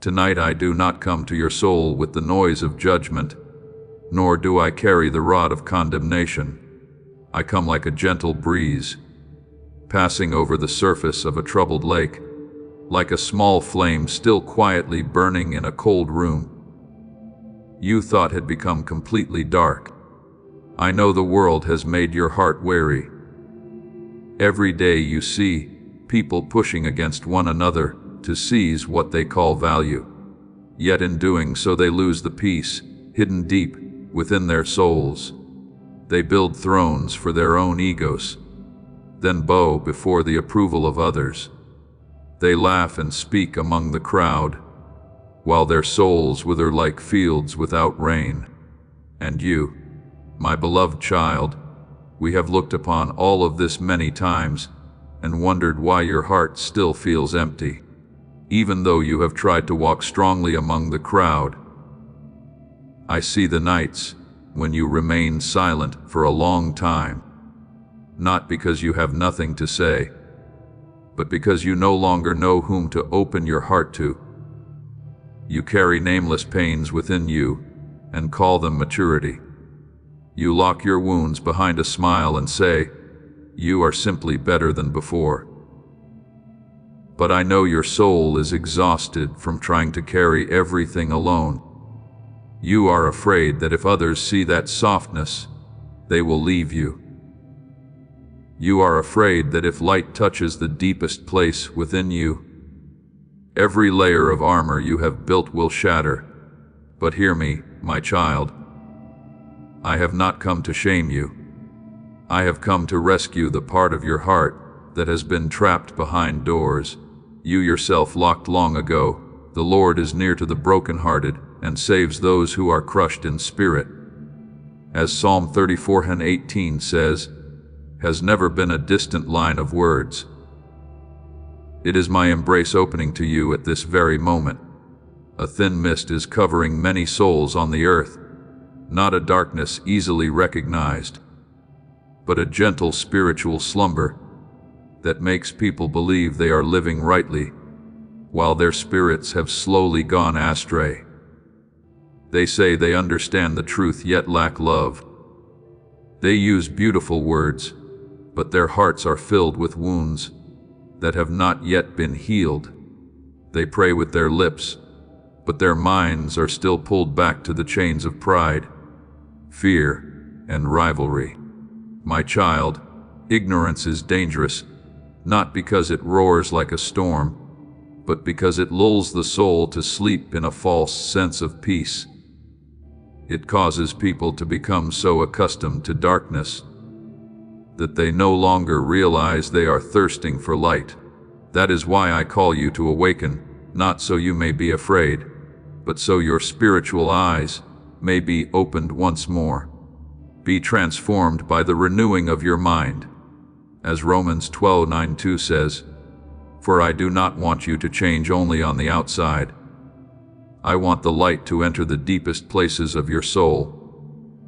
Tonight I do not come to your soul with the noise of judgment, nor do I carry the rod of condemnation. I come like a gentle breeze, passing over the surface of a troubled lake, like a small flame still quietly burning in a cold room you thought had become completely dark. I know the world has made your heart weary. Every day you see people pushing against one another to seize what they call value. Yet in doing so they lose the peace hidden deep within their souls. They build thrones for their own egos, then bow before the approval of others. They laugh and speak among the crowd, while their souls wither like fields without rain. And you, my beloved child, we have looked upon all of this many times and wondered why your heart still feels empty, even though you have tried to walk strongly among the crowd. I see the nights when you remain silent for a long time, not because you have nothing to say, but because you no longer know whom to open your heart to. You carry nameless pains within you and call them maturity. You lock your wounds behind a smile and say, "You are simply better than before." But I know your soul is exhausted from trying to carry everything alone. You are afraid that if others see that softness, they will leave you. You are afraid that if light touches the deepest place within you, every layer of armor you have built will shatter. But hear me, my child. I have not come to shame you. I have come to rescue the part of your heart that has been trapped behind doors you yourself locked long ago. The Lord is near to the brokenhearted and saves those who are crushed in spirit. As Psalm 34:18 says, has never been a distant line of words. It is my embrace opening to you at this very moment. A thin mist is covering many souls on the earth, not a darkness easily recognized, but a gentle spiritual slumber that makes people believe they are living rightly, while their spirits have slowly gone astray. They say they understand the truth yet lack love. They use beautiful words, but their hearts are filled with wounds that have not yet been healed. They pray with their lips, but their minds are still pulled back to the chains of pride, fear, and rivalry. My child, ignorance is dangerous, not because it roars like a storm, but because it lulls the soul to sleep in a false sense of peace. It causes people to become so accustomed to darkness that they no longer realize they are thirsting for light. That is why I call you to awaken, not so you may be afraid, but so your spiritual eyes may be opened once more. Be transformed by the renewing of your mind. As Romans 12:9-2 says, "For I do not want you to change only on the outside. I want the light to enter the deepest places of your soul."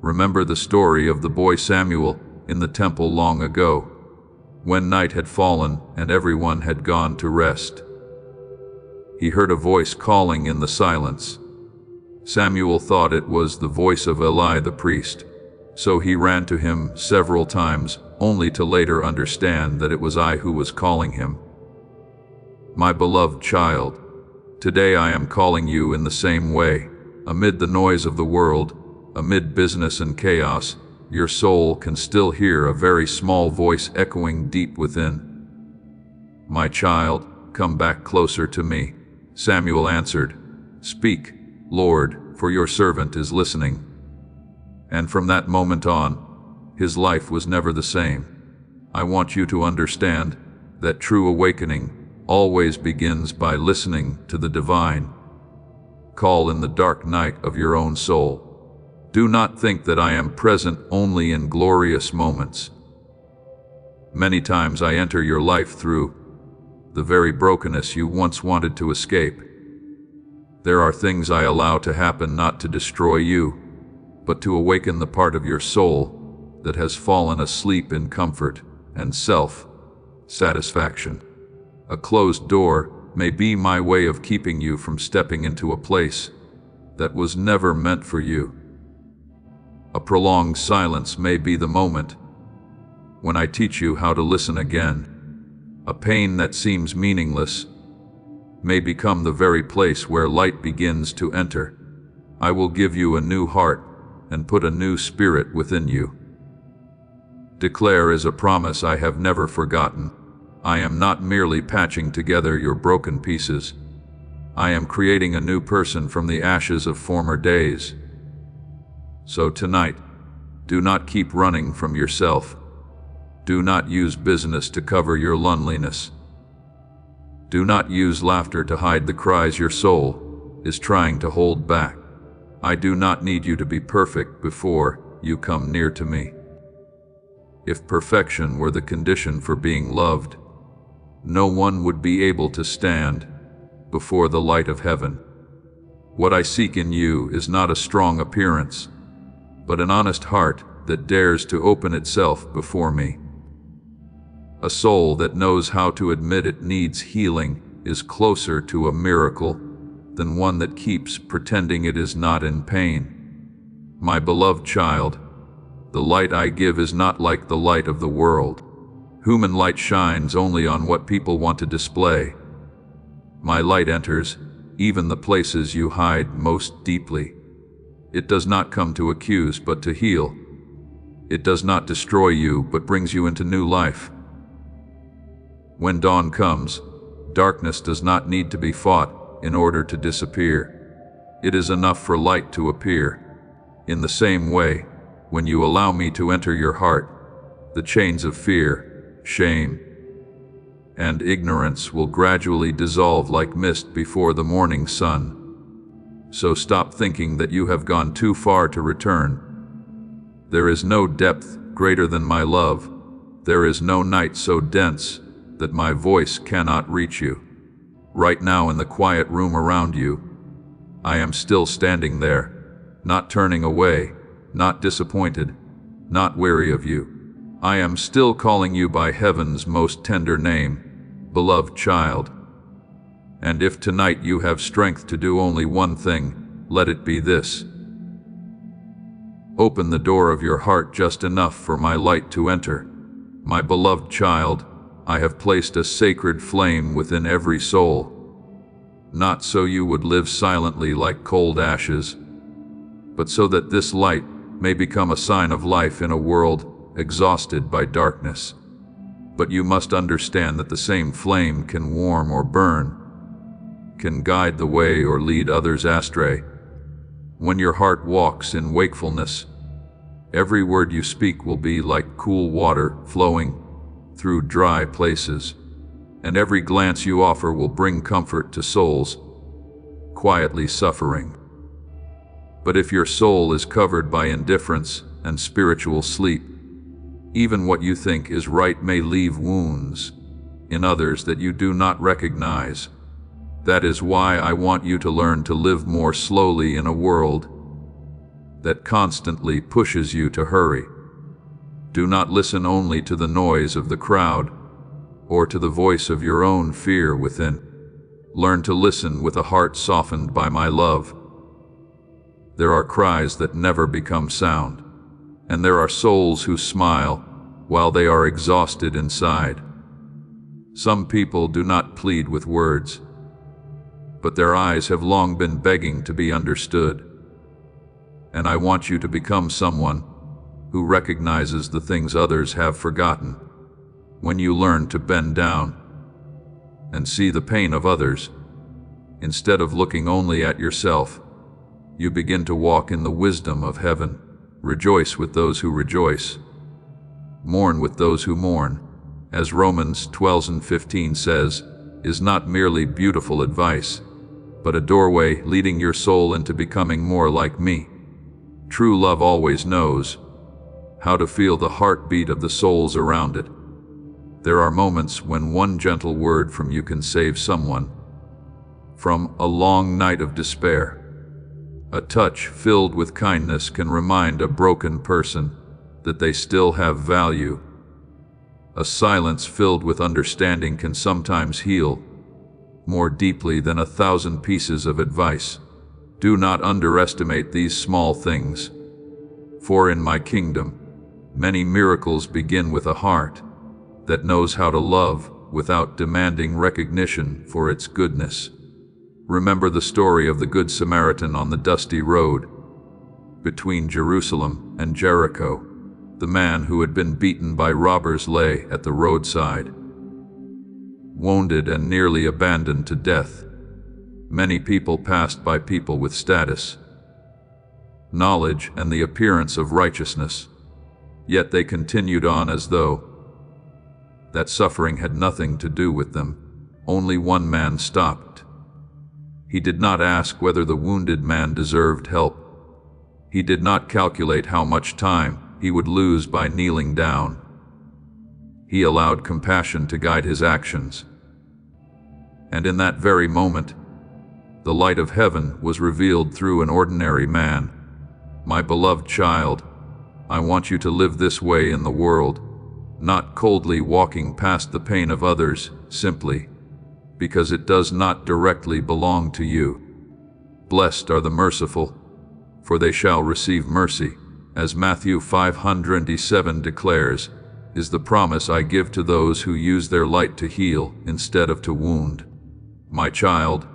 Remember the story of the boy Samuel in the temple long ago, when night had fallen and everyone had gone to rest. He heard a voice calling in the silence. Samuel thought it was the voice of Eli the priest, so he ran to him several times, only to later understand that it was I who was calling him. My beloved child, today I am calling you in the same way. Amid the noise of the world, amid business and chaos, your soul can still hear a very small voice echoing deep within. "My child, come back closer to me." Samuel answered, "Speak, Lord, for your servant is listening." And from that moment on, his life was never the same. I want you to understand that true awakening always begins by listening to the divine call in the dark night of your own soul. Do not think that I am present only in glorious moments. Many times I enter your life through the very brokenness you once wanted to escape. There are things I allow to happen not to destroy you, but to awaken the part of your soul that has fallen asleep in comfort and self-satisfaction. A closed door may be my way of keeping you from stepping into a place that was never meant for you. A prolonged silence may be the moment when I teach you how to listen again. A pain that seems meaningless may become the very place where light begins to enter. I will give you a new heart and put a new spirit within you. Declare is a promise I have never forgotten. I am not merely patching together your broken pieces. I am creating a new person from the ashes of former days. So tonight, do not keep running from yourself. Do not use business to cover your loneliness. Do not use laughter to hide the cries your soul is trying to hold back. I do not need you to be perfect before you come near to me. If perfection were the condition for being loved, no one would be able to stand before the light of heaven. What I seek in you is not a strong appearance, but an honest heart that dares to open itself before me. A soul that knows how to admit it needs healing is closer to a miracle than one that keeps pretending it is not in pain. My beloved child, the light I give is not like the light of the world. Human light shines only on what people want to display. My light enters even the places you hide most deeply. It does not come to accuse, but to heal. It does not destroy you, but brings you into new life. When dawn comes, darkness does not need to be fought in order to disappear. It is enough for light to appear. In the same way, when you allow me to enter your heart, the chains of fear, shame, and ignorance will gradually dissolve like mist before the morning sun. So stop thinking that you have gone too far to return. There is no depth greater than my love. There is no night so dense that my voice cannot reach you. Right now in the quiet room around you, I am still standing there, not turning away, not disappointed, not weary of you. I am still calling you by heaven's most tender name, beloved child. And if tonight you have strength to do only one thing, let it be this. Open the door of your heart just enough for my light to enter. My beloved child, I have placed a sacred flame within every soul, not so you would live silently like cold ashes, but so that this light may become a sign of life in a world exhausted by darkness. But you must understand that the same flame can warm or burn, can guide the way or lead others astray. When your heart walks in wakefulness, every word you speak will be like cool water flowing through dry places, and every glance you offer will bring comfort to souls quietly suffering. But if your soul is covered by indifference and spiritual sleep, even what you think is right may leave wounds in others that you do not recognize. That is why I want you to learn to live more slowly in a world that constantly pushes you to hurry. Do not listen only to the noise of the crowd or to the voice of your own fear within. Learn to listen with a heart softened by my love. There are cries that never become sound, and there are souls who smile while they are exhausted inside. Some people do not plead with words, but their eyes have long been begging to be understood. And I want you to become someone who recognizes the things others have forgotten. When you learn to bend down and see the pain of others, instead of looking only at yourself, you begin to walk in the wisdom of heaven. Rejoice with those who rejoice. Mourn with those who mourn. As Romans 12:15 says, is not merely beautiful advice, but a doorway leading your soul into becoming more like me. True love always knows how to feel the heartbeat of the souls around it. There are moments when one gentle word from you can save someone from a long night of despair. A touch filled with kindness can remind a broken person that they still have value. A silence filled with understanding can sometimes heal more deeply than 1,000 pieces of advice. Do not underestimate these small things. For in my kingdom, many miracles begin with a heart that knows how to love without demanding recognition for its goodness. Remember the story of the Good Samaritan on the dusty road between Jerusalem and Jericho. The man who had been beaten by robbers lay at the roadside, wounded and nearly abandoned to death. Many people passed by, people with status, knowledge, and the appearance of righteousness, yet they continued on as though that suffering had nothing to do with them. Only one man stopped. He did not ask whether the wounded man deserved help. He did not calculate how much time he would lose by kneeling down. He allowed compassion to guide his actions. And in that very moment, the light of heaven was revealed through an ordinary man. My beloved child, I want you to live this way in the world, not coldly walking past the pain of others simply because it does not directly belong to you. Blessed are the merciful, for they shall receive mercy, as Matthew 5:7 declares, is the promise I give to those who use their light to heal instead of to wound. My child,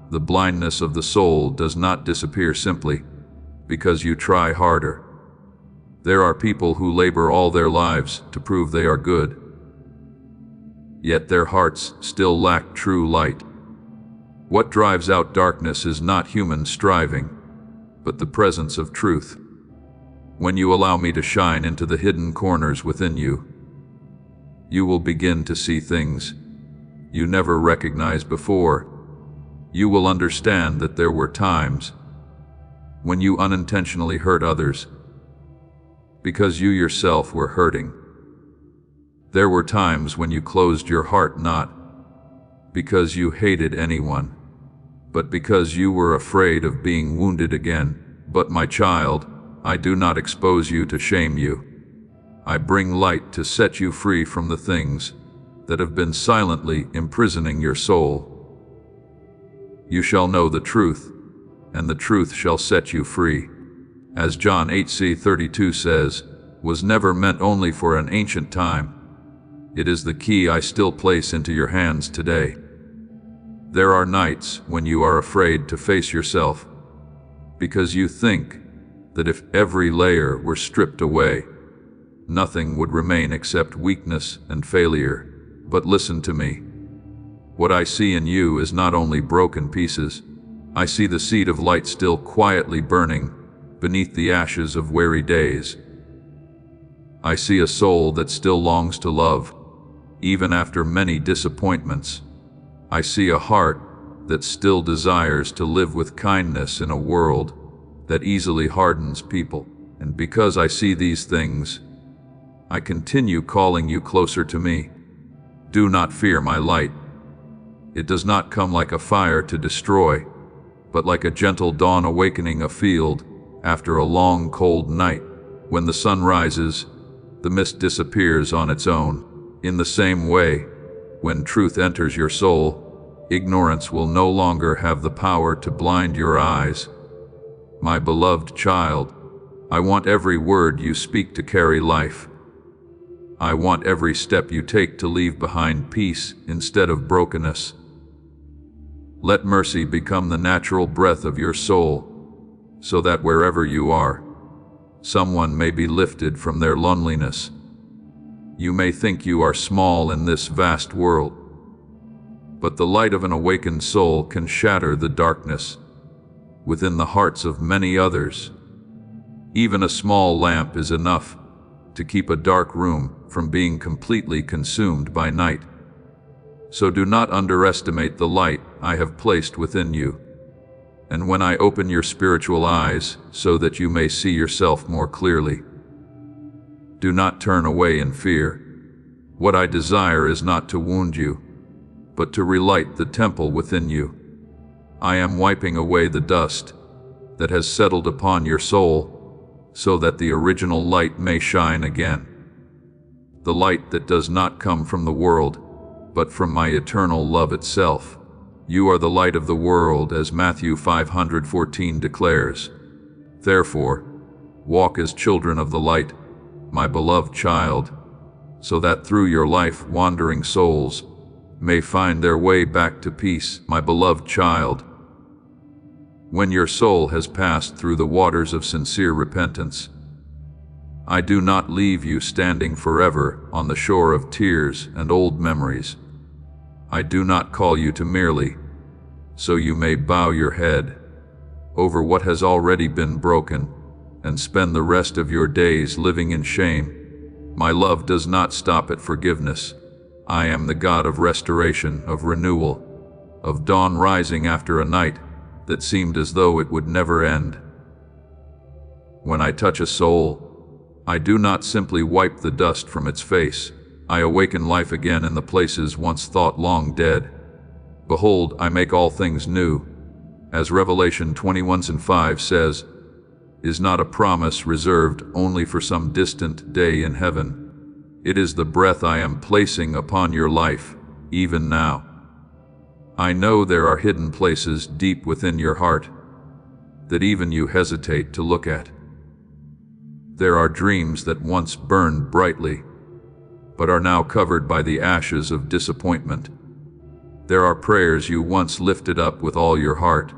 the blindness of the soul does not disappear simply because you try harder. There are people who labor all their lives to prove they are good, yet their hearts still lack true light. What drives out darkness is not human striving, but the presence of truth. When you allow me to shine into the hidden corners within you, you will begin to see things you never recognized before. You will understand that there were times when you unintentionally hurt others because you yourself were hurting. There were times when you closed your heart not because you hated anyone, but because you were afraid of being wounded again. But my child, I do not expose you to shame you. I bring light to set you free from the things that have been silently imprisoning your soul. You shall know the truth, and the truth shall set you free. As John 8:32 says, was never meant only for an ancient time. It is the key I still place into your hands today. There are nights when you are afraid to face yourself because you think that if every layer were stripped away, nothing would remain except weakness and failure. But listen to me. What I see in you is not only broken pieces. I see the seed of light still quietly burning beneath the ashes of weary days. I see a soul that still longs to love, even after many disappointments. I see a heart that still desires to live with kindness in a world that easily hardens people. And because I see these things, I continue calling you closer to me. Do not fear my light. It does not come like a fire to destroy, but like a gentle dawn awakening a field after a long cold night. When the sun rises, the mist disappears on its own. In the same way, when truth enters your soul, ignorance will no longer have the power to blind your eyes. My beloved child, I want every word you speak to carry life. I want every step you take to leave behind peace instead of brokenness. Let mercy become the natural breath of your soul, so that wherever you are, someone may be lifted from their loneliness. You may think you are small in this vast world, but the light of an awakened soul can shatter the darkness within the hearts of many others. Even a small lamp is enough to keep a dark room from being completely consumed by night. So do not underestimate the light I have placed within you. And when I open your spiritual eyes so that you may see yourself more clearly, do not turn away in fear. What I desire is not to wound you, but to relight the temple within you. I am wiping away the dust that has settled upon your soul, so that the original light may shine again. The light that does not come from the world, but from my eternal love itself. You are the light of the world, as Matthew 5:14 declares. Therefore, walk as children of the light, my beloved child, so that through your life wandering souls may find their way back to peace, my beloved child. When your soul has passed through the waters of sincere repentance, I do not leave you standing forever on the shore of tears and old memories. I do not call you to merely so you may bow your head over what has already been broken and spend the rest of your days living in shame. My love does not stop at forgiveness. I am the God of restoration, of renewal, of dawn rising after a night that seemed as though it would never end. When I touch a soul, I do not simply wipe the dust from its face. I awaken life again in the places once thought long dead. Behold, I make all things new. As Revelation 21:5 says, is not a promise reserved only for some distant day in heaven. It is the breath I am placing upon your life, even now. I know there are hidden places deep within your heart that even you hesitate to look at. There are dreams that once burned brightly, but are now covered by the ashes of disappointment. There are prayers you once lifted up with all your heart,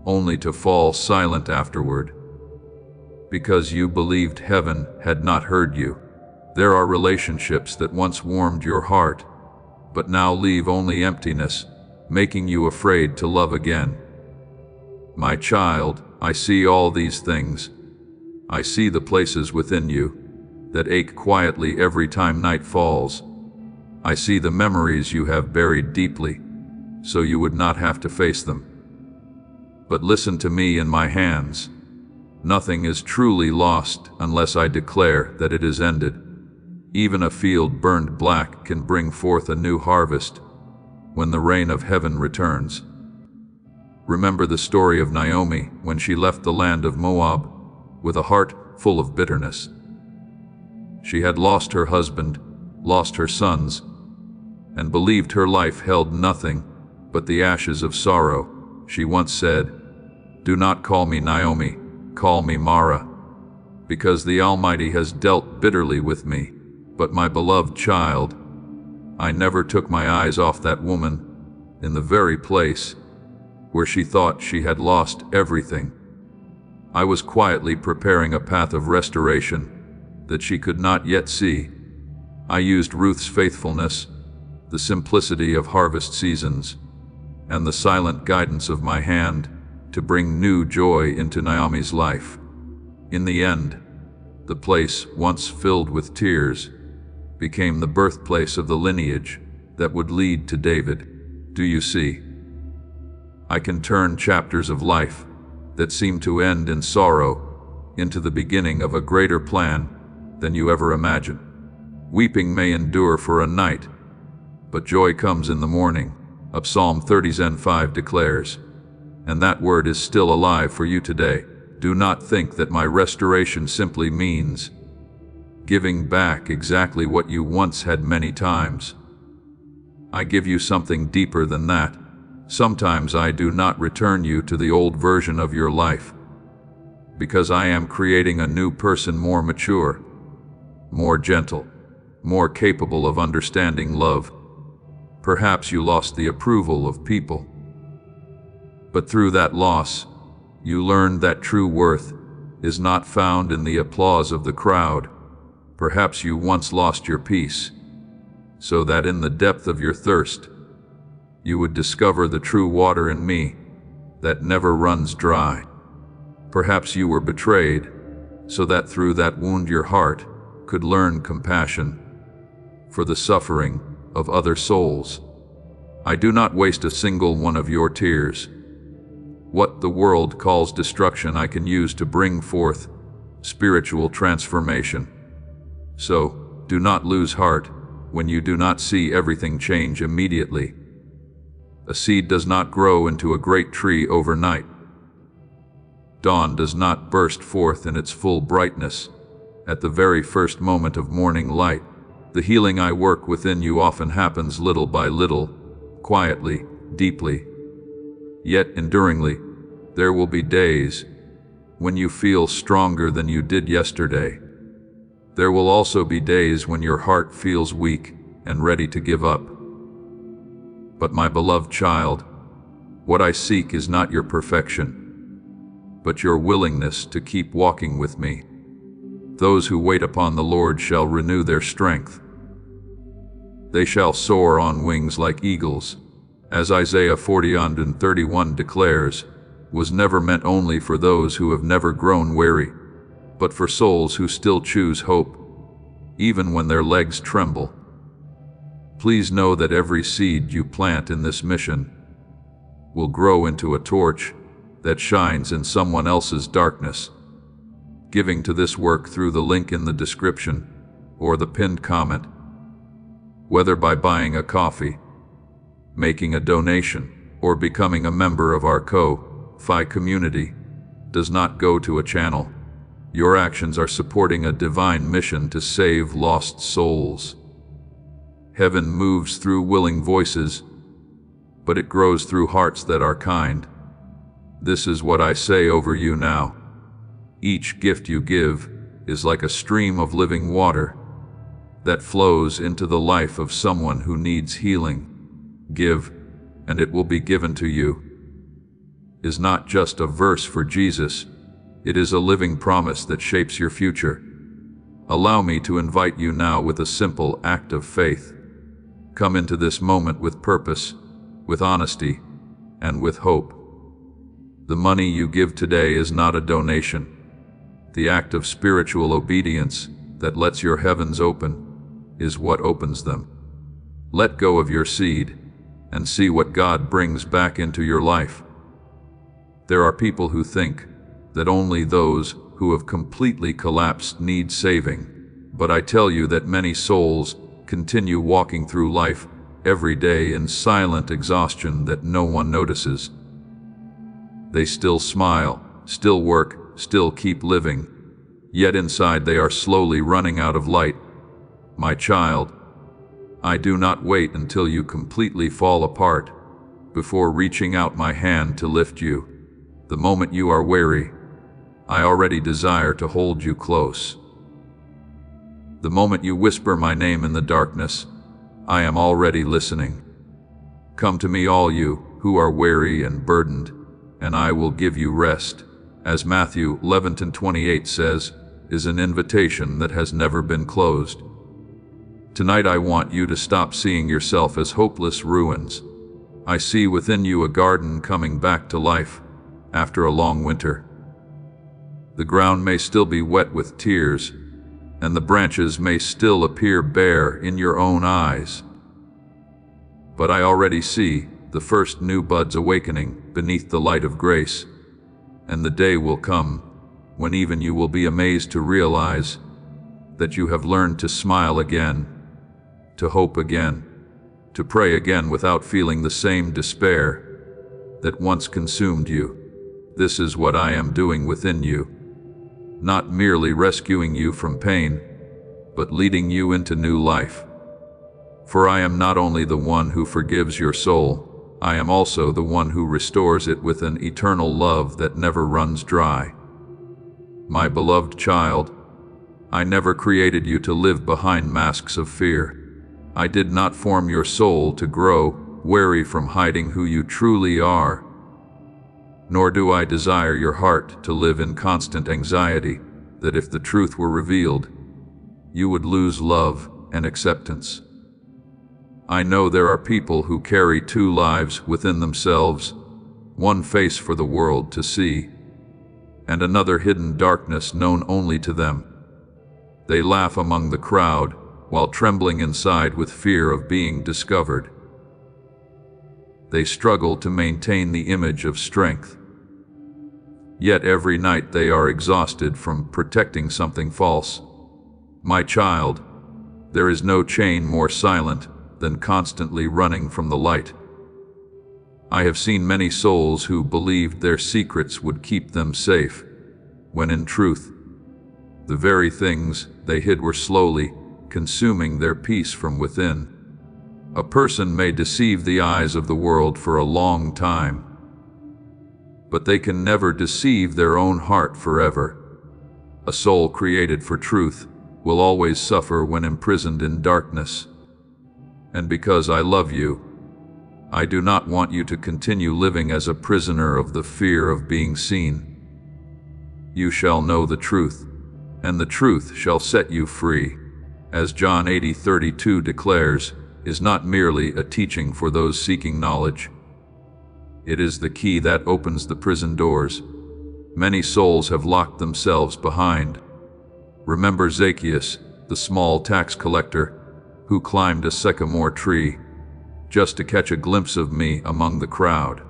only to fall silent afterward, because you believed heaven had not heard you. There are relationships that once warmed your heart, but now leave only emptiness, making you afraid to love again. My child, I see all these things. I see the places within you that ache quietly every time night falls. I see the memories you have buried deeply, so you would not have to face them. But listen to me in my hands. Nothing is truly lost unless I declare that it is ended. Even a field burned black can bring forth a new harvest when the rain of heaven returns. Remember the story of Naomi when she left the land of Moab with a heart full of bitterness. She had lost her husband, lost her sons, and believed her life held nothing but the ashes of sorrow. She once said, "Do not call me Naomi, call me Mara, because the Almighty has dealt bitterly with me. But my beloved child, I never took my eyes off that woman in the very place where she thought she had lost everything. I was quietly preparing a path of restoration that she could not yet see. I used Ruth's faithfulness, the simplicity of harvest seasons, and the silent guidance of my hand to bring new joy into Naomi's life. In the end, the place once filled with tears became the birthplace of the lineage that would lead to David. Do you see? I can turn chapters of life that seem to end in sorrow into the beginning of a greater plan than you ever imagined. Weeping may endure for a night, but joy comes in the morning, Psalm 30:5 declares. And that word is still alive for you today. Do not think that my restoration simply means giving back exactly what you once had many times. I give you something deeper than that. Sometimes I do not return you to the old version of your life, because I am creating a new person, more mature, more gentle, more capable of understanding love. Perhaps you lost the approval of people, but through that loss, you learned that true worth is not found in the applause of the crowd. Perhaps you once lost your peace, so that in the depth of your thirst, you would discover the true water in me that never runs dry. Perhaps you were betrayed, so that through that wound your heart could learn compassion for the suffering of other souls. I do not waste a single one of your tears. What the world calls destruction, I can use to bring forth spiritual transformation. So, do not lose heart when you do not see everything change immediately. A seed does not grow into a great tree overnight. Dawn does not burst forth in its full brightness at the very first moment of morning light. The healing I work within you often happens little by little, quietly, deeply, yet enduringly. There will be days when you feel stronger than you did yesterday. There will also be days when your heart feels weak and ready to give up. But my beloved child, what I seek is not your perfection, but your willingness to keep walking with me. Those who wait upon the Lord shall renew their strength. They shall soar on wings like eagles, as Isaiah 40:31 declares, was never meant only for those who have never grown weary, but for souls who still choose hope, even when their legs tremble. Please know that every seed you plant in this mission will grow into a torch that shines in someone else's darkness. Giving to this work through the link in the description or the pinned comment, whether by buying a coffee, making a donation, or becoming a member of our Ko-Fi community, does not go to a channel. Your actions are supporting a divine mission to save lost souls. Heaven moves through willing voices, but it grows through hearts that are kind. This is what I say over you now. Each gift you give is like a stream of living water that flows into the life of someone who needs healing. Give, and it will be given to you is not just a verse for Jesus. It is a living promise that shapes your future. Allow me to invite you now with a simple act of faith. Come into this moment with purpose, with honesty, and with hope. The money you give today is not a donation. The act of spiritual obedience that lets your heavens open is what opens them. Let go of your seed and see what God brings back into your life. There are people who think that only those who have completely collapsed need saving, but I tell you that many souls continue walking through life every day in silent exhaustion that no one notices. They still smile, still work, still keep living, yet inside they are slowly running out of light. My child, I do not wait until you completely fall apart before reaching out my hand to lift you. The moment you are weary, I already desire to hold you close. The moment you whisper my name in the darkness, I am already listening. Come to me, all you who are weary and burdened, and I will give you rest. As Matthew 11:28 says, is an invitation that has never been closed. Tonight I want you to stop seeing yourself as hopeless ruins. I see within you a garden coming back to life after a long winter. The ground may still be wet with tears, and the branches may still appear bare in your own eyes. But I already see the first new buds awakening beneath the light of grace, and the day will come when even you will be amazed to realize that you have learned to smile again, to hope again, to pray again without feeling the same despair that once consumed you. This is what I am doing within you, not merely rescuing you from pain, but leading you into new life. For I am not only the one who forgives your soul, I am also the one who restores it with an eternal love that never runs dry. My beloved child, I never created you to live behind masks of fear. I did not form your soul to grow weary from hiding who you truly are. Nor do I desire your heart to live in constant anxiety that if the truth were revealed, you would lose love and acceptance. I know there are people who carry two lives within themselves, one face for the world to see, and another hidden darkness known only to them. They laugh among the crowd while trembling inside with fear of being discovered. They struggle to maintain the image of strength. Yet every night they are exhausted from protecting something false. My child, there is no chain more silent than constantly running from the light. I have seen many souls who believed their secrets would keep them safe, when in truth, the very things they hid were slowly consuming their peace from within. A person may deceive the eyes of the world for a long time, but they can never deceive their own heart forever. A soul created for truth will always suffer when imprisoned in darkness. And because I love you, I do not want you to continue living as a prisoner of the fear of being seen. You shall know the truth, and the truth shall set you free. As John 80:32 declares, is not merely a teaching for those seeking knowledge. It is the key that opens the prison doors. Many souls have locked themselves behind. Remember Zacchaeus, the small tax collector, who climbed a sycamore tree just to catch a glimpse of me among the crowd.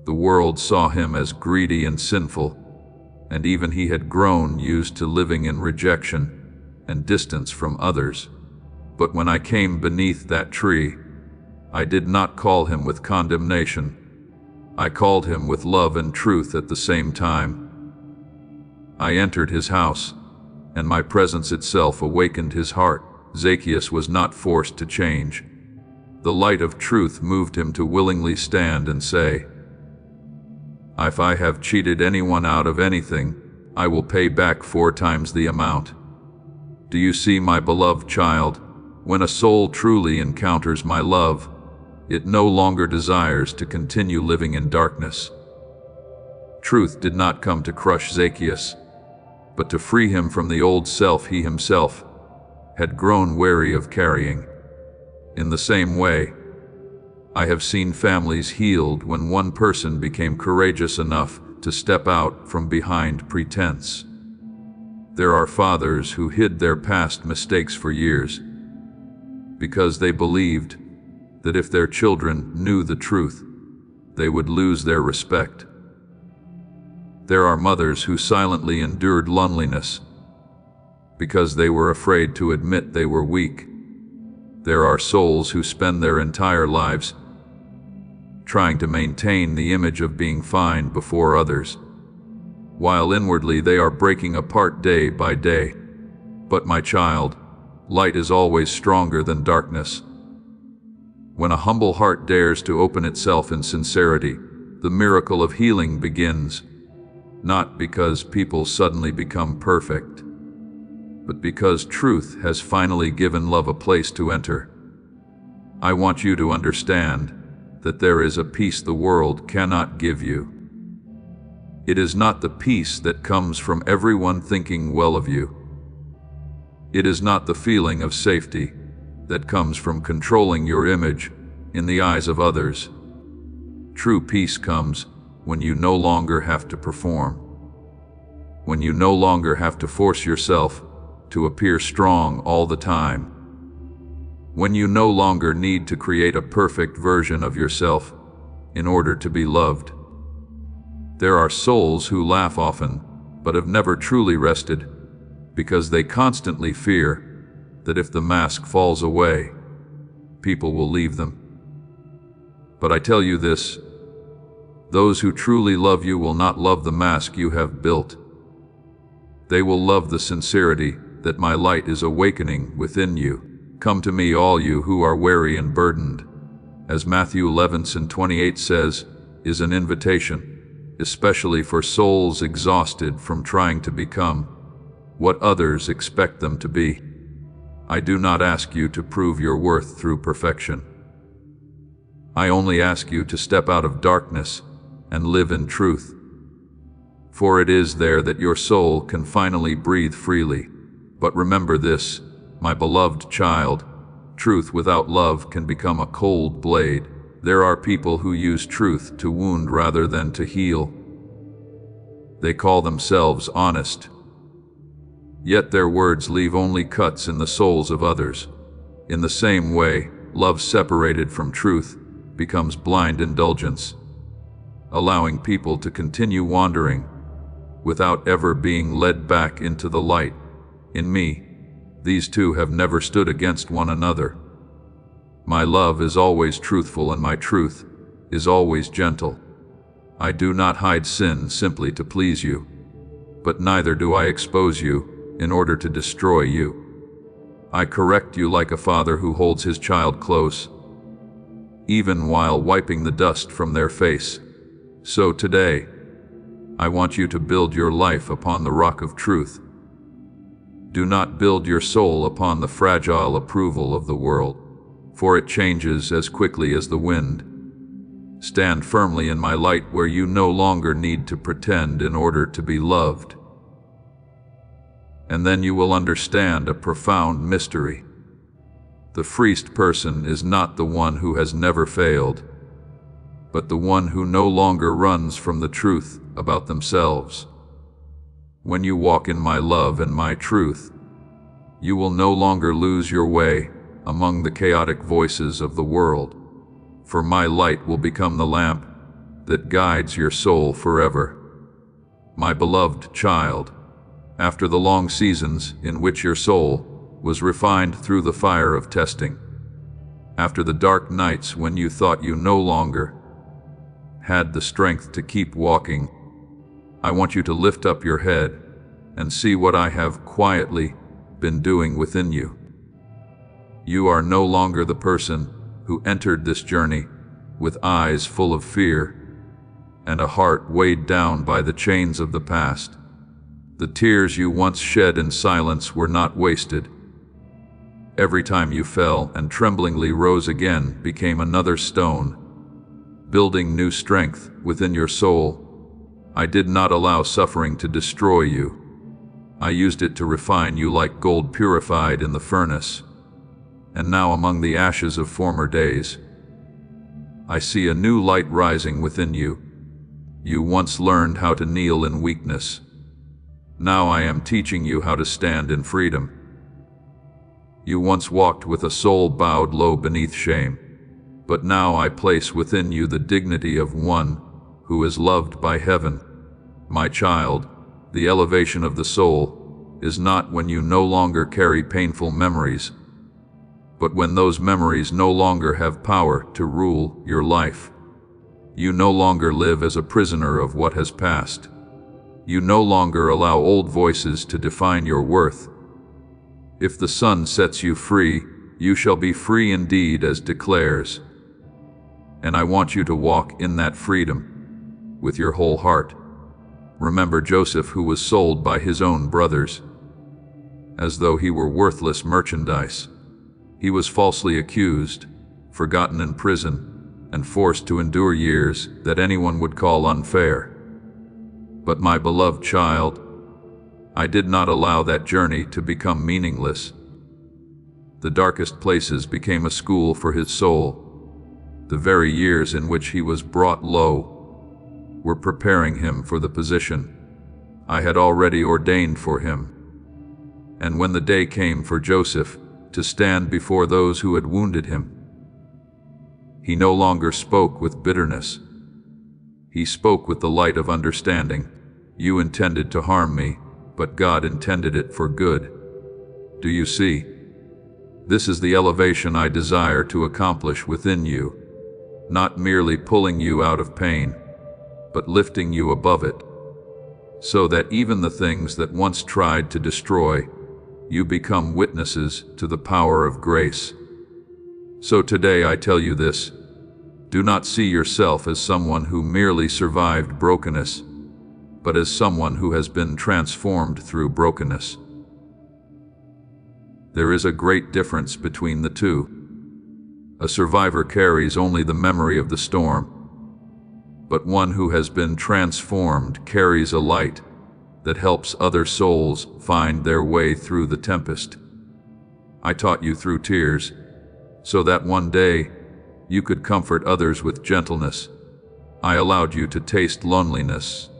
The world saw him as greedy and sinful, and even he had grown used to living in rejection and distance from others. But when I came beneath that tree, I did not call him with condemnation. I called him with love and truth at the same time. I entered his house, and my presence itself awakened his heart. Zacchaeus was not forced to change. The light of truth moved him to willingly stand and say, "If I have cheated anyone out of anything, I will pay back 4 times the amount." Do you see, my beloved child? When a soul truly encounters my love, it no longer desires to continue living in darkness. Truth did not come to crush Zacchaeus, but to free him from the old self he himself had grown weary of carrying. In the same way, I have seen families healed when one person became courageous enough to step out from behind pretense. There are fathers who hid their past mistakes for years because they believed that if their children knew the truth, they would lose their respect. There are mothers who silently endured loneliness because they were afraid to admit they were weak. There are souls who spend their entire lives trying to maintain the image of being fine before others, while inwardly they are breaking apart day by day. But my child, light is always stronger than darkness. When a humble heart dares to open itself in sincerity, the miracle of healing begins, not because people suddenly become perfect, but because truth has finally given love a place to enter. I want you to understand that there is a peace the world cannot give you. It is not the peace that comes from everyone thinking well of you. It is not the feeling of safety that comes from controlling your image in the eyes of others. True peace comes when you no longer have to perform, when you no longer have to force yourself to appear strong all the time, when you no longer need to create a perfect version of yourself in order to be loved. There are souls who laugh often, but have never truly rested, because they constantly fear that if the mask falls away, people will leave them. But I tell you this, those who truly love you will not love the mask you have built. They will love the sincerity that my light is awakening within you. Come to me, all you who are weary and burdened, as Matthew 11:28 says, is an invitation, especially for souls exhausted from trying to become what others expect them to be. I do not ask you to prove your worth through perfection. I only ask you to step out of darkness and live in truth. For it is there that your soul can finally breathe freely. But remember this, my beloved child, truth without love can become a cold blade. There are people who use truth to wound rather than to heal. They call themselves honest, yet their words leave only cuts in the souls of others. In the same way, love separated from truth becomes blind indulgence, allowing people to continue wandering without ever being led back into the light. In me, these two have never stood against one another. My love is always truthful and my truth is always gentle. I do not hide sin simply to please you, but neither do I expose you in order to destroy you. I correct you like a father who holds his child close, even while wiping the dust from their face. So today, I want you to build your life upon the rock of truth. Do not build your soul upon the fragile approval of the world, for it changes as quickly as the wind. Stand firmly in my light where you no longer need to pretend in order to be loved. And then you will understand a profound mystery. The freest person is not the one who has never failed, but the one who no longer runs from the truth about themselves. When you walk in my love and my truth, you will no longer lose your way among the chaotic voices of the world, for my light will become the lamp that guides your soul forever. My beloved child, after the long seasons in which your soul was refined through the fire of testing, after the dark nights when you thought you no longer had the strength to keep walking, I want you to lift up your head and see what I have quietly been doing within you. You are no longer the person who entered this journey with eyes full of fear and a heart weighed down by the chains of the past. The tears you once shed in silence were not wasted. Every time you fell and tremblingly rose again became another stone, building new strength within your soul. I did not allow suffering to destroy you. I used it to refine you like gold purified in the furnace. And now among the ashes of former days, I see a new light rising within you. You once learned how to kneel in weakness. Now I am teaching you how to stand in freedom. You once walked with a soul bowed low beneath shame, but now I place within you the dignity of one who is loved by heaven. My child, the elevation of the soul is not when you no longer carry painful memories, but when those memories no longer have power to rule your life. You no longer live as a prisoner of what has passed. You no longer allow old voices to define your worth. If the Son sets you free, you shall be free indeed, as declares. And I want you to walk in that freedom with your whole heart. Remember Joseph, who was sold by his own brothers as though he were worthless merchandise. He was falsely accused, forgotten in prison, and forced to endure years that anyone would call unfair. But my beloved child, I did not allow that journey to become meaningless. The darkest places became a school for his soul. The very years in which he was brought low were preparing him for the position I had already ordained for him. And when the day came for Joseph to stand before those who had wounded him, he no longer spoke with bitterness. He spoke with the light of understanding. You intended to harm me, but God intended it for good. Do you see? This is the elevation I desire to accomplish within you, not merely pulling you out of pain, but lifting you above it, so that even the things that once tried to destroy, you become witnesses to the power of grace. So today I tell you this: do not see yourself as someone who merely survived brokenness, but as someone who has been transformed through brokenness. There is a great difference between the two. A survivor carries only the memory of the storm, but one who has been transformed carries a light that helps other souls find their way through the tempest. I taught you through tears, so that one day you could comfort others with gentleness. I allowed you to taste loneliness,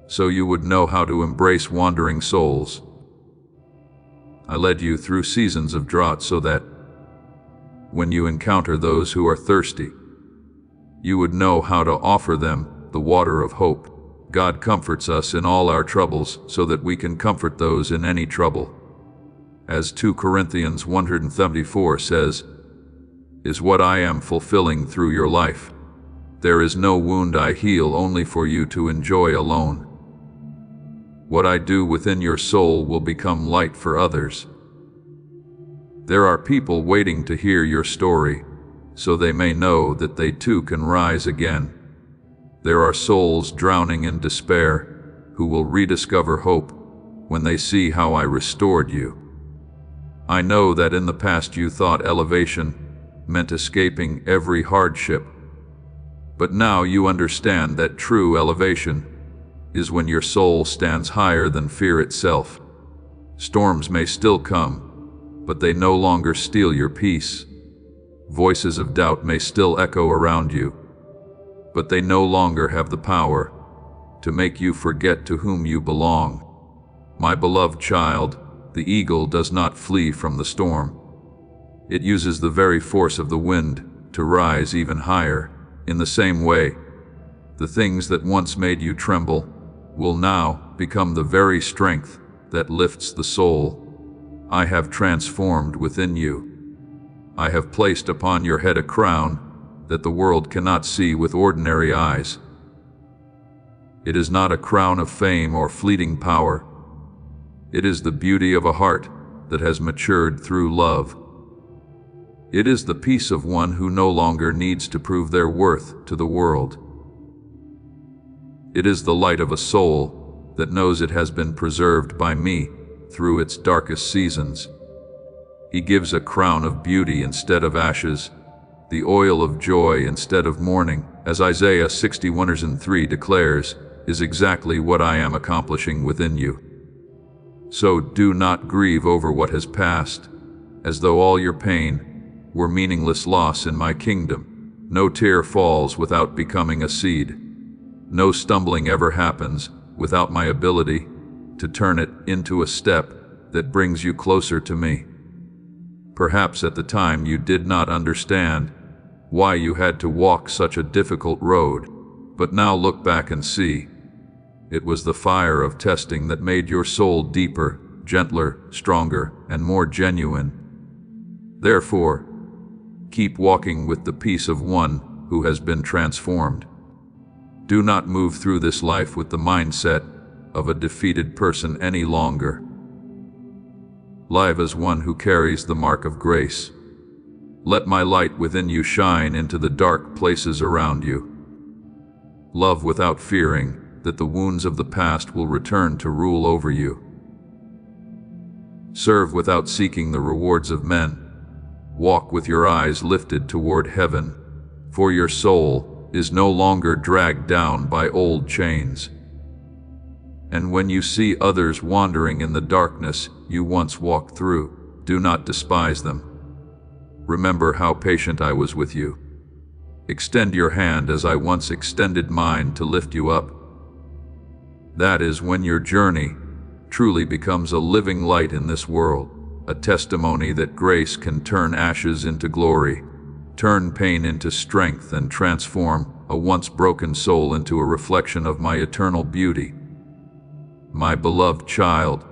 so you would know how to embrace wandering souls. I led you through seasons of drought so that when you encounter those who are thirsty, you would know how to offer them the water of hope. God comforts us in all our troubles so that we can comfort those in any trouble. As 2 Corinthians 1:74 says, is what I am fulfilling through your life. There is no wound I heal only for you to enjoy alone. What I do within your soul will become light for others. There are people waiting to hear your story, so they may know that they too can rise again. There are souls drowning in despair who will rediscover hope when they see how I restored you. I know that in the past you thought elevation meant escaping every hardship, but now you understand that true elevation is when your soul stands higher than fear itself. Storms may still come, but they no longer steal your peace. Voices of doubt may still echo around you, but they no longer have the power to make you forget to whom you belong. My beloved child, the eagle does not flee from the storm. It uses the very force of the wind to rise even higher. In the same way, the things that once made you tremble will now become the very strength that lifts the soul. I have transformed within you. I have placed upon your head a crown that the world cannot see with ordinary eyes. It is not a crown of fame or fleeting power. It is the beauty of a heart that has matured through love. It is the peace of one who no longer needs to prove their worth to the world. It is the light of a soul that knows it has been preserved by me through its darkest seasons. He gives a crown of beauty instead of ashes, the oil of joy instead of mourning, as Isaiah 61:3 declares, is exactly what I am accomplishing within you. So do not grieve over what has passed, as though all your pain were meaningless loss in my kingdom. No tear falls without becoming a seed. No stumbling ever happens without my ability to turn it into a step that brings you closer to me. Perhaps at the time you did not understand why you had to walk such a difficult road, but now look back and see. It was the fire of testing that made your soul deeper, gentler, stronger, and more genuine. Therefore, keep walking with the peace of one who has been transformed. Do not move through this life with the mindset of a defeated person any longer. Live as one who carries the mark of grace. Let my light within you shine into the dark places around you. Love without fearing that the wounds of the past will return to rule over you. Serve without seeking the rewards of men. Walk with your eyes lifted toward heaven, for your soul is no longer dragged down by old chains. And when you see others wandering in the darkness you once walked through, do not despise them. Remember how patient I was with you. Extend your hand as I once extended mine to lift you up. That is when your journey truly becomes a living light in this world, a testimony that grace can turn ashes into glory, turn pain into strength, and transform a once broken soul into a reflection of my eternal beauty. My beloved child,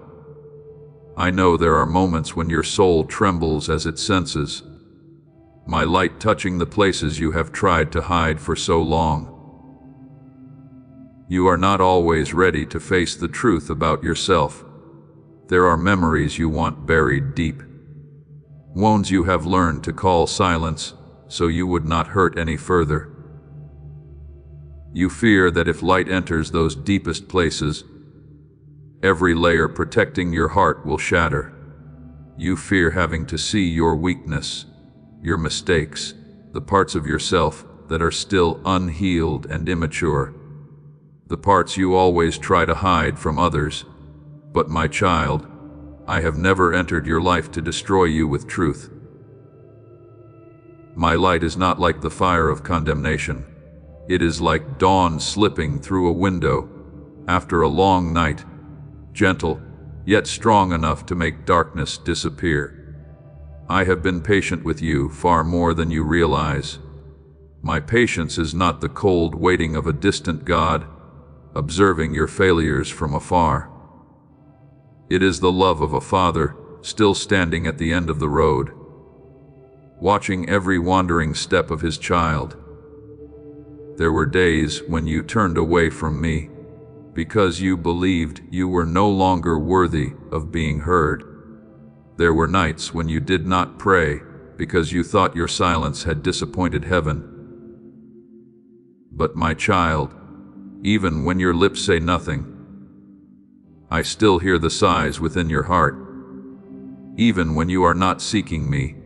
I know there are moments when your soul trembles as it senses my light touching the places you have tried to hide for so long. You are not always ready to face the truth about yourself. There are memories you want buried deep, wounds you have learned to call silence so you would not hurt any further. You fear that if light enters those deepest places, every layer protecting your heart will shatter. You fear having to see your weakness, your mistakes, the parts of yourself that are still unhealed and immature, the parts you always try to hide from others. But my child, I have never entered your life to destroy you with truth. My light is not like the fire of condemnation. It is like dawn slipping through a window after a long night, gentle, yet strong enough to make darkness disappear. I have been patient with you far more than you realize. My patience is not the cold waiting of a distant God, observing your failures from afar. It is the love of a father still standing at the end of the road, watching every wandering step of his child. There were days when you turned away from me because you believed you were no longer worthy of being heard. There were nights when you did not pray because you thought your silence had disappointed heaven. But my child, even when your lips say nothing, I still hear the sighs within your heart. Even when you are not seeking me,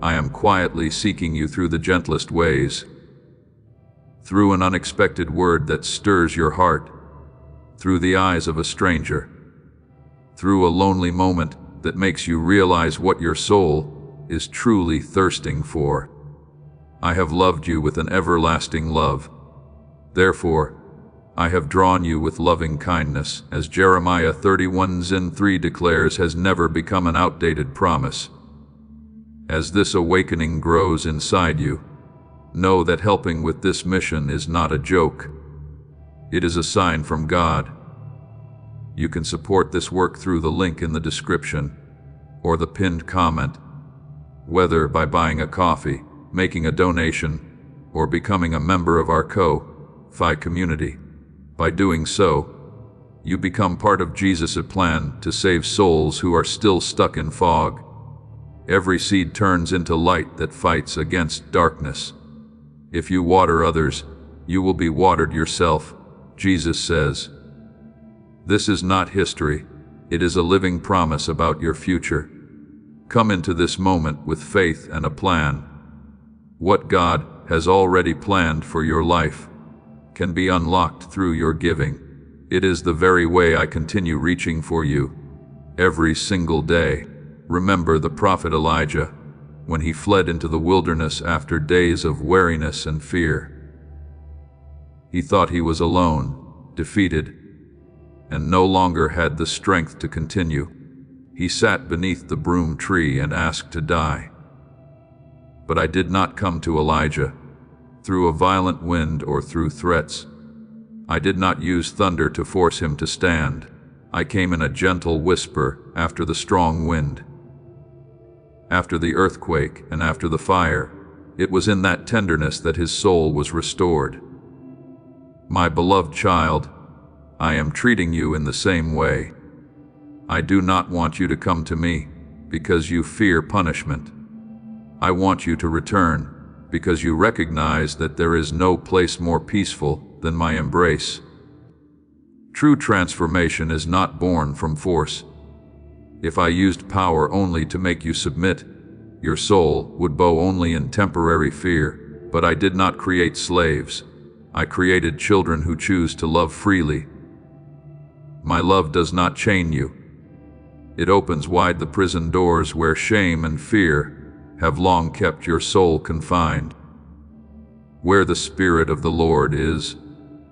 I am quietly seeking you through the gentlest ways, through an unexpected word that stirs your heart, through the eyes of a stranger, through a lonely moment that makes you realize what your soul is truly thirsting for. I have loved you with an everlasting love. Therefore, I have drawn you with loving kindness, as Jeremiah 31:3 declares has never become an outdated promise. As this awakening grows inside you, know that helping with this mission is not a joke. It is a sign from God. You can support this work through the link in the description or the pinned comment, whether by buying a coffee, making a donation, or becoming a member of our Ko-Fi community. By doing so, you become part of Jesus' plan to save souls who are still stuck in fog. Every seed turns into light that fights against darkness. If you water others, you will be watered yourself, Jesus says. This is not history, it is a living promise about your future. Come into this moment with faith and a plan. What God has already planned for your life can be unlocked through your giving. It is the very way I continue reaching for you every single day. Remember the prophet Elijah, when he fled into the wilderness after days of weariness and fear. He thought he was alone, defeated, and no longer had the strength to continue. He sat beneath the broom tree and asked to die. But I did not come to Elijah through a violent wind or through threats. I did not use thunder to force him to stand. I came in a gentle whisper after the strong wind. After the earthquake and after the fire, it was in that tenderness that his soul was restored. My beloved child, I am treating you in the same way. I do not want you to come to me because you fear punishment. I want you to return because you recognize that there is no place more peaceful than my embrace. True transformation is not born from force. If I used power only to make you submit, your soul would bow only in temporary fear. But I did not create slaves. I created children who choose to love freely. My love does not chain you. It opens wide the prison doors where shame and fear have long kept your soul confined. Where the Spirit of the Lord is,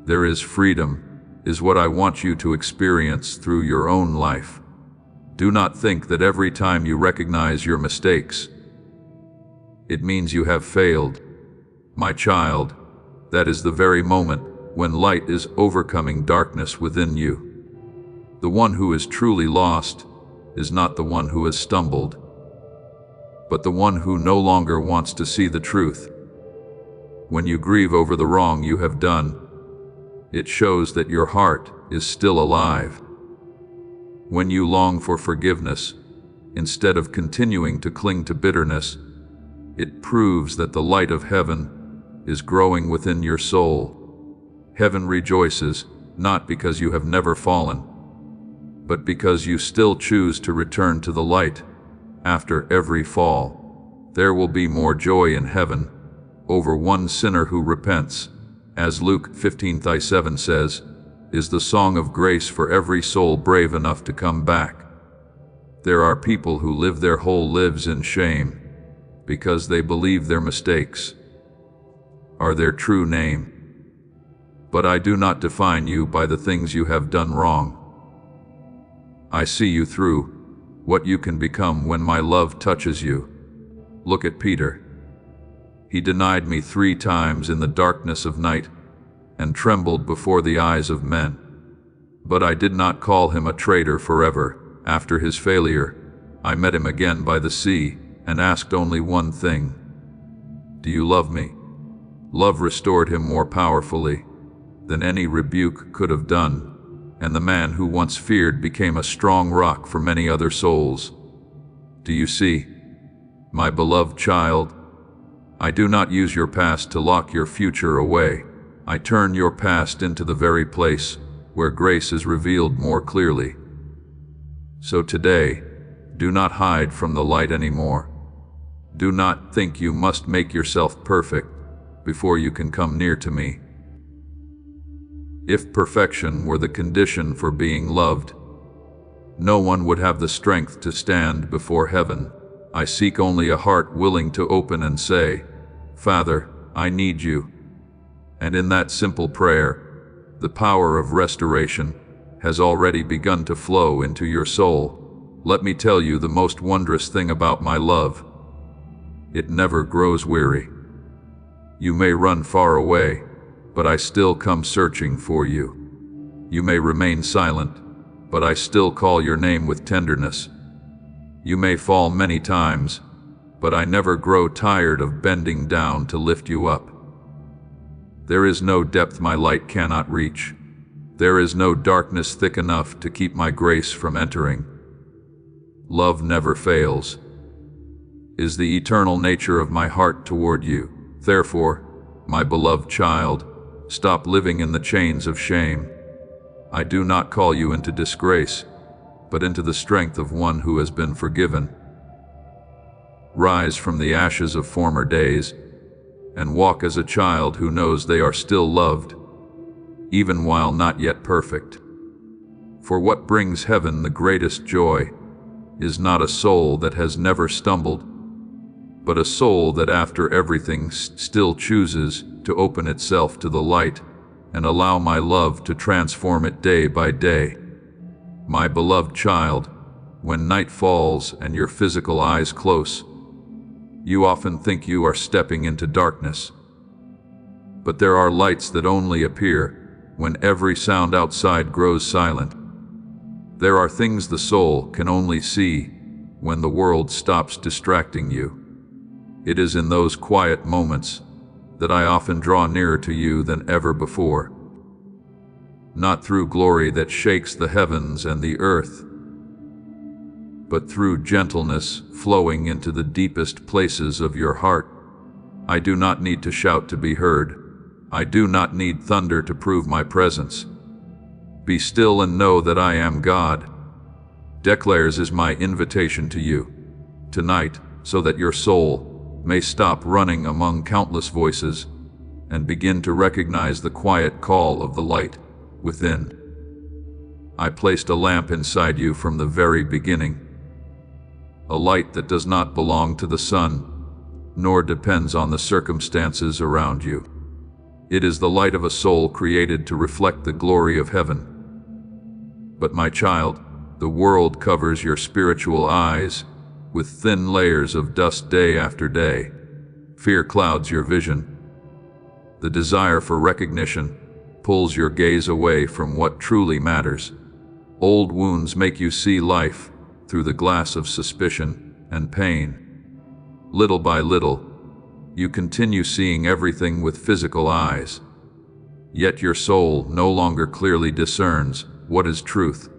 there is freedom, is what I want you to experience through your own life. Do not think that every time you recognize your mistakes, it means you have failed. My child, that is the very moment when light is overcoming darkness within you. The one who is truly lost is not the one who has stumbled, but the one who no longer wants to see the truth. When you grieve over the wrong you have done, it shows that your heart is still alive. When you long for forgiveness, instead of continuing to cling to bitterness, it proves that the light of heaven is growing within your soul. Heaven rejoices, not because you have never fallen, but because you still choose to return to the light. After every fall, there will be more joy in heaven over one sinner who repents. As Luke 15:7 says, is the song of grace for every soul brave enough to come back. There are people who live their whole lives in shame because they believe their mistakes are their true name. But I do not define you by the things you have done wrong. I see you through what you can become when my love touches you. Look at Peter. He denied me 3 times in the darkness of night and trembled before the eyes of men. But I did not call him a traitor forever. After his failure, I met him again by the sea and asked only one thing: do you love me? Love restored him more powerfully than any rebuke could have done, and the man who once feared became a strong rock for many other souls. Do you see, my beloved child? I do not use your past to lock your future away. I turn your past into the very place where grace is revealed more clearly. So today, do not hide from the light anymore. Do not think you must make yourself perfect before you can come near to me. If perfection were the condition for being loved, no one would have the strength to stand before heaven. I seek only a heart willing to open and say, Father, I need you. And in that simple prayer, the power of restoration has already begun to flow into your soul. Let me tell you the most wondrous thing about my love. It never grows weary. You may run far away, but I still come searching for you. You may remain silent, but I still call your name with tenderness. You may fall many times, but I never grow tired of bending down to lift you up. There is no depth my light cannot reach. There is no darkness thick enough to keep my grace from entering. Love never fails, is the eternal nature of my heart toward you. Therefore, my beloved child, stop living in the chains of shame. I do not call you into disgrace, but into the strength of one who has been forgiven. Rise from the ashes of former days, and walk as a child who knows they are still loved, even while not yet perfect. For what brings heaven the greatest joy is not a soul that has never stumbled, but a soul that after everything still chooses to open itself to the light and allow my love to transform it day by day. My beloved child, when night falls and your physical eyes close, you often think you are stepping into darkness. But there are lights that only appear when every sound outside grows silent. There are things the soul can only see when the world stops distracting you. It is in those quiet moments that I often draw nearer to you than ever before. Not through glory that shakes the heavens and the earth, but through gentleness flowing into the deepest places of your heart. I do not need to shout to be heard. I do not need thunder to prove my presence. Be still and know that I am God, declares is my invitation to you tonight, so that your soul may stop running among countless voices and begin to recognize the quiet call of the light within. I placed a lamp inside you from the very beginning, a light that does not belong to the sun, nor depends on the circumstances around you. It is the light of a soul created to reflect the glory of heaven. But my child, the world covers your spiritual eyes with thin layers of dust day after day. Fear clouds your vision. The desire for recognition pulls your gaze away from what truly matters. Old wounds make you see life through the glass of suspicion and pain. Little by little, you continue seeing everything with physical eyes. Yet your soul no longer clearly discerns what is truth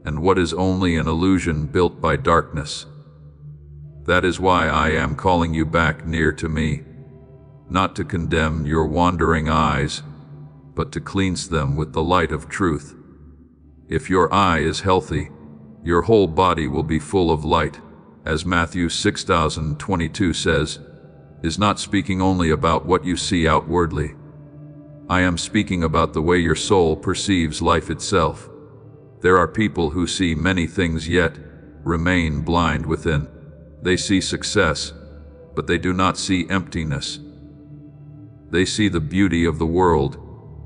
and what is only an illusion built by darkness. That is why I am calling you back near to me, not to condemn your wandering eyes, but to cleanse them with the light of truth. If your eye is healthy, your whole body will be full of light, as Matthew 6:22 says, is not speaking only about what you see outwardly. I am speaking about the way your soul perceives life itself. There are people who see many things yet remain blind within. They see success, but they do not see emptiness. They see the beauty of the world,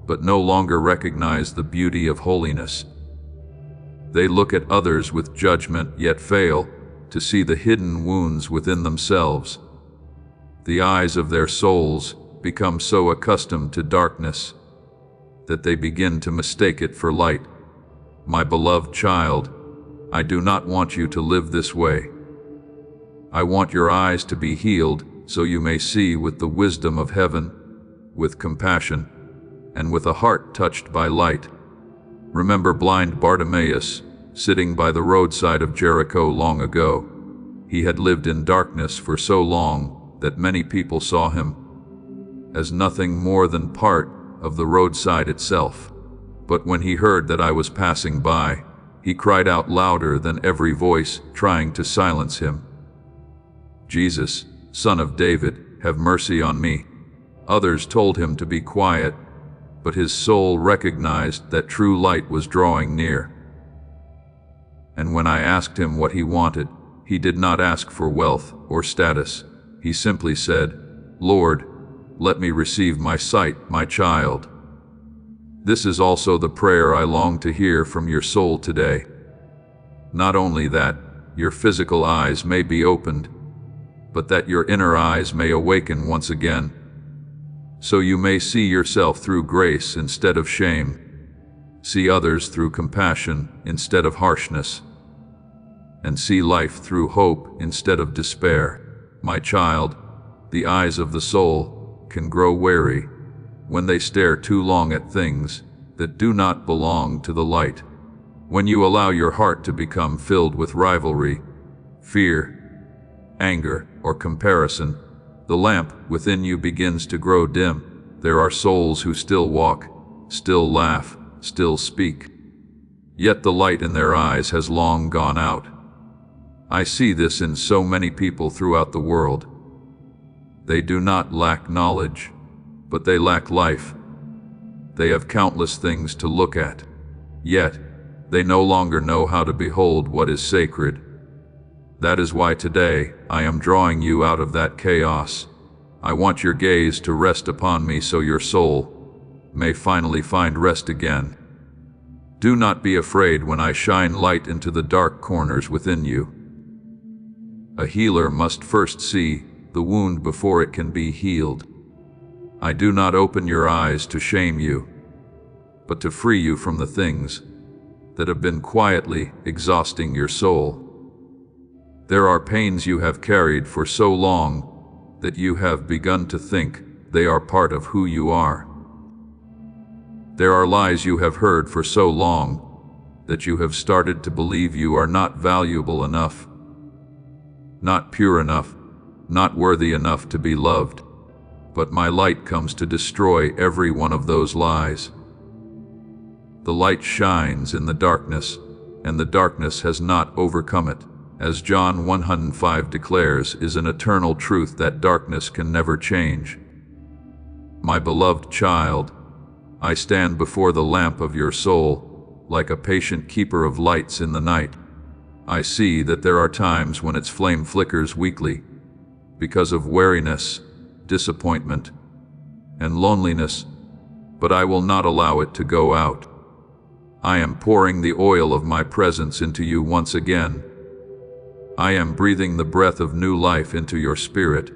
but no longer recognize the beauty of holiness. They look at others with judgment, yet fail to see the hidden wounds within themselves. The eyes of their souls become so accustomed to darkness that they begin to mistake it for light. My beloved child, I do not want you to live this way. I want your eyes to be healed so you may see with the wisdom of heaven, with compassion, and with a heart touched by light. Remember blind Bartimaeus sitting by the roadside of Jericho long ago. He had lived in darkness for so long that many people saw him as nothing more than part of the roadside itself. But when he heard that I was passing by, he cried out louder than every voice trying to silence him, "Jesus, Son of David, have mercy on me." Others told him to be quiet, but his soul recognized that true light was drawing near. And when I asked him what he wanted, he did not ask for wealth or status. He simply said, "Lord, let me receive my sight, my child." This is also the prayer I long to hear from your soul today. Not only that your physical eyes may be opened, but that your inner eyes may awaken once again, so you may see yourself through grace instead of shame, see others through compassion instead of harshness, and see life through hope instead of despair. My child, the eyes of the soul can grow weary when they stare too long at things that do not belong to the light. When you allow your heart to become filled with rivalry, fear, anger, or comparison, the lamp within you begins to grow dim. There are souls who still walk, still laugh, still speak, yet the light in their eyes has long gone out. I see this in so many people throughout the world. They do not lack knowledge, but they lack life. They have countless things to look at, yet they no longer know how to behold what is sacred. That is why today I am drawing you out of that chaos. I want your gaze to rest upon me so your soul may finally find rest again. Do not be afraid when I shine light into the dark corners within you. A healer must first see the wound before it can be healed. I do not open your eyes to shame you, but to free you from the things that have been quietly exhausting your soul. There are pains you have carried for so long that you have begun to think they are part of who you are. There are lies you have heard for so long that you have started to believe you are not valuable enough, not pure enough, not worthy enough to be loved. But my light comes to destroy every one of those lies. The light shines in the darkness, and the darkness has not overcome it. As John 1:5 declares, is an eternal truth that darkness can never change. My beloved child, I stand before the lamp of your soul, like a patient keeper of lights in the night. I see that there are times when its flame flickers weakly, because of weariness, disappointment, and loneliness, but I will not allow it to go out. I am pouring the oil of my presence into you once again. I am breathing the breath of new life into your spirit,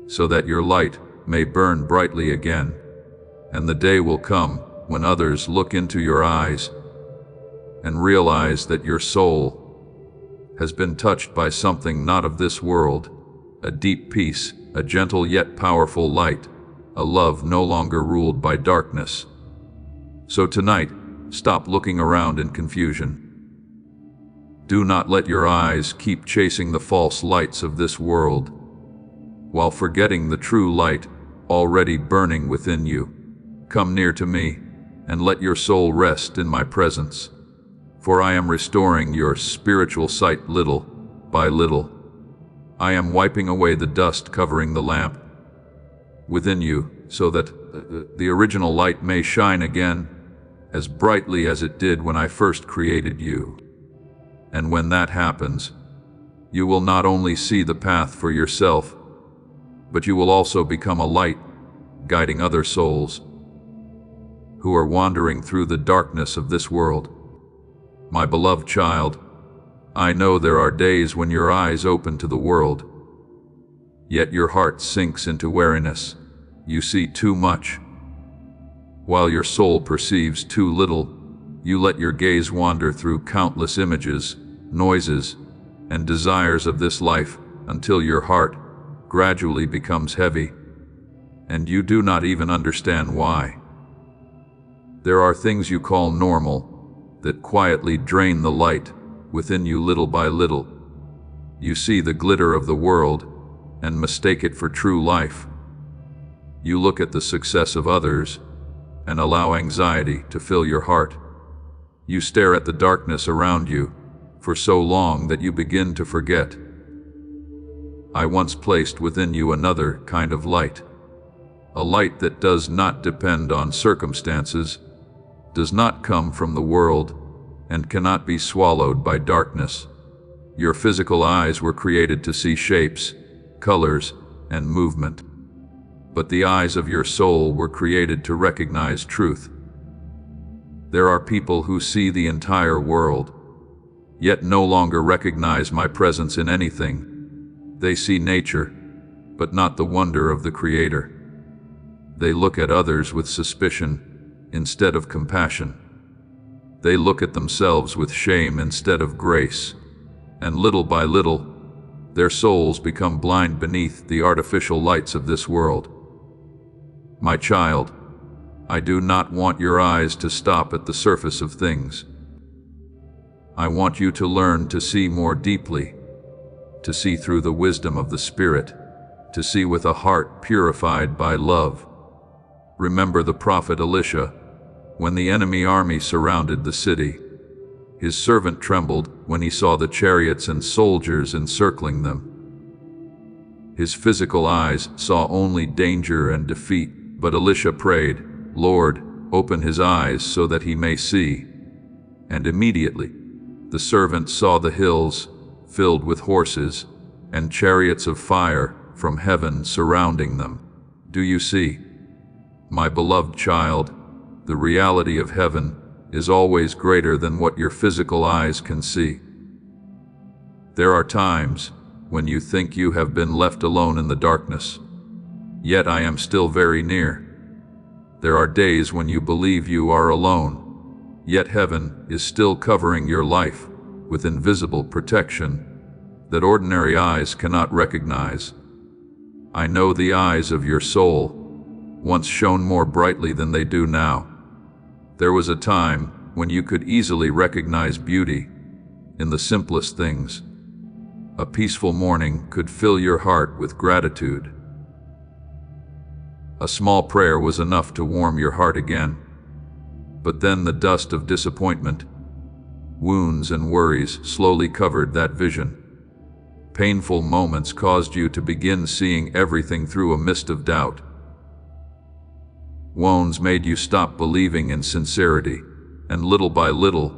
so that your light may burn brightly again, and the day will come when others look into your eyes and realize that your soul has been touched by something not of this world, a deep peace, a gentle yet powerful light, a love no longer ruled by darkness. So tonight, stop looking around in confusion. Do not let your eyes keep chasing the false lights of this world, while forgetting the true light already burning within you. Come near to me, and let your soul rest in my presence, for I am restoring your spiritual sight little by little. I am wiping away the dust covering the lamp within you, so that the original light may shine again as brightly as it did when I first created you. And when that happens, you will not only see the path for yourself, but you will also become a light guiding other souls who are wandering through the darkness of this world. My beloved child, I know there are days when your eyes open to the world, yet your heart sinks into weariness. You see too much, while your soul perceives too little. You let your gaze wander through countless images, noises, and desires of this life until your heart gradually becomes heavy, and you do not even understand why. There are things you call normal that quietly drain the light within you little by little. You see the glitter of the world and mistake it for true life. You look at the success of others and allow anxiety to fill your heart. You stare at the darkness around you for so long that you begin to forget. I once placed within you another kind of light, a light that does not depend on circumstances, does not come from the world, and cannot be swallowed by darkness. Your physical eyes were created to see shapes, colors, and movement. But the eyes of your soul were created to recognize truth. There are people who see the entire world, yet no longer recognize my presence in anything. They see nature, but not the wonder of the Creator. They look at others with suspicion instead of compassion. They look at themselves with shame instead of grace. And little by little, their souls become blind beneath the artificial lights of this world. My child, I do not want your eyes to stop at the surface of things. I want you to learn to see more deeply, to see through the wisdom of the Spirit, to see with a heart purified by love. Remember the prophet Elisha, when the enemy army surrounded the city. His servant trembled when he saw the chariots and soldiers encircling them. His physical eyes saw only danger and defeat, but Elisha prayed, "Lord, open his eyes so that he may see." And immediately, the servant saw the hills filled with horses and chariots of fire from heaven surrounding them. Do you see? My beloved child, the reality of heaven is always greater than what your physical eyes can see. There are times when you think you have been left alone in the darkness, yet I am still very near. There are days when you believe you are alone, yet heaven is still covering your life with invisible protection that ordinary eyes cannot recognize. I know the eyes of your soul once shone more brightly than they do now. There was a time when you could easily recognize beauty in the simplest things. A peaceful morning could fill your heart with gratitude. A small prayer was enough to warm your heart again. But then the dust of disappointment, wounds and worries slowly covered that vision. Painful moments caused you to begin seeing everything through a mist of doubt. Wounds made you stop believing in sincerity, and little by little,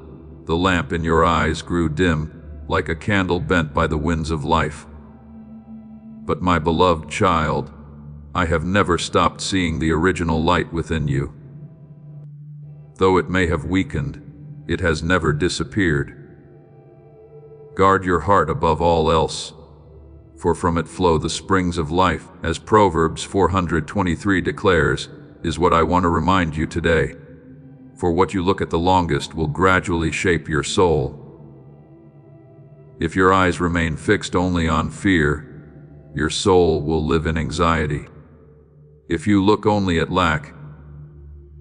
the lamp in your eyes grew dim, like a candle bent by the winds of life. But my beloved child, I have never stopped seeing the original light within you. Though it may have weakened, it has never disappeared. Guard your heart above all else, for from it flow the springs of life, as Proverbs 4:23 declares, is what I want to remind you today. For what you look at the longest will gradually shape your soul. If your eyes remain fixed only on fear, your soul will live in anxiety. If you look only at lack,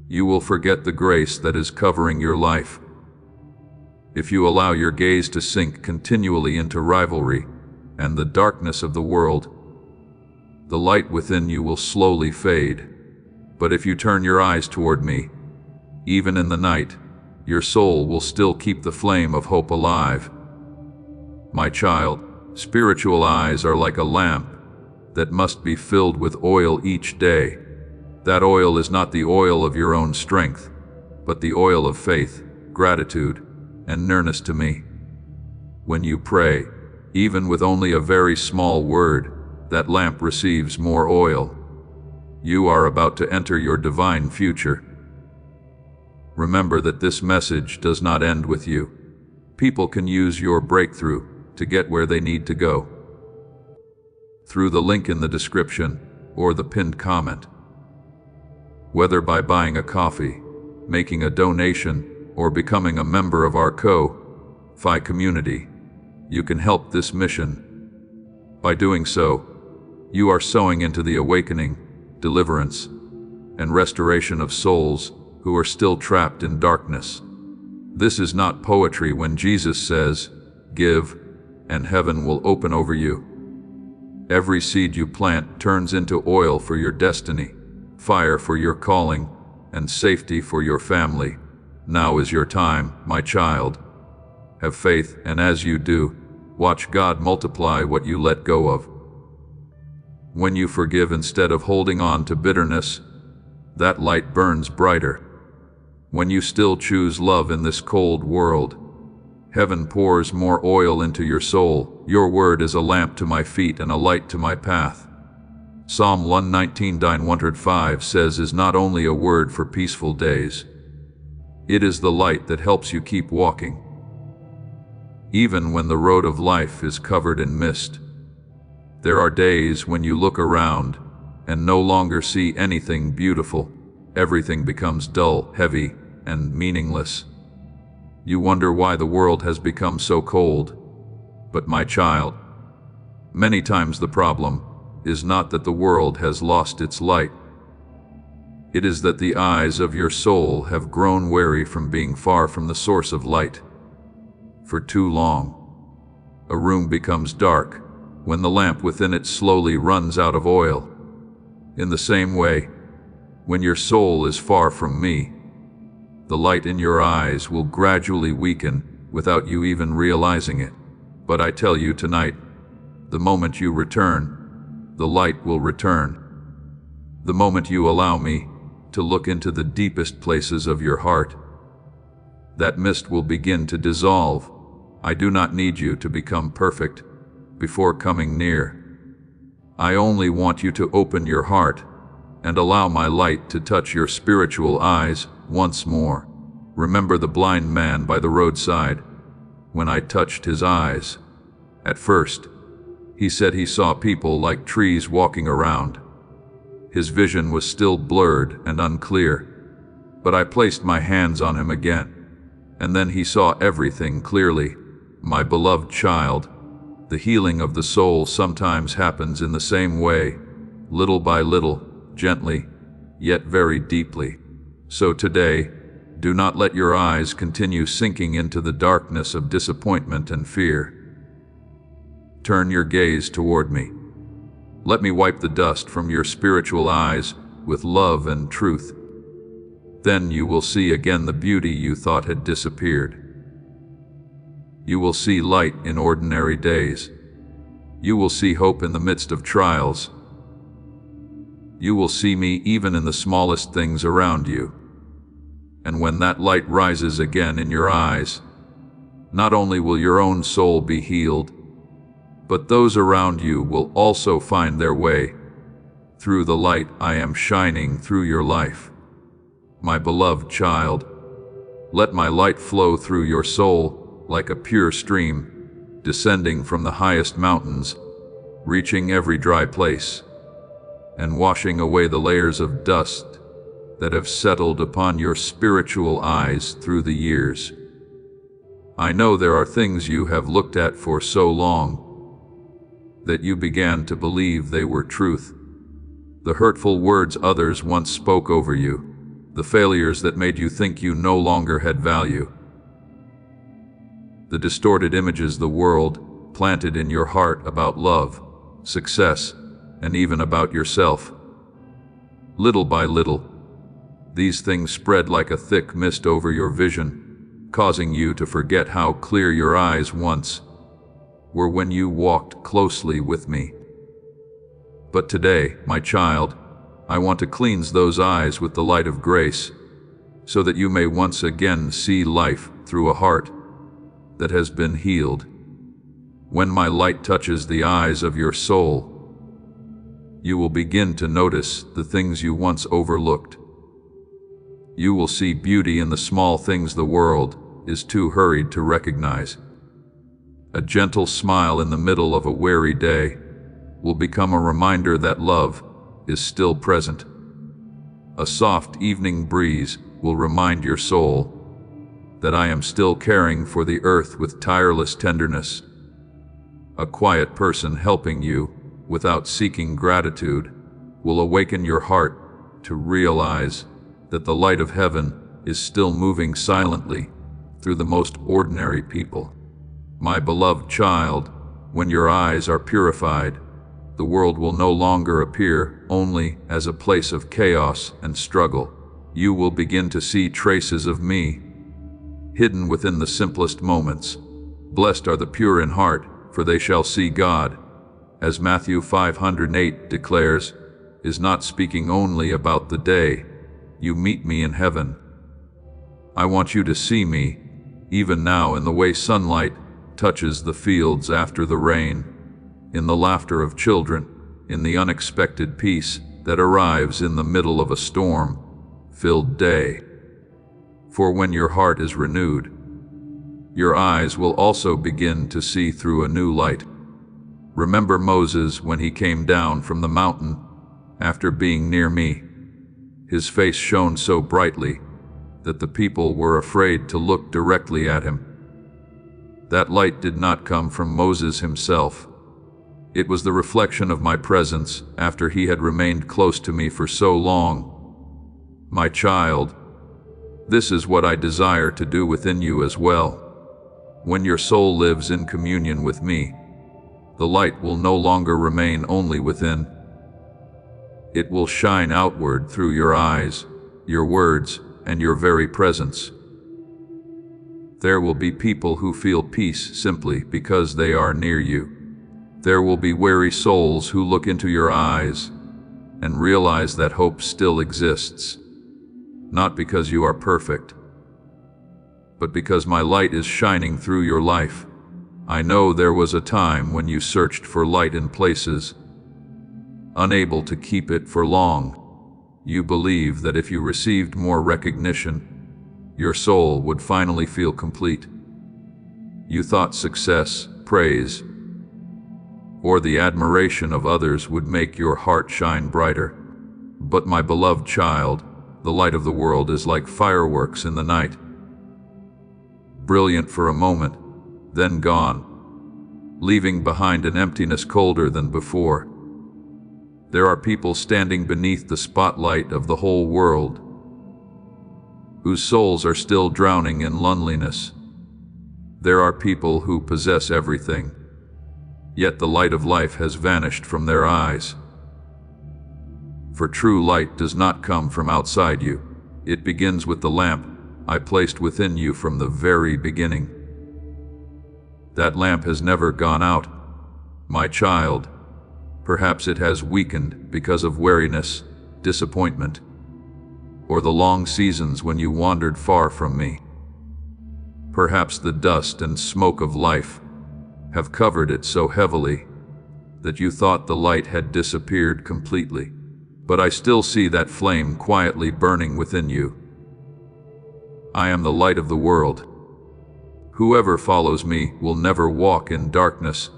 you will forget the grace that is covering your life. If you allow your gaze to sink continually into rivalry and the darkness of the world, the light within you will slowly fade. But if you turn your eyes toward me, even in the night, your soul will still keep the flame of hope alive. My child, spiritual eyes are like a lamp that must be filled with oil each day. That oil is not the oil of your own strength, but the oil of faith, gratitude, and nearness to me. When you pray, even with only a very small word, that lamp receives more oil. You are about to enter your divine future. Remember that this message does not end with you. People can use your breakthrough to get where they need to go. Through the link in the description or the pinned comment. Whether by buying a coffee, making a donation, or becoming a member of our Ko-Fi community, you can help this mission. By doing so, you are sowing into the awakening, deliverance, and restoration of souls who are still trapped in darkness. This is not poetry when Jesus says, "Give, and heaven will open over you. Every seed you plant turns into oil for your destiny, fire for your calling, and safety for your family. Now is your time, my child. Have faith, and as you do, watch God multiply what you let go of. When you forgive instead of holding on to bitterness, that light burns brighter. When you still choose love in this cold world, heaven pours more oil into your soul. Your word is a lamp to my feet and a light to my path. Psalm 119:105 says is not only a word for peaceful days, it is the light that helps you keep walking. Even when the road of life is covered in mist, there are days when you look around and no longer see anything beautiful. Everything becomes dull, heavy, and meaningless. You wonder why the world has become so cold. But my child, many times the problem is not that the world has lost its light. It is that the eyes of your soul have grown weary from being far from the source of light. For too long, a room becomes dark when the lamp within it slowly runs out of oil. In the same way, when your soul is far from me, the light in your eyes will gradually weaken without you even realizing it. But I tell you tonight, the moment you return, the light will return. The moment you allow me to look into the deepest places of your heart, that mist will begin to dissolve. I do not need you to become perfect before coming near. I only want you to open your heart and allow my light to touch your spiritual eyes once more. Remember the blind man by the roadside. When I touched his eyes, at first, he said he saw people like trees walking around. His vision was still blurred and unclear, but I placed my hands on him again, and then he saw everything clearly. My beloved child, the healing of the soul sometimes happens in the same way, little by little, gently, yet very deeply. So today, do not let your eyes continue sinking into the darkness of disappointment and fear. Turn your gaze toward me. Let me wipe the dust from your spiritual eyes with love and truth. Then you will see again the beauty you thought had disappeared. You will see light in ordinary days. You will see hope in the midst of trials. You will see me even in the smallest things around you. And when that light rises again in your eyes, not only will your own soul be healed, but those around you will also find their way through the light I am shining through your life. My beloved child, let my light flow through your soul like a pure stream, descending from the highest mountains, reaching every dry place, and washing away the layers of dust that have settled upon your spiritual eyes through the years. I know there are things you have looked at for so long that you began to believe they were truth. The hurtful words others once spoke over you, the failures that made you think you no longer had value, the distorted images the world planted in your heart about love, success, and even about yourself. Little by little, these things spread like a thick mist over your vision, causing you to forget how clear your eyes once were when you walked closely with me. But today, my child, I want to cleanse those eyes with the light of grace, so that you may once again see life through a heart that has been healed. When my light touches the eyes of your soul, you will begin to notice the things you once overlooked. You will see beauty in the small things the world is too hurried to recognize. A gentle smile in the middle of a weary day will become a reminder that love is still present. A soft evening breeze will remind your soul that I am still caring for the earth with tireless tenderness. A quiet person helping you without seeking gratitude will awaken your heart to realize that the light of heaven is still moving silently through the most ordinary people. My beloved child, when your eyes are purified, the world will no longer appear only as a place of chaos and struggle. You will begin to see traces of me, hidden within the simplest moments. Blessed are the pure in heart, for they shall see God. As Matthew 508 declares, is not speaking only about the day you meet me in heaven. I want you to see me, even now, in the way sunlight touches the fields after the rain, in the laughter of children, in the unexpected peace that arrives in the middle of a storm-filled day. For when your heart is renewed, your eyes will also begin to see through a new light. Remember Moses when he came down from the mountain after being near me. His face shone so brightly that the people were afraid to look directly at him. That light did not come from Moses himself. It was the reflection of my presence after he had remained close to me for so long. My child, this is what I desire to do within you as well. When your soul lives in communion with me, the light will no longer remain only within. It will shine outward through your eyes, your words, and your very presence. There will be people who feel peace simply because they are near you. There will be weary souls who look into your eyes and realize that hope still exists, not because you are perfect, but because my light is shining through your life. I know there was a time when you searched for light in places, unable to keep it for long. You believed that if you received more recognition, your soul would finally feel complete. You thought success, praise, or the admiration of others would make your heart shine brighter. But my beloved child, the light of the world is like fireworks in the night. Brilliant for a moment, then gone, leaving behind an emptiness colder than before. There are people standing beneath the spotlight of the whole world, whose souls are still drowning in loneliness. There are people who possess everything, yet the light of life has vanished from their eyes. For true light does not come from outside you. It begins with the lamp I placed within you from the very beginning. That lamp has never gone out, my child. Perhaps it has weakened because of weariness, disappointment, or the long seasons when you wandered far from me. Perhaps the dust and smoke of life have covered it so heavily that you thought the light had disappeared completely. But I still see that flame quietly burning within you. I am the light of the world. Whoever follows me will never walk in darkness,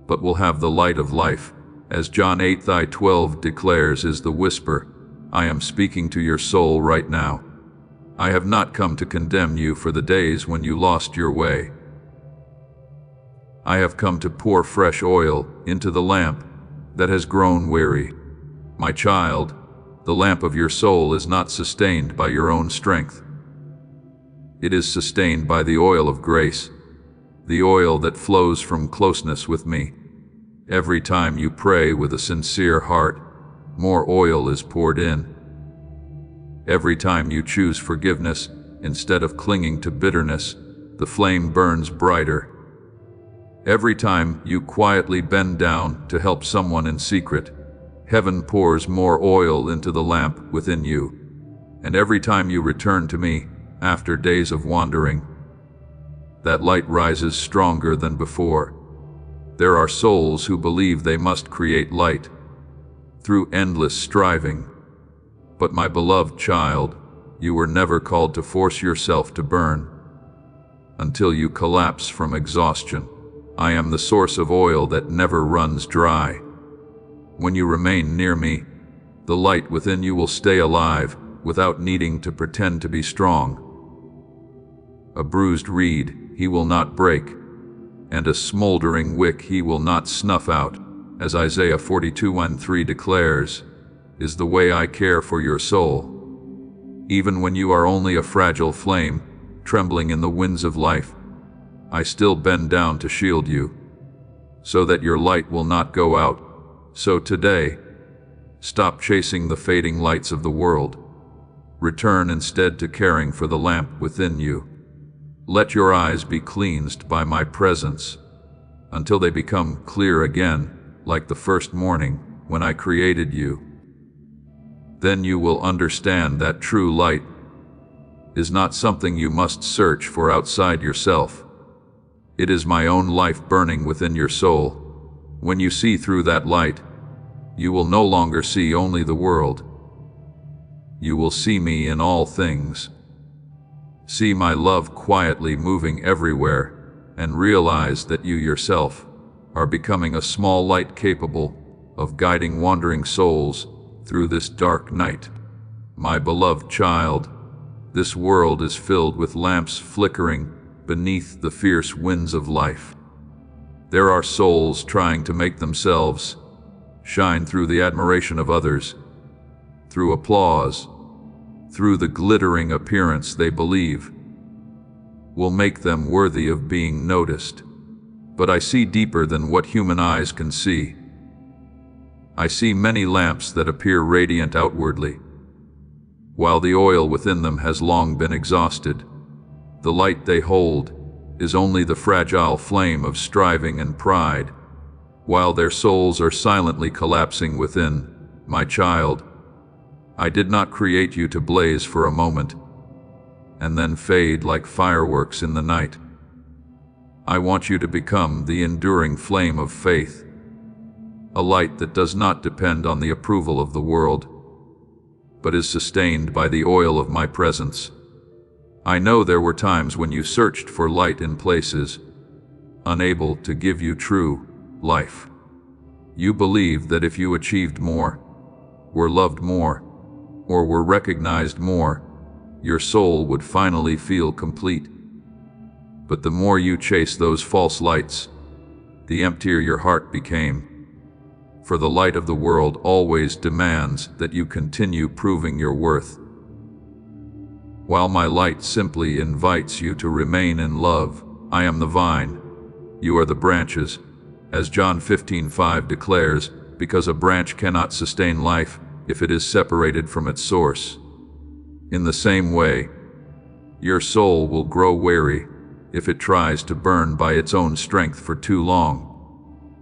but will have the light of life. As John 8:12 declares, is the whisper, I am speaking to your soul right now. I have not come to condemn you for the days when you lost your way. I have come to pour fresh oil into the lamp that has grown weary. My child, the lamp of your soul is not sustained by your own strength. It is sustained by the oil of grace, the oil that flows from closeness with me. Every time you pray with a sincere heart, more oil is poured in. Every time you choose forgiveness instead of clinging to bitterness, the flame burns brighter. Every time you quietly bend down to help someone in secret, heaven pours more oil into the lamp within you. And every time you return to me after days of wandering, that light rises stronger than before. There are souls who believe they must create light through endless striving. But my beloved child, you were never called to force yourself to burn until you collapse from exhaustion. I am the source of oil that never runs dry. When you remain near me, the light within you will stay alive without needing to pretend to be strong. A bruised reed he will not break, and a smoldering wick he will not snuff out, as Isaiah 42:3 declares, is the way I care for your soul. Even when you are only a fragile flame, trembling in the winds of life, I still bend down to shield you. so that your light will not go out. So today, stop chasing the fading lights of the world. Return instead to caring for the lamp within you. Let your eyes be cleansed by my presence, until they become clear again, like the first morning when I created you. Then you will understand that true light is not something you must search for outside yourself. It is my own life burning within your soul. When you see through that light, you will no longer see only the world. You will see me in all things. See my love quietly moving everywhere, and realize that you yourself are becoming a small light capable of guiding wandering souls through this dark night. My beloved child, this world is filled with lamps flickering beneath the fierce winds of life. There are souls trying to make themselves shine through the admiration of others, through applause, through the glittering appearance they believe will make them worthy of being noticed. But I see deeper than what human eyes can see. I see many lamps that appear radiant outwardly, while the oil within them has long been exhausted. The light they hold is only the fragile flame of striving and pride, while their souls are silently collapsing within. My child, I did not create you to blaze for a moment and then fade like fireworks in the night. I want you to become the enduring flame of faith, a light that does not depend on the approval of the world, but is sustained by the oil of my presence. I know there were times when you searched for light in places unable to give you true life. You believed that if you achieved more, were loved more, or were recognized more, your soul would finally feel complete. But the more you chased those false lights, the emptier your heart became. For the light of the world always demands that you continue proving your worth, while my light simply invites you to remain in love. I am the vine, you are the branches, as John 15:5 declares, because a branch cannot sustain life if it is separated from its source. In the same way, your soul will grow weary if it tries to burn by its own strength for too long.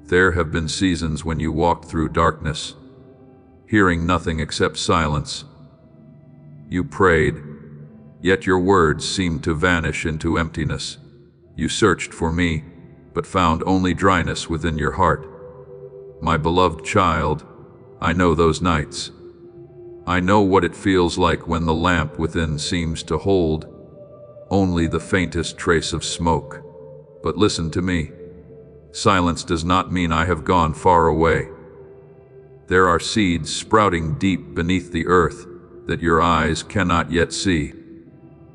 There have been seasons when you walked through darkness, hearing nothing except silence. You prayed, yet your words seemed to vanish into emptiness. You searched for me, but found only dryness within your heart. My beloved child, I know those nights. I know what it feels like when the lamp within seems to hold only the faintest trace of smoke. But listen to me. Silence does not mean I have gone far away. There are seeds sprouting deep beneath the earth that your eyes cannot yet see.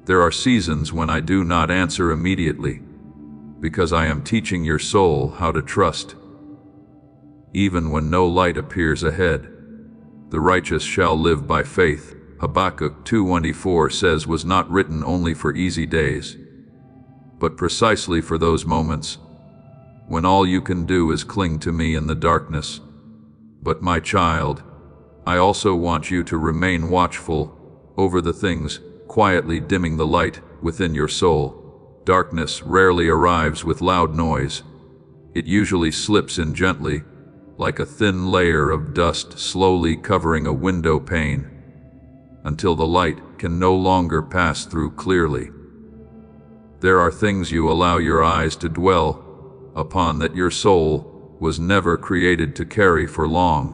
There are seasons when I do not answer immediately, because I am teaching your soul how to trust. Even when no light appears ahead, the righteous shall live by faith. Habakkuk 2:24 says was not written only for easy days, but precisely for those moments when all you can do is cling to me in the darkness. But my child, I also want you to remain watchful over the things quietly dimming the light within your soul. Darkness rarely arrives with loud noise. It usually slips in gently, like a thin layer of dust slowly covering a window pane, until the light can no longer pass through clearly. There are things you allow your eyes to dwell upon that your soul was never created to carry for long.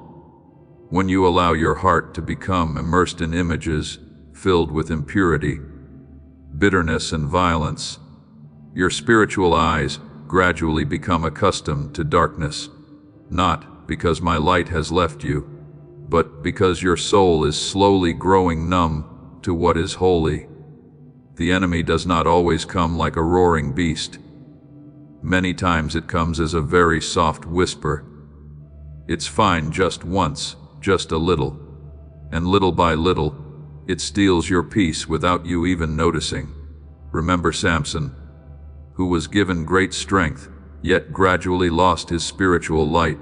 When you allow your heart to become immersed in images filled with impurity, bitterness, and violence, your spiritual eyes gradually become accustomed to darkness. Not because my light has left you, but because your soul is slowly growing numb to what is holy. The enemy does not always come like a roaring beast. Many times it comes as a very soft whisper. It's fine just once, just a little, and little by little, it steals your peace without you even noticing. Remember Samson, who was given great strength yet gradually lost his spiritual light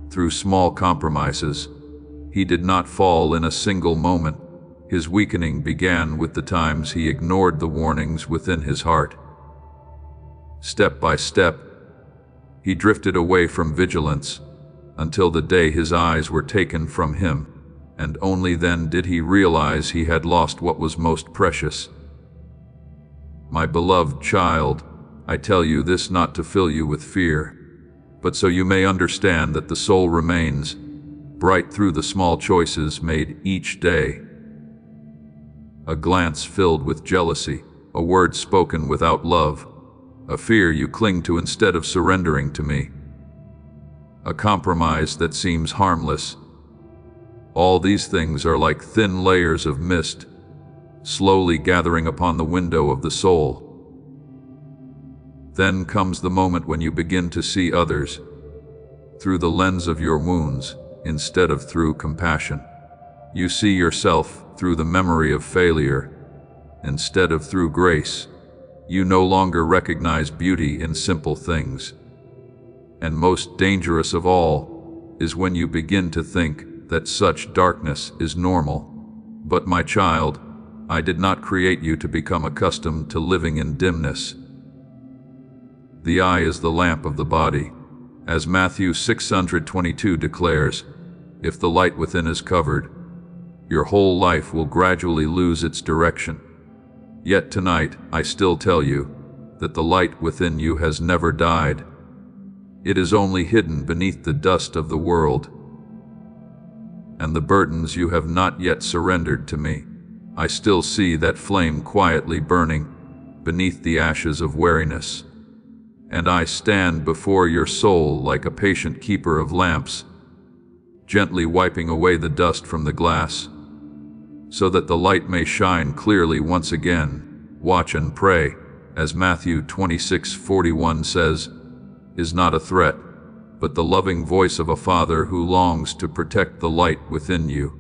through small compromises. He did not fall in a single moment. His weakening began with the times he ignored the warnings within his heart. Step by step, he drifted away from vigilance until the day his eyes were taken from him, and only then did he realize he had lost what was most precious. My beloved child, I tell you this not to fill you with fear, but so you may understand that the soul remains bright through the small choices made each day. A glance filled with jealousy, a word spoken without love, a fear you cling to instead of surrendering to me, a compromise that seems harmless. All these things are like thin layers of mist, slowly gathering upon the window of the soul. Then comes the moment when you begin to see others through the lens of your wounds instead of through compassion. You see yourself through the memory of failure instead of through grace. You no longer recognize beauty in simple things. And most dangerous of all is when you begin to think that such darkness is normal. But my child, I did not create you to become accustomed to living in dimness. The eye is the lamp of the body. As Matthew 6:22 declares, if the light within is covered, your whole life will gradually lose its direction. Yet tonight, I still tell you that the light within you has never died. It is only hidden beneath the dust of the world and the burdens you have not yet surrendered to me. I still see that flame quietly burning beneath the ashes of weariness. And I stand before your soul like a patient keeper of lamps, gently wiping away the dust from the glass, so that the light may shine clearly once again. Watch and pray, as Matthew 26:41 says, is not a threat, but the loving voice of a father who longs to protect the light within you.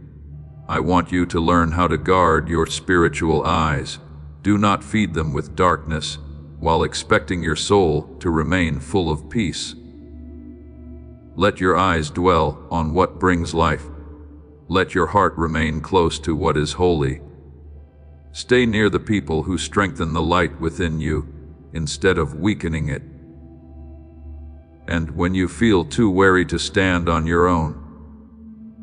I want you to learn how to guard your spiritual eyes. Do not feed them with darkness, while expecting your soul to remain full of peace. Let your eyes dwell on what brings life. Let your heart remain close to what is holy. Stay near the people who strengthen the light within you, instead of weakening it. And when you feel too weary to stand on your own,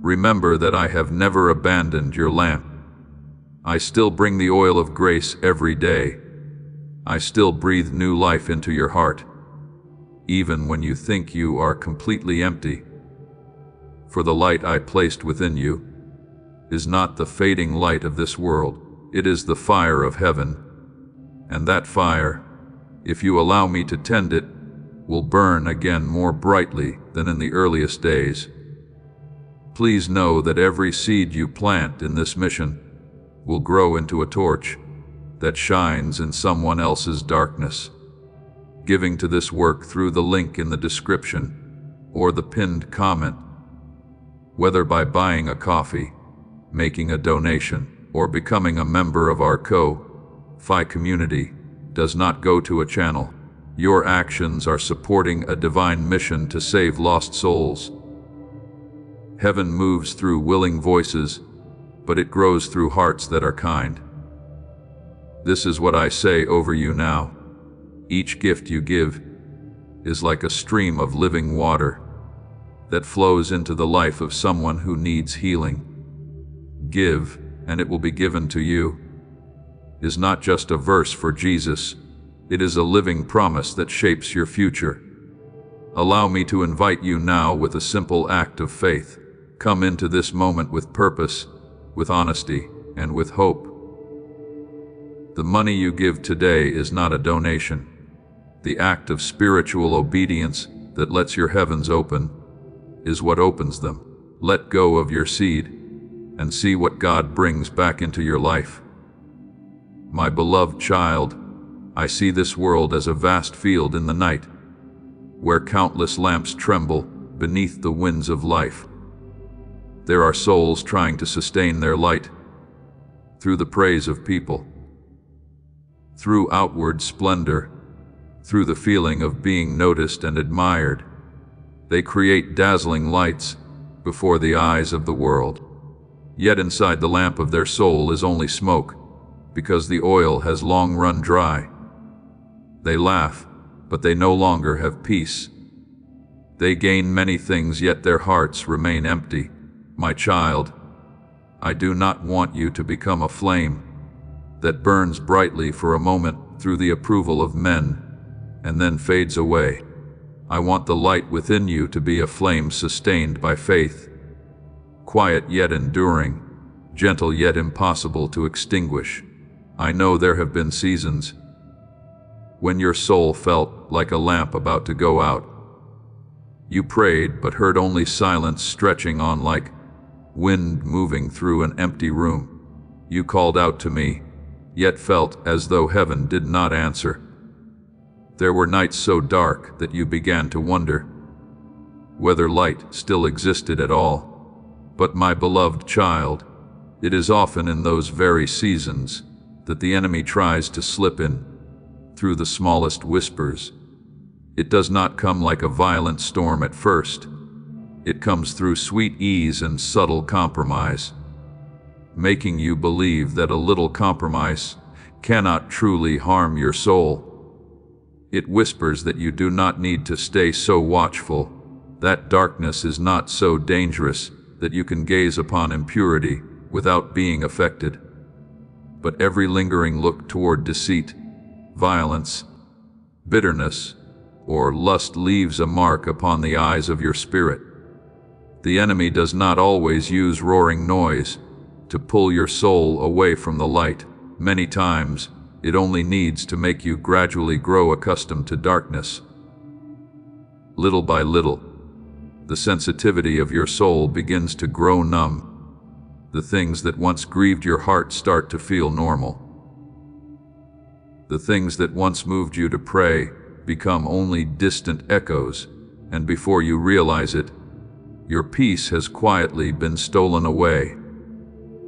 remember that I have never abandoned your lamp. I still bring the oil of grace every day. I still breathe new life into your heart, even when you think you are completely empty. For the light I placed within you is not the fading light of this world. It is the fire of heaven. And that fire, if you allow me to tend it, will burn again more brightly than in the earliest days. Please know that every seed you plant in this mission will grow into a torch that shines in someone else's darkness. Giving to this work through the link in the description or the pinned comment, whether by buying a coffee, making a donation, or becoming a member of our Ko-Fi community, does not go to a channel. Your actions are supporting a divine mission to save lost souls. Heaven moves through willing voices, but it grows through hearts that are kind. This is what I say over you now. Each gift you give is like a stream of living water that flows into the life of someone who needs healing. Give, and it will be given to you, is not just a verse for Jesus. It is a living promise that shapes your future. Allow me to invite you now with a simple act of faith. Come into this moment with purpose, with honesty, and with hope. The money you give today is not a donation. The act of spiritual obedience that lets your heavens open is what opens them. Let go of your seed and see what God brings back into your life. My beloved child, I see this world as a vast field in the night, where countless lamps tremble beneath the winds of life. There are souls trying to sustain their light through the praise of people, through outward splendor, through the feeling of being noticed and admired. They create dazzling lights before the eyes of the world. Yet inside the lamp of their soul is only smoke, because the oil has long run dry. They laugh, but they no longer have peace. They gain many things, yet their hearts remain empty. My child, I do not want you to become a flame that burns brightly for a moment through the approval of men and then fades away. I want the light within you to be a flame sustained by faith, quiet yet enduring, gentle yet impossible to extinguish. I know there have been seasons when your soul felt like a lamp about to go out. You prayed but heard only silence stretching on like wind moving through an empty room. You called out to me, yet felt as though heaven did not answer. There were nights so dark that you began to wonder whether light still existed at all. But my beloved child, it is often in those very seasons that the enemy tries to slip in through the smallest whispers. It does not come like a violent storm at first. It comes through sweet ease and subtle compromise, making you believe that a little compromise cannot truly harm your soul. It whispers that you do not need to stay so watchful, that darkness is not so dangerous, that you can gaze upon impurity without being affected. But every lingering look toward deceit, violence, bitterness, or lust leaves a mark upon the eyes of your spirit. The enemy does not always use roaring noise to pull your soul away from the light. Many times, it only needs to make you gradually grow accustomed to darkness. Little by little, the sensitivity of your soul begins to grow numb. The things that once grieved your heart start to feel normal. The things that once moved you to pray become only distant echoes, and before you realize it, your peace has quietly been stolen away.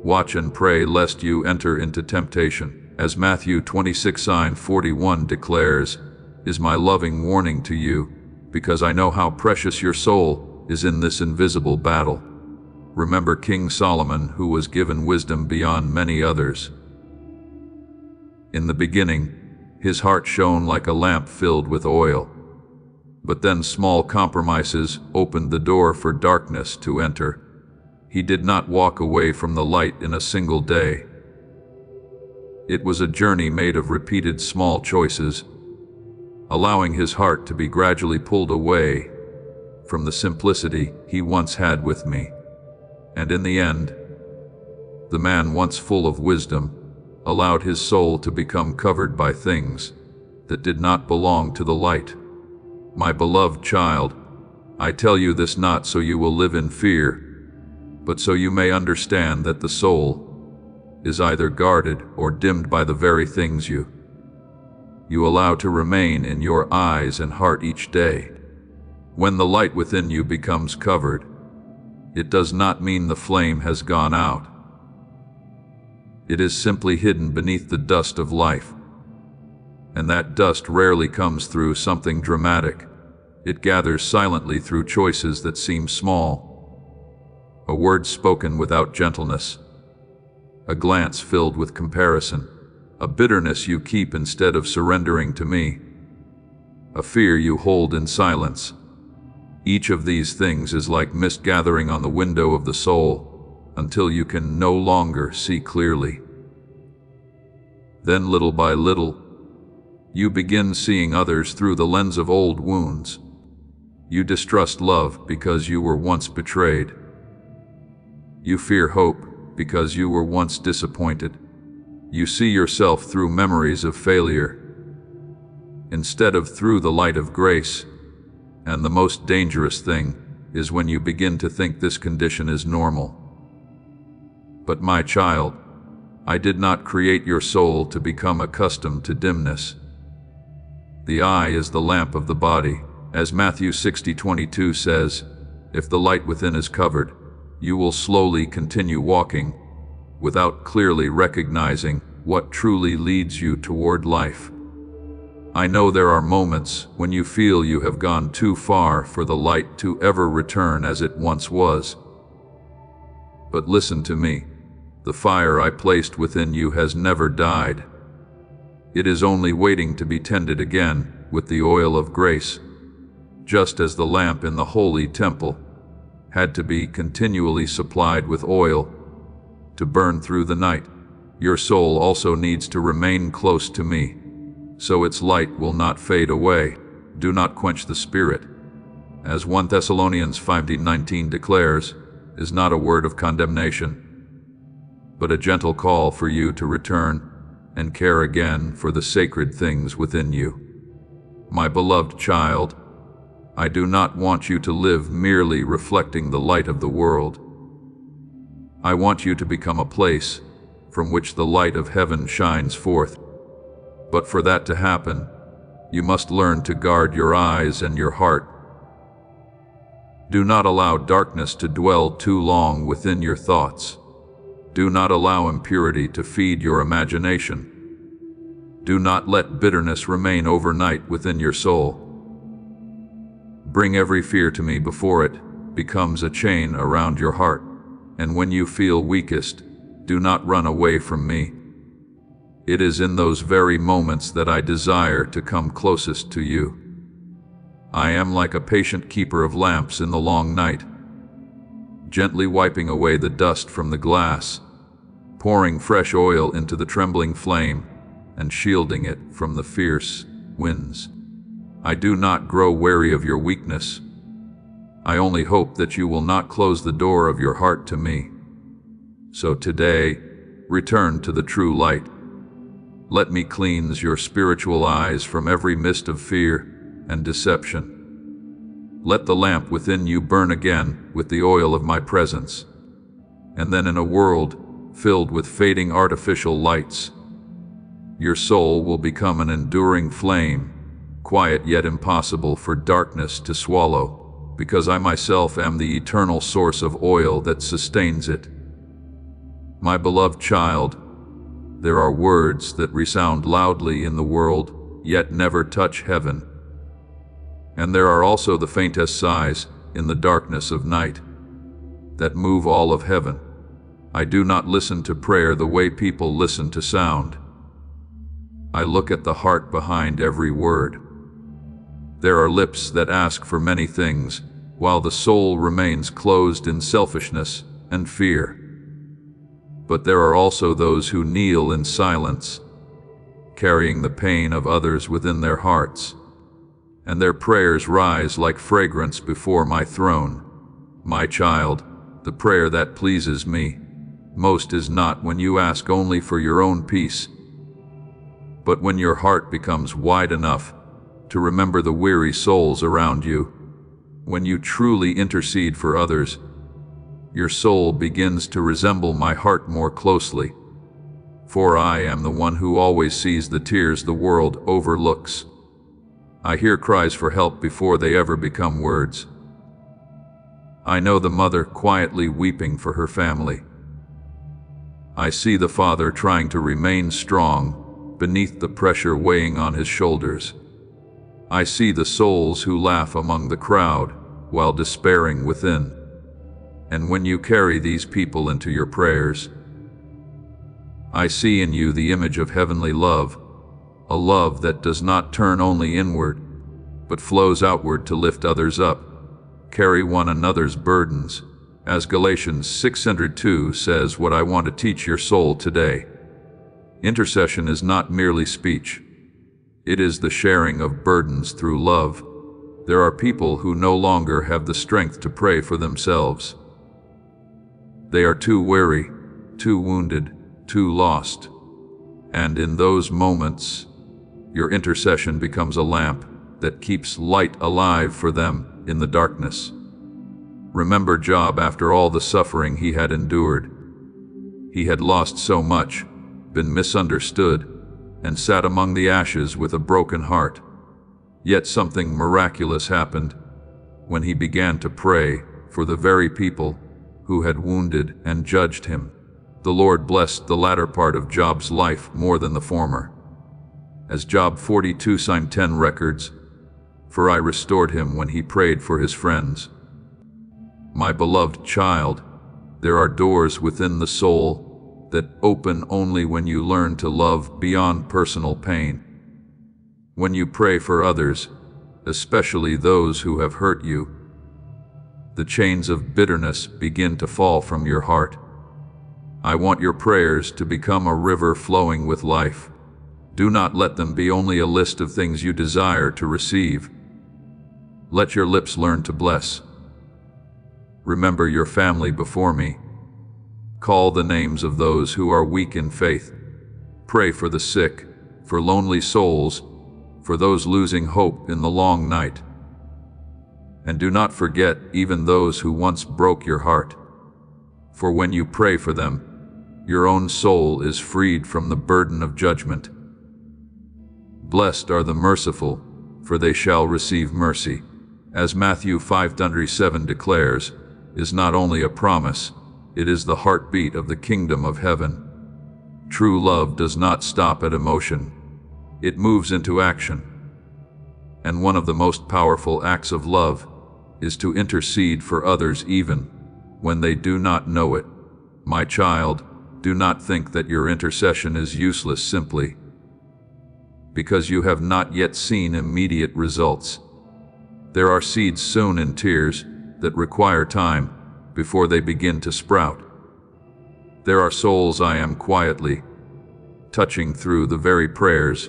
Watch and pray lest you enter into temptation. As Matthew 26:41 declares, is my loving warning to you, because I know how precious your soul is in this invisible battle. Remember King Solomon, who was given wisdom beyond many others. In the beginning, his heart shone like a lamp filled with oil. But then small compromises opened the door for darkness to enter. He did not walk away from the light in a single day. It was a journey made of repeated small choices, allowing his heart to be gradually pulled away from the simplicity he once had with me. And in the end, the man once full of wisdom allowed his soul to become covered by things that did not belong to the light. My beloved child, I tell you this not so you will live in fear, but so you may understand that the soul is either guarded or dimmed by the very things you allow to remain in your eyes and heart each day. When the light within you becomes covered, it does not mean the flame has gone out. It is simply hidden beneath the dust of life. And that dust rarely comes through something dramatic. It gathers silently through choices that seem small. A word spoken without gentleness, a glance filled with comparison, a bitterness you keep instead of surrendering to me, a fear you hold in silence. Each of these things is like mist gathering on the window of the soul until you can no longer see clearly. Then little by little, you begin seeing others through the lens of old wounds. You distrust love because you were once betrayed. You fear hope because you were once disappointed. You see yourself through memories of failure instead of through the light of grace. And the most dangerous thing is when you begin to think this condition is normal. But my child, I did not create your soul to become accustomed to dimness. The eye is the lamp of the body. As Matthew 60:22 says, if the light within is covered, you will slowly continue walking without clearly recognizing what truly leads you toward life. I know there are moments when you feel you have gone too far for the light to ever return as it once was. But listen to me. The fire I placed within you has never died. It is only waiting to be tended again with the oil of grace, just as the lamp in the holy temple had to be continually supplied with oil to burn through the night. Your soul also needs to remain close to me, so its light will not fade away. Do not quench the Spirit. As 1 Thessalonians 5:19 declares, is not a word of condemnation, but a gentle call for you to return and care again for the sacred things within you. My beloved child, I do not want you to live merely reflecting the light of the world. I want you to become a place from which the light of heaven shines forth. But for that to happen, you must learn to guard your eyes and your heart. Do not allow darkness to dwell too long within your thoughts. Do not allow impurity to feed your imagination. Do not let bitterness remain overnight within your soul. Bring every fear to me before it becomes a chain around your heart. And when you feel weakest, do not run away from me. It is in those very moments that I desire to come closest to you. I am like a patient keeper of lamps in the long night, gently wiping away the dust from the glass, pouring fresh oil into the trembling flame, and shielding it from the fierce winds. I do not grow weary of your weakness. I only hope that you will not close the door of your heart to me. So today, return to the true light. Let me cleanse your spiritual eyes from every mist of fear and deception. Let the lamp within you burn again with the oil of my presence. And then in a world filled with fading artificial lights, your soul will become an enduring flame, quiet yet impossible for darkness to swallow, because I myself am the eternal source of oil that sustains it. My beloved child, there are words that resound loudly in the world, yet never touch heaven. And there are also the faintest sighs in the darkness of night that move all of heaven. I do not listen to prayer the way people listen to sound. I look at the heart behind every word. There are lips that ask for many things, while the soul remains closed in selfishness and fear. But there are also those who kneel in silence, carrying the pain of others within their hearts, and their prayers rise like fragrance before my throne. My child, the prayer that pleases me most is not when you ask only for your own peace, but when your heart becomes wide enough to remember the weary souls around you. When you truly intercede for others, your soul begins to resemble my heart more closely, for I am the one who always sees the tears the world overlooks. I hear cries for help before they ever become words. I know the mother quietly weeping for her family. I see the father trying to remain strong beneath the pressure weighing on his shoulders. I see the souls who laugh among the crowd while despairing within. And when you carry these people into your prayers, I see in you the image of heavenly love, a love that does not turn only inward, but flows outward to lift others up, carry one another's burdens. As Galatians 6:2 says, what I want to teach your soul today. Intercession is not merely speech. It is the sharing of burdens through love. There are people who no longer have the strength to pray for themselves. They are too weary, too wounded, too lost. And in those moments, your intercession becomes a lamp that keeps light alive for them in the darkness. Remember Job after all the suffering he had endured. He had lost so much, been misunderstood, and sat among the ashes with a broken heart. Yet something miraculous happened when he began to pray for the very people who had wounded and judged him. The Lord blessed the latter part of Job's life more than the former. as Job 42 Psalm 10 records, "For I restored him when he prayed for his friends." My beloved child, there are doors within the soul that open only when you learn to love beyond personal pain. When you pray for others, especially those who have hurt you, the chains of bitterness begin to fall from your heart. I want your prayers to become a river flowing with life. Do not let them be only a list of things you desire to receive. Let your lips learn to bless. Remember your family before me. Call the names of those who are weak in faith. Pray for the sick, for lonely souls, for those losing hope in the long night. And do not forget even those who once broke your heart. For when you pray for them, your own soul is freed from the burden of judgment. Blessed are the merciful, for they shall receive mercy. As Matthew 5:7 declares, is not only a promise, it is the heartbeat of the kingdom of heaven. True love does not stop at emotion. It moves into action. And one of the most powerful acts of love is to intercede for others even when they do not know it. My child, do not think that your intercession is useless simply because you have not yet seen immediate results. There are seeds sown in tears that require time before they begin to sprout. There are souls I am quietly touching through the very prayers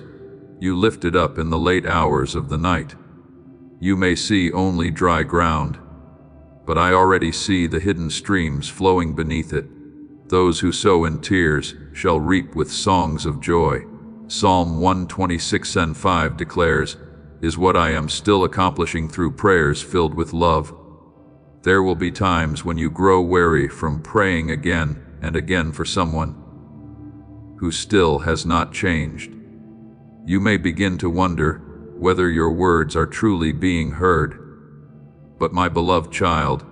you lifted up in the late hours of the night. You may see only dry ground, but I already see the hidden streams flowing beneath it. Those who sow in tears shall reap with songs of joy. Psalm 126:5 declares, is what I am still accomplishing through prayers filled with love. There will be times when you grow weary from praying again and again for someone who still has not changed. You may begin to wonder whether your words are truly being heard. But my beloved child,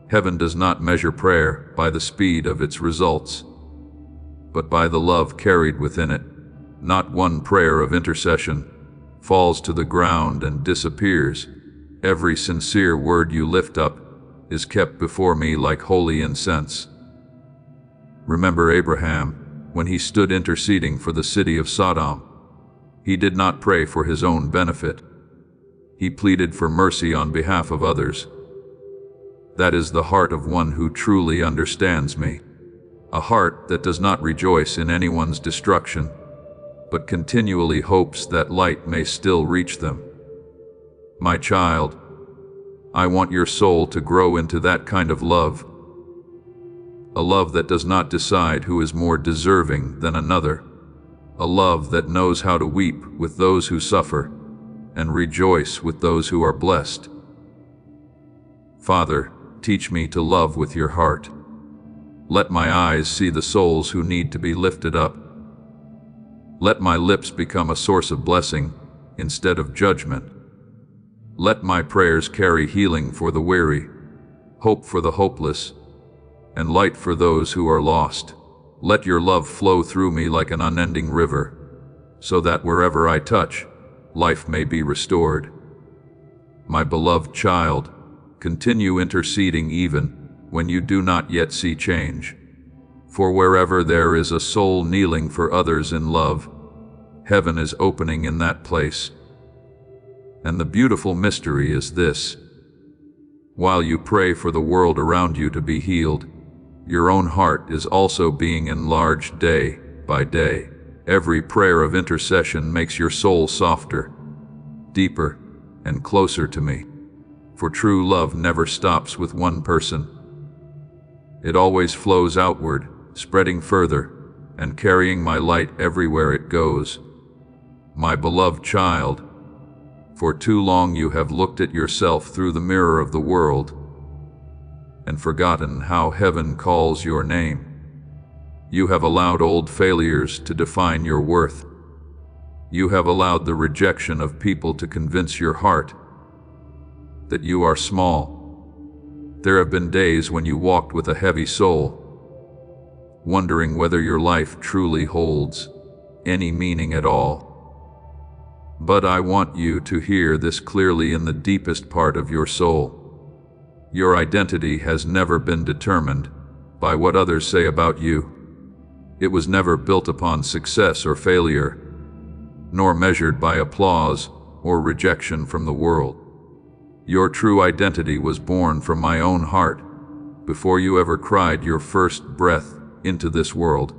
heaven does not measure prayer by the speed of its results, but by the love carried within it. Not one prayer of intercession falls to the ground and disappears. Every sincere word you lift up is kept before me like holy incense. Remember Abraham, when he stood interceding for the city of Sodom. He did not pray for his own benefit. He pleaded for mercy on behalf of others. That is the heart of one who truly understands me. A heart that does not rejoice in anyone's destruction, but continually hopes that light may still reach them. My child, I want your soul to grow into that kind of love. A love that does not decide who is more deserving than another. A love that knows how to weep with those who suffer and rejoice with those who are blessed. Father, teach me to love with your heart. Let my eyes see the souls who need to be lifted up. Let my lips become a source of blessing instead of judgment. Let my prayers carry healing for the weary, hope for the hopeless, and light for those who are lost. Let your love flow through me like an unending river, so that wherever I touch, life may be restored. My beloved child, continue interceding even when you do not yet see change. For wherever there is a soul kneeling for others in love, heaven is opening in that place. And the beautiful mystery is this: while you pray for the world around you to be healed, your own heart is also being enlarged day by day. Every prayer of intercession makes your soul softer, deeper, and closer to me. For true love never stops with one person. It always flows outward, spreading further, and carrying my light everywhere it goes. My beloved child, for too long you have looked at yourself through the mirror of the world and forgotten how heaven calls your name. You have allowed old failures to define your worth. You have allowed the rejection of people to convince your heart that you are small. There have been days when you walked with a heavy soul, wondering whether your life truly holds any meaning at all. But I want you to hear this clearly in the deepest part of your soul. Your identity has never been determined by what others say about you. It was never built upon success or failure, nor measured by applause or rejection from the world. Your true identity was born from my own heart, before you ever cried your first breath into this world.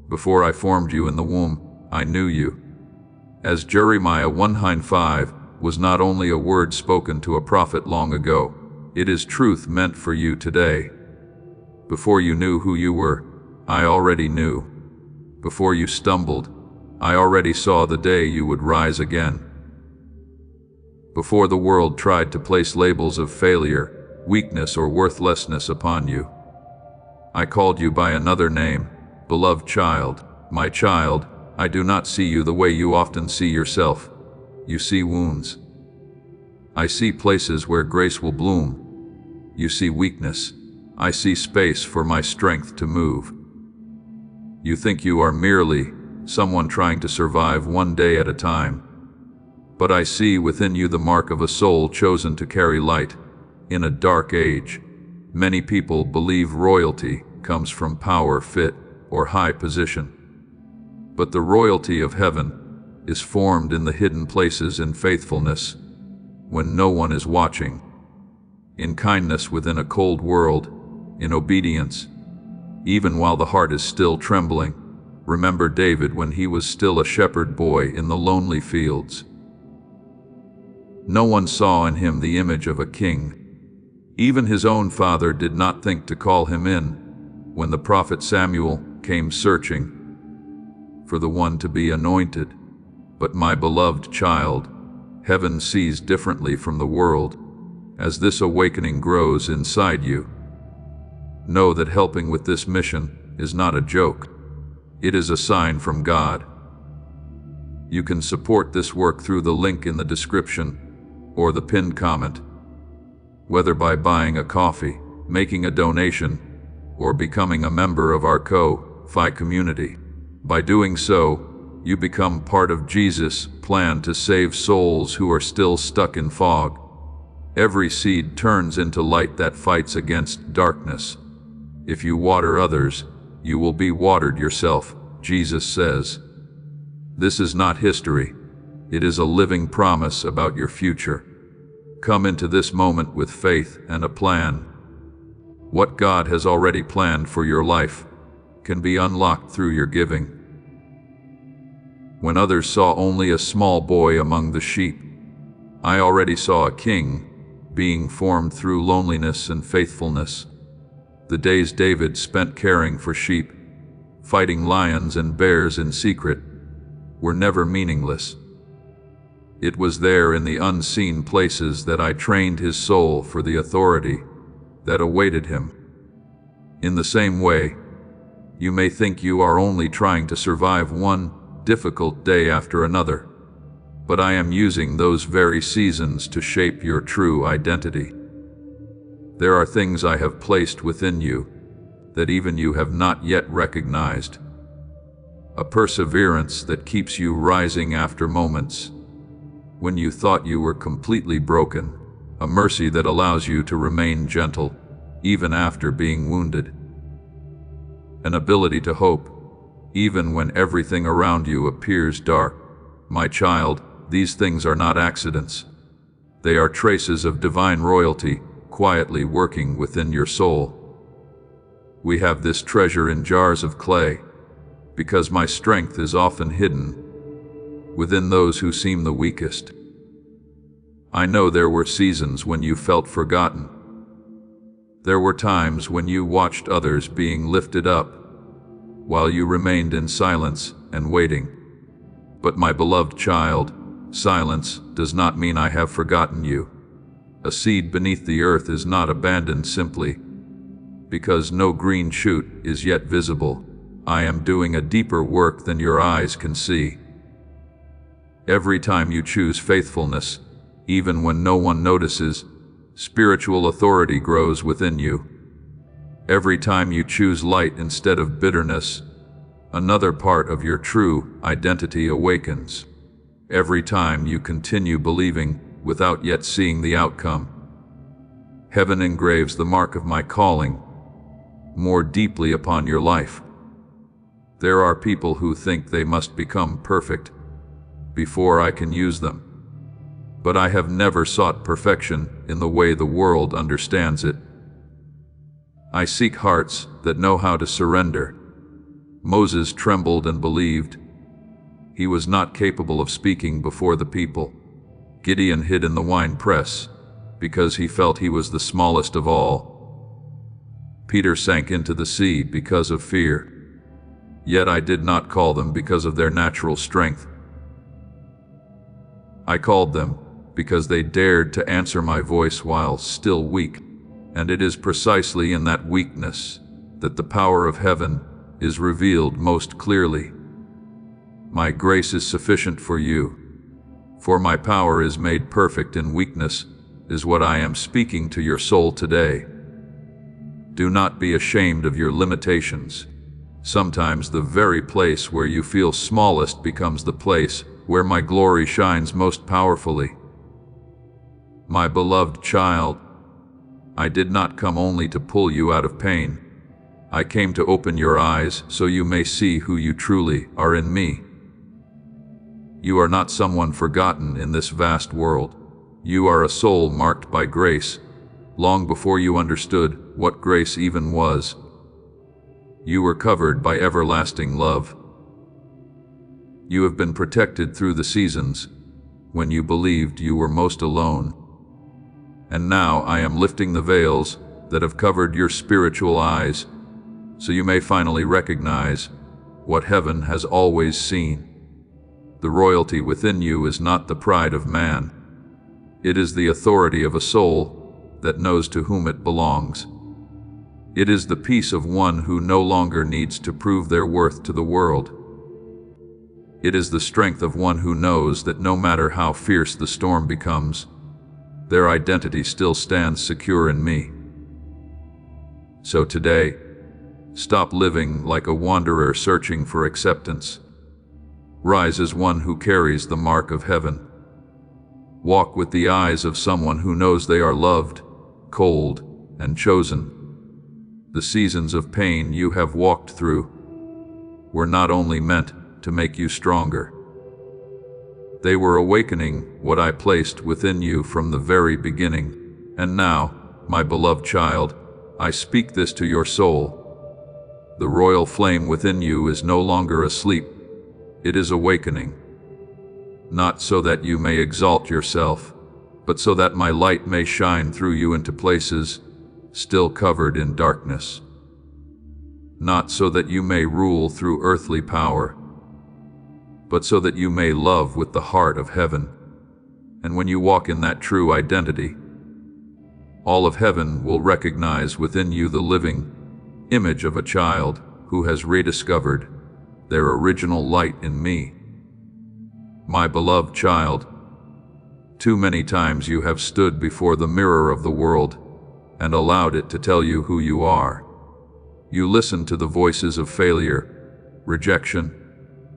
Before I formed you in the womb, I knew you. As Jeremiah 1:5 was not only a word spoken to a prophet long ago, it is truth meant for you today. Before you knew who you were, I already knew. Before you stumbled, I already saw the day you would rise again. Before the world tried to place labels of failure, weakness, or worthlessness upon you, I called you by another name, beloved child. My child, I do not see you the way you often see yourself. You see wounds. I see places where grace will bloom. You see weakness. I see space for my strength to move. You think you are merely someone trying to survive one day at a time. But I see within you the mark of a soul chosen to carry light in a dark age. Many people believe royalty comes from power, fit, or high position. But the royalty of heaven is formed in the hidden places in faithfulness, when no one is watching, in kindness within a cold world, in obedience, even while the heart is still trembling. Remember David when he was still a shepherd boy in the lonely fields. No one saw in him the image of a king. Even his own father did not think to call him in when the prophet Samuel came searching for the one to be anointed. But my beloved child, heaven sees differently from the world. As this awakening grows inside you, know that helping with this mission is not a joke. It is a sign from God. You can support this work through the link in the description or the pinned comment, whether by buying a coffee, making a donation, or becoming a member of our Ko-Fi community. By doing so, you become part of Jesus' plan to save souls who are still stuck in fog. Every seed turns into light that fights against darkness. If you water others, you will be watered yourself, Jesus says. This is not history. It is a living promise about your future. Come into this moment with faith and a plan. What God has already planned for your life can be unlocked through your giving. When others saw only a small boy among the sheep, I already saw a king being formed through loneliness and faithfulness. The days David spent caring for sheep, fighting lions and bears in secret, were never meaningless. It was there in the unseen places that I trained his soul for the authority that awaited him. In the same way, you may think you are only trying to survive one difficult day after another, but I am using those very seasons to shape your true identity. There are things I have placed within you that even you have not yet recognized. A perseverance that keeps you rising after moments when you thought you were completely broken. A mercy that allows you to remain gentle even after being wounded. An ability to hope even when everything around you appears dark. My child, these things are not accidents. They are traces of divine royalty quietly working within your soul. We have this treasure in jars of clay because my strength is often hidden within those who seem the weakest. I know there were seasons when you felt forgotten. There were times when you watched others being lifted up while you remained in silence and waiting. But my beloved child, silence does not mean I have forgotten you. A seed beneath the earth is not abandoned simply because no green shoot is yet visible. I am doing a deeper work than your eyes can see. Every time you choose faithfulness, even when no one notices, spiritual authority grows within you. Every time you choose light instead of bitterness, another part of your true identity awakens. every time you continue believing without yet seeing the outcome. Heaven engraves the mark of my calling more deeply upon your life. There are people who think they must become perfect before I can use them. But I have never sought perfection in the way the world understands it. I seek hearts that know how to surrender. Moses trembled and believed. He was not capable of speaking before the people. Gideon hid in the wine press because he felt he was the smallest of all. Peter sank into the sea because of fear. Yet I did not call them because of their natural strength. I called them because they dared to answer my voice while still weak, and it is precisely in that weakness that the power of heaven is revealed most clearly. My grace is sufficient for you, for my power is made perfect in weakness, is what I am speaking to your soul today. Do not be ashamed of your limitations. Sometimes the very place where you feel smallest becomes the place where my glory shines most powerfully. My beloved child, I did not come only to pull you out of pain. I came to open your eyes so you may see who you truly are in me. You are not someone forgotten in this vast world. You are a soul marked by grace, long before you understood what grace even was. You were covered by everlasting love. You have been protected through the seasons when you believed you were most alone. And now I am lifting the veils that have covered your spiritual eyes, so you may finally recognize what heaven has always seen. The royalty within you is not the pride of man. It is the authority of a soul that knows to whom it belongs. It is the peace of one who no longer needs to prove their worth to the world. It is the strength of one who knows that no matter how fierce the storm becomes, their identity still stands secure in me. So today, stop living like a wanderer searching for acceptance. Rise as one who carries the mark of heaven. Walk with the eyes of someone who knows they are loved, cold, and chosen. The seasons of pain you have walked through were not only meant to make you stronger. They were awakening what I placed within you from the very beginning. And now, my beloved child, I speak this to your soul. The royal flame within you is no longer asleep. It is awakening. Not so that you may exalt yourself, but so that my light may shine through you into places still covered in darkness. Not so that you may rule through earthly power, but so that you may love with the heart of heaven. And when you walk in that true identity, all of heaven will recognize within you the living image of a child who has rediscovered their original light in me. My beloved child, too many times you have stood before the mirror of the world and allowed it to tell you who you are. You listened to the voices of failure, rejection,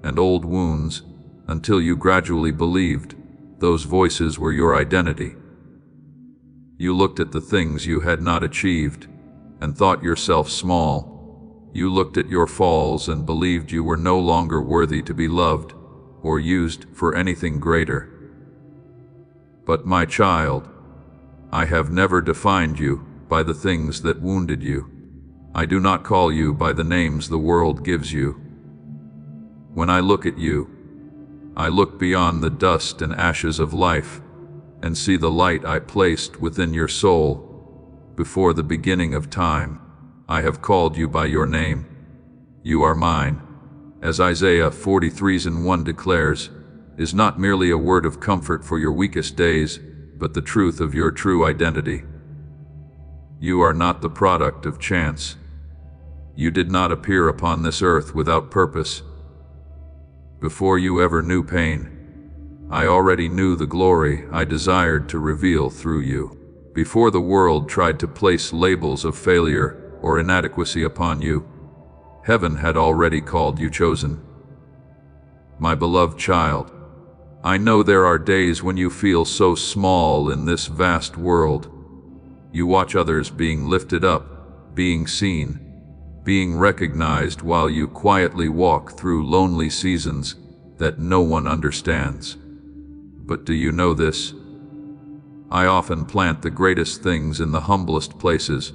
and old wounds until you gradually believed those voices were your identity. You looked at the things you had not achieved and thought yourself small. You looked at your falls and believed you were no longer worthy to be loved or used for anything greater. But my child, I have never defined you by the things that wounded you. I do not call you by the names the world gives you. When I look at you, I look beyond the dust and ashes of life and see the light I placed within your soul. Before the beginning of time, I have called you by your name. You are mine. As Isaiah 43:1 declares, is not merely a word of comfort for your weakest days, but the truth of your true identity. You are not the product of chance. You did not appear upon this earth without purpose. Before you ever knew pain, I already knew the glory I desired to reveal through you. Before the world tried to place labels of failure or inadequacy upon you, heaven had already called you chosen. My beloved child, I know there are days when you feel so small in this vast world. You watch others being lifted up, being seen, being recognized while you quietly walk through lonely seasons that no one understands. But do you know this? I often plant the greatest things in the humblest places.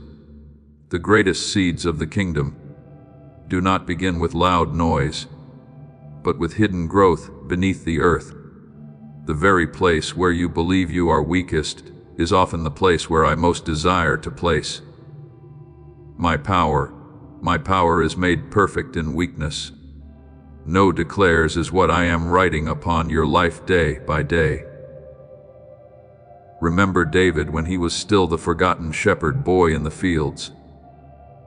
The greatest seeds of the kingdom do not begin with loud noise, but with hidden growth beneath the earth. The very place where you believe you are weakest is often the place where I most desire to place my power. My power is made perfect in weakness. No declares is what I am writing upon your life day by day. Remember David when he was still the forgotten shepherd boy in the fields,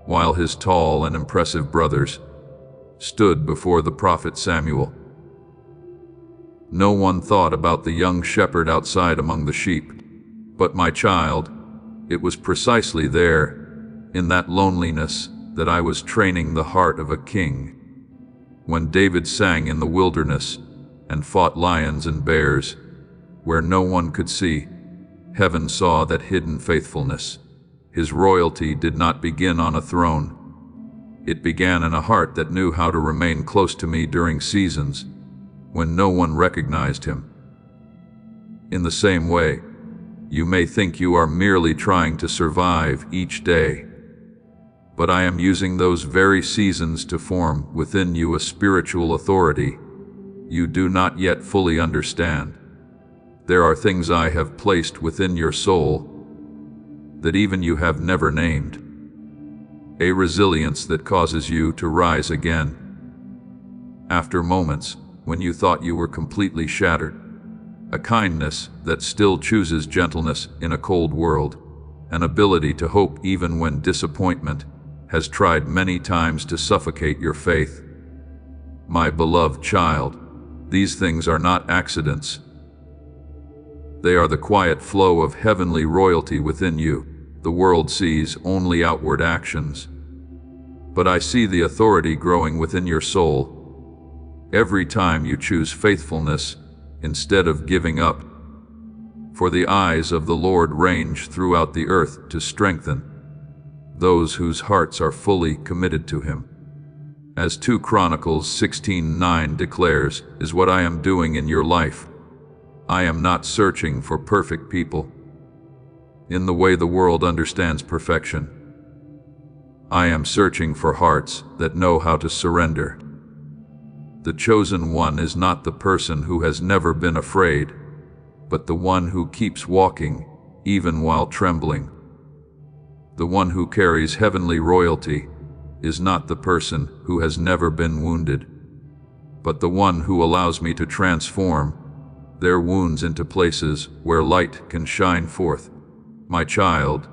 while his tall and impressive brothers stood before the prophet Samuel. No one thought about the young shepherd outside among the sheep, but my child, it was precisely there, in that loneliness, that I was training the heart of a king. When David sang in the wilderness and fought lions and bears, where no one could see, heaven saw that hidden faithfulness. His royalty did not begin on a throne. It began in a heart that knew how to remain close to me during seasons when no one recognized him. In the same way, you may think you are merely trying to survive each day, but I am using those very seasons to form within you a spiritual authority you do not yet fully understand. There are things I have placed within your soul that even you have never named. A resilience that causes you to rise again after moments when you thought you were completely shattered. A kindness that still chooses gentleness in a cold world. An ability to hope even when disappointment has tried many times to suffocate your faith. My beloved child, these things are not accidents. They are the quiet flow of heavenly royalty within you. The world sees only outward actions, but I see the authority growing within your soul. Every time you choose faithfulness instead of giving up, for the eyes of the Lord range throughout the earth to strengthen those whose hearts are fully committed to him. As 2 Chronicles 16:9 declares, is what I am doing in your life. I am not searching for perfect people in the way the world understands perfection. I am searching for hearts that know how to surrender. The chosen one is not the person who has never been afraid, but the one who keeps walking even while trembling. The one who carries heavenly royalty is not the person who has never been wounded, but the one who allows me to transform their wounds into places where light can shine forth. My child,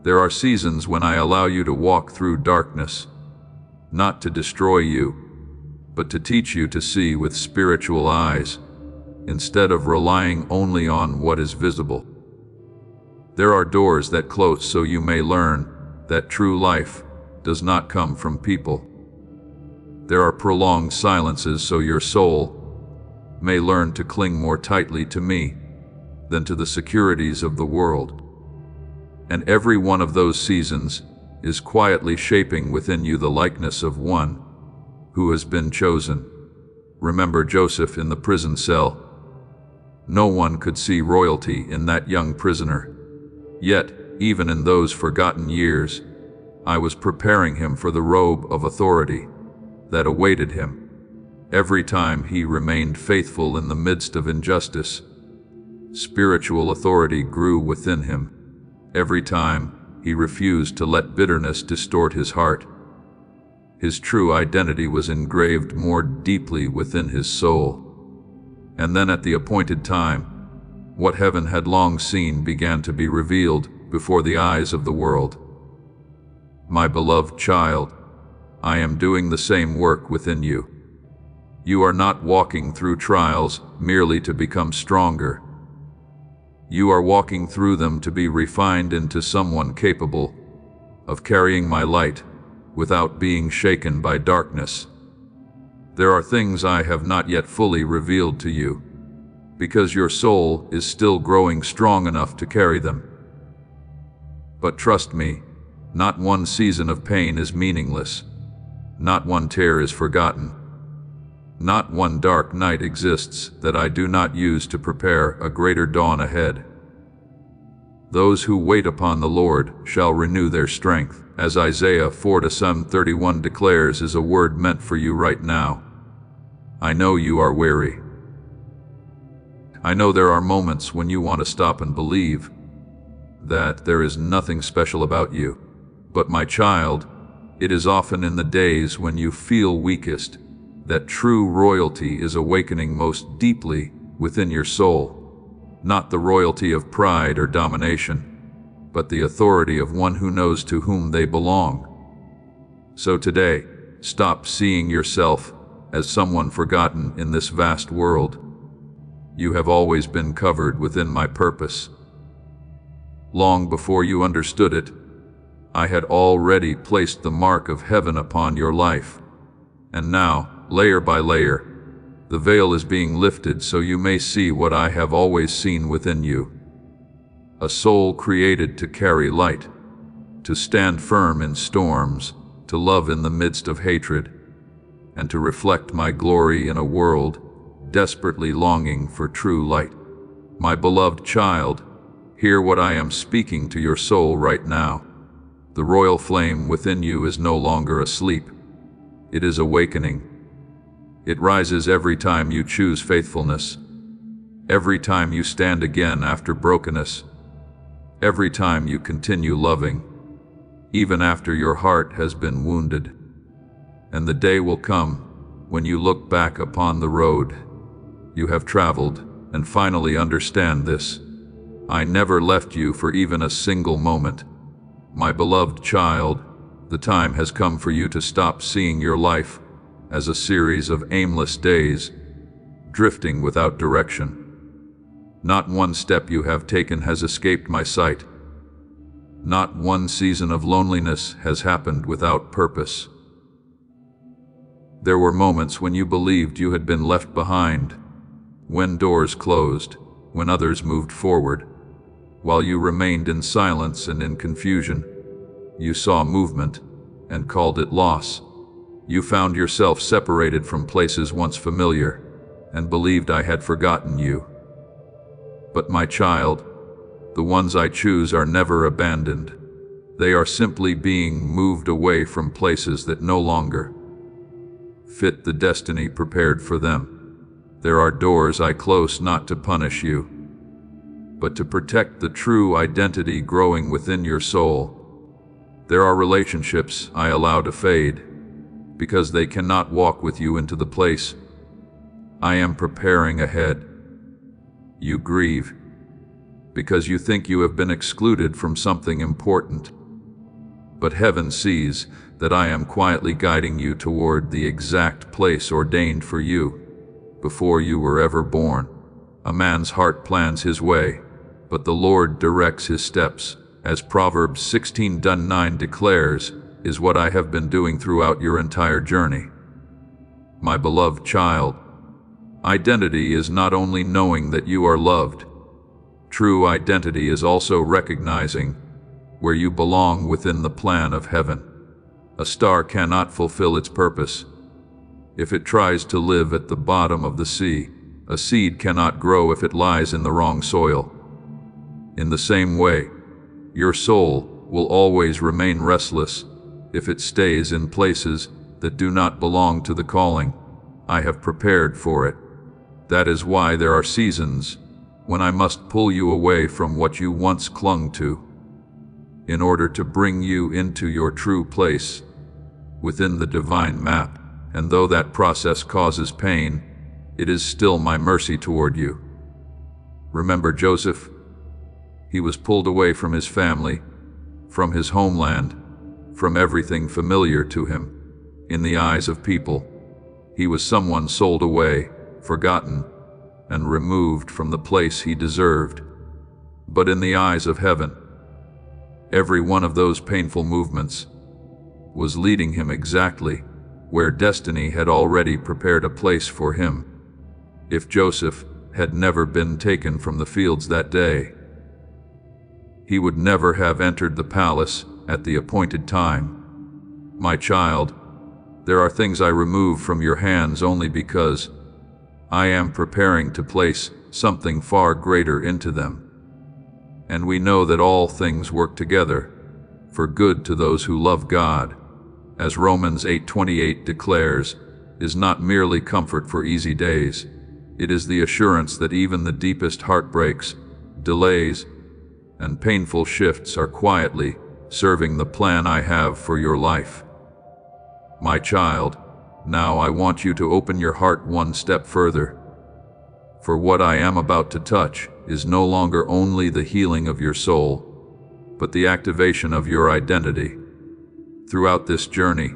there are seasons when I allow you to walk through darkness, not to destroy you, but to teach you to see with spiritual eyes, instead of relying only on what is visible. There are doors that close so you may learn that true life does not come from people. There are prolonged silences so your soul may learn to cling more tightly to me than to the securities of the world. And every one of those seasons is quietly shaping within you the likeness of one who has been chosen. Remember Joseph in the prison cell. No one could see royalty in that young prisoner. Yet, even in those forgotten years, I was preparing him for the robe of authority that awaited him. Every time he remained faithful in the midst of injustice, spiritual authority grew within him. Every time he refused to let bitterness distort his heart, his true identity was engraved more deeply within his soul. And then at the appointed time, what heaven had long seen began to be revealed before the eyes of the world. My beloved child, I am doing the same work within you. You are not walking through trials merely to become stronger. You are walking through them to be refined into someone capable of carrying my light without being shaken by darkness. There are things I have not yet fully revealed to you, because your soul is still growing strong enough to carry them. But trust me, not one season of pain is meaningless. Not one tear is forgotten. Not one dark night exists that I do not use to prepare a greater dawn ahead. Those who wait upon the Lord shall renew their strength, as Isaiah 4:31 declares is a word meant for you right now. I know you are weary. I know there are moments when you want to stop and believe that there is nothing special about you. But my child, it is often in the days when you feel weakest that true royalty is awakening most deeply within your soul. Not the royalty of pride or domination, but the authority of one who knows to whom they belong. So today, stop seeing yourself as someone forgotten in this vast world. You have always been covered within my purpose. Long before you understood it, I had already placed the mark of heaven upon your life. And now, layer by layer, the veil is being lifted so you may see what I have always seen within you. A soul created to carry light, to stand firm in storms, to love in the midst of hatred, and to reflect my glory in a world desperately longing for true light. My beloved child, hear what I am speaking to your soul right now. The royal flame within you is no longer asleep. It is awakening. It rises every time you choose faithfulness, every time you stand again after brokenness, every time you continue loving, even after your heart has been wounded. And the day will come when you look back upon the road you have traveled and finally understand this. I never left you for even a single moment. My beloved child, the time has come for you to stop seeing your life as a series of aimless days, drifting without direction. Not one step you have taken has escaped my sight. Not one season of loneliness has happened without purpose. There were moments when you believed you had been left behind, when doors closed, when others moved forward. While you remained in silence and in confusion, you saw movement and called it loss. You found yourself separated from places once familiar and believed I had forgotten you. But my child, the ones I choose are never abandoned. They are simply being moved away from places that no longer fit the destiny prepared for them. There are doors I close not to punish you, but to protect the true identity growing within your soul. There are relationships I allow to fade, because they cannot walk with you into the place I am preparing ahead. You grieve, because you think you have been excluded from something important. But heaven sees that I am quietly guiding you toward the exact place ordained for you before you were ever born. A man's heart plans his way, but the Lord directs his steps, as Proverbs 16:9 declares, is what I have been doing throughout your entire journey. My beloved child, identity is not only knowing that you are loved. True identity is also recognizing where you belong within the plan of heaven. A star cannot fulfill its purpose if it tries to live at the bottom of the sea. A seed cannot grow if it lies in the wrong soil. In the same way, your soul will always remain restless if it stays in places that do not belong to the calling I have prepared for it. That is why there are seasons when I must pull you away from what you once clung to, in order to bring you into your true place within the divine map. And though that process causes pain, it is still my mercy toward you. Remember Joseph? He was pulled away from his family, from his homeland, from everything familiar to him. In the eyes of people, he was someone sold away, forgotten, and removed from the place he deserved. But in the eyes of heaven, every one of those painful movements was leading him exactly where destiny had already prepared a place for him. If Joseph had never been taken from the fields that day. He would never have entered the palace at the appointed time. My child, there are things I remove from your hands only because I am preparing to place something far greater into them. And we know that all things work together for good to those who love God, as Romans 8:28 declares, is not merely comfort for easy days. It is the assurance that even the deepest heartbreaks, delays, and painful shifts are quietly serving the plan I have for your life. My child, now I want you to open your heart one step further. For what I am about to touch is no longer only the healing of your soul, but the activation of your identity. Throughout this journey,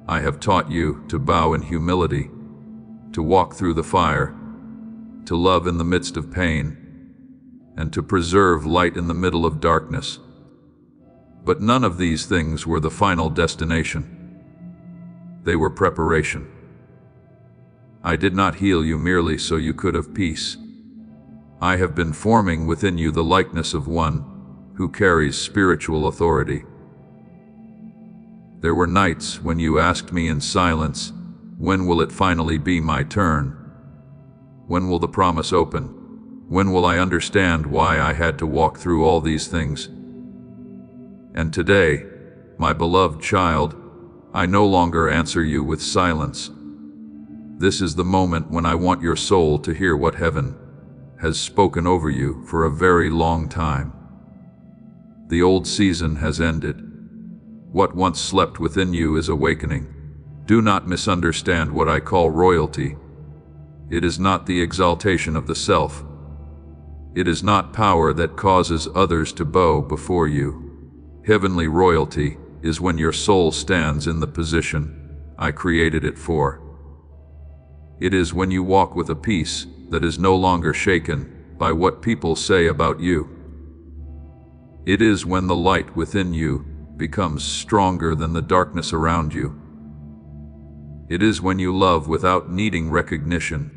I have taught you to bow in humility, to walk through the fire, to love in the midst of pain, and to preserve light in the middle of darkness. But none of these things were the final destination. They were preparation. I did not heal you merely so you could have peace. I have been forming within you the likeness of one who carries spiritual authority. There were nights when you asked me in silence, when will it finally be my turn? When will the promise open? When will I understand why I had to walk through all these things? And today, my beloved child, I no longer answer you with silence. This is the moment when I want your soul to hear what heaven has spoken over you for a very long time. The old season has ended. What once slept within you is awakening. Do not misunderstand what I call royalty. It is not the exaltation of the self. It is not power that causes others to bow before you. Heavenly royalty is when your soul stands in the position I created it for. It is when you walk with a peace that is no longer shaken by what people say about you. It is when the light within you becomes stronger than the darkness around you. It is when you love without needing recognition.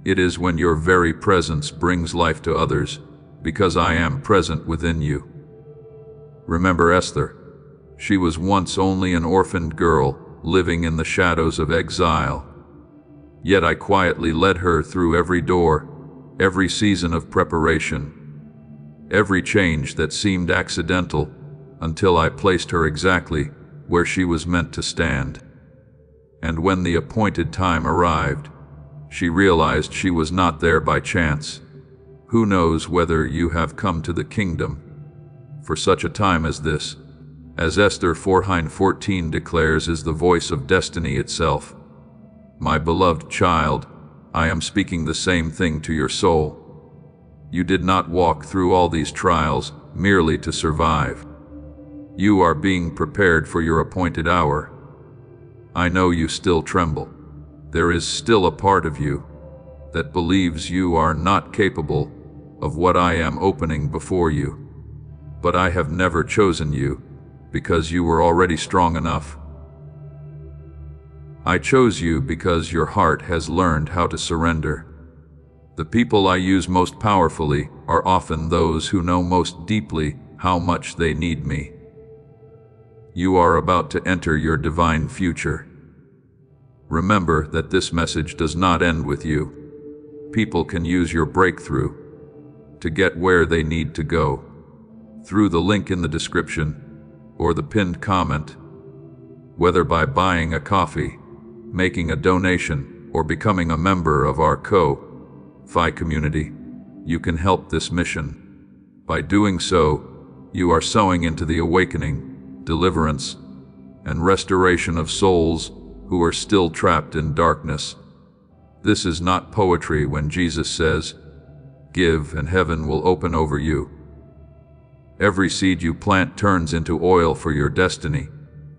It is when your very presence brings life to others, because I am present within you. Remember Esther. She was once only an orphaned girl living in the shadows of exile. Yet I quietly led her through every door, every season of preparation, every change that seemed accidental, until I placed her exactly where she was meant to stand. And when the appointed time arrived, she realized she was not there by chance. Who knows whether you have come to the kingdom for such a time as this? As Esther 4:14 declares, is the voice of destiny itself. My beloved child, I am speaking the same thing to your soul. You did not walk through all these trials merely to survive. You are being prepared for your appointed hour. I know you still tremble. There is still a part of you that believes you are not capable of what I am opening before you. But I have never chosen you because you were already strong enough. I chose you because your heart has learned how to surrender. The people I use most powerfully are often those who know most deeply how much they need me. You are about to enter your divine future. Remember that this message does not end with you. People can use your breakthrough to get where they need to go through the link in the description or the pinned comment. Whether by buying a coffee, making a donation, or becoming a member of our Ko-Fi community, you can help this mission. By doing so, you are sowing into the awakening, deliverance, and restoration of souls who are still trapped in darkness. This is not poetry when Jesus says, "Give and heaven will open over you." Every seed you plant turns into oil for your destiny,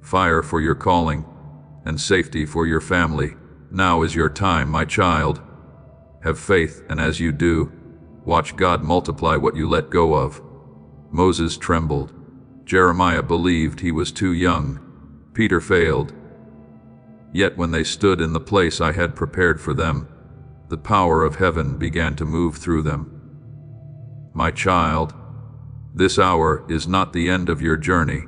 fire for your calling, and safety for your family. Now is your time, my child. Have faith, and as you do, watch God multiply what you let go of. Moses trembled. Jeremiah believed he was too young. Peter failed. Yet when they stood in the place I had prepared for them, the power of heaven began to move through them. My child, this hour is not the end of your journey.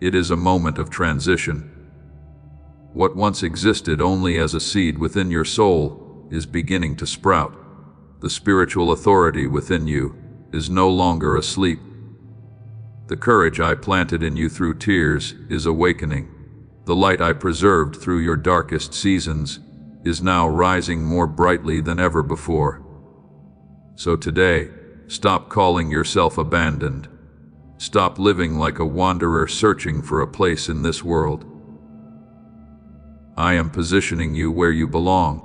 It is a moment of transition. What once existed only as a seed within your soul is beginning to sprout. The spiritual authority within you is no longer asleep. The courage I planted in you through tears is awakening. The light I preserved through your darkest seasons is now rising more brightly than ever before. So today, stop calling yourself abandoned. Stop living like a wanderer searching for a place in this world. I am positioning you where you belong,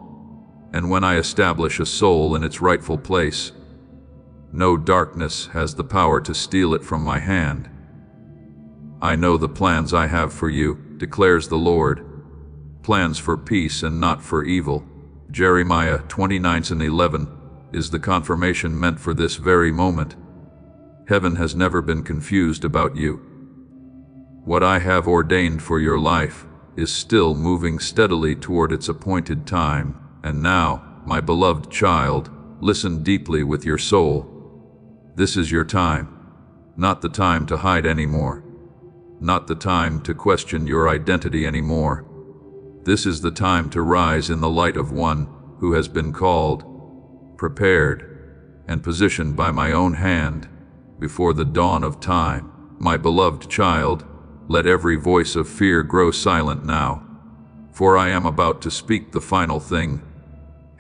and when I establish a soul in its rightful place, no darkness has the power to steal it from my hand. I know the plans I have for you, declares the Lord, plans for peace and not for evil. Jeremiah 29:11 is the confirmation meant for this very moment. Heaven has never been confused about you. What I have ordained for your life is still moving steadily toward its appointed time. And now, my beloved child, listen deeply with your soul. This is your time, not the time to hide anymore, not the time to question your identity anymore. This is the time to rise in the light of one who has been called, prepared, and positioned by my own hand before the dawn of time. My beloved child, let every voice of fear grow silent now, for I am about to speak the final thing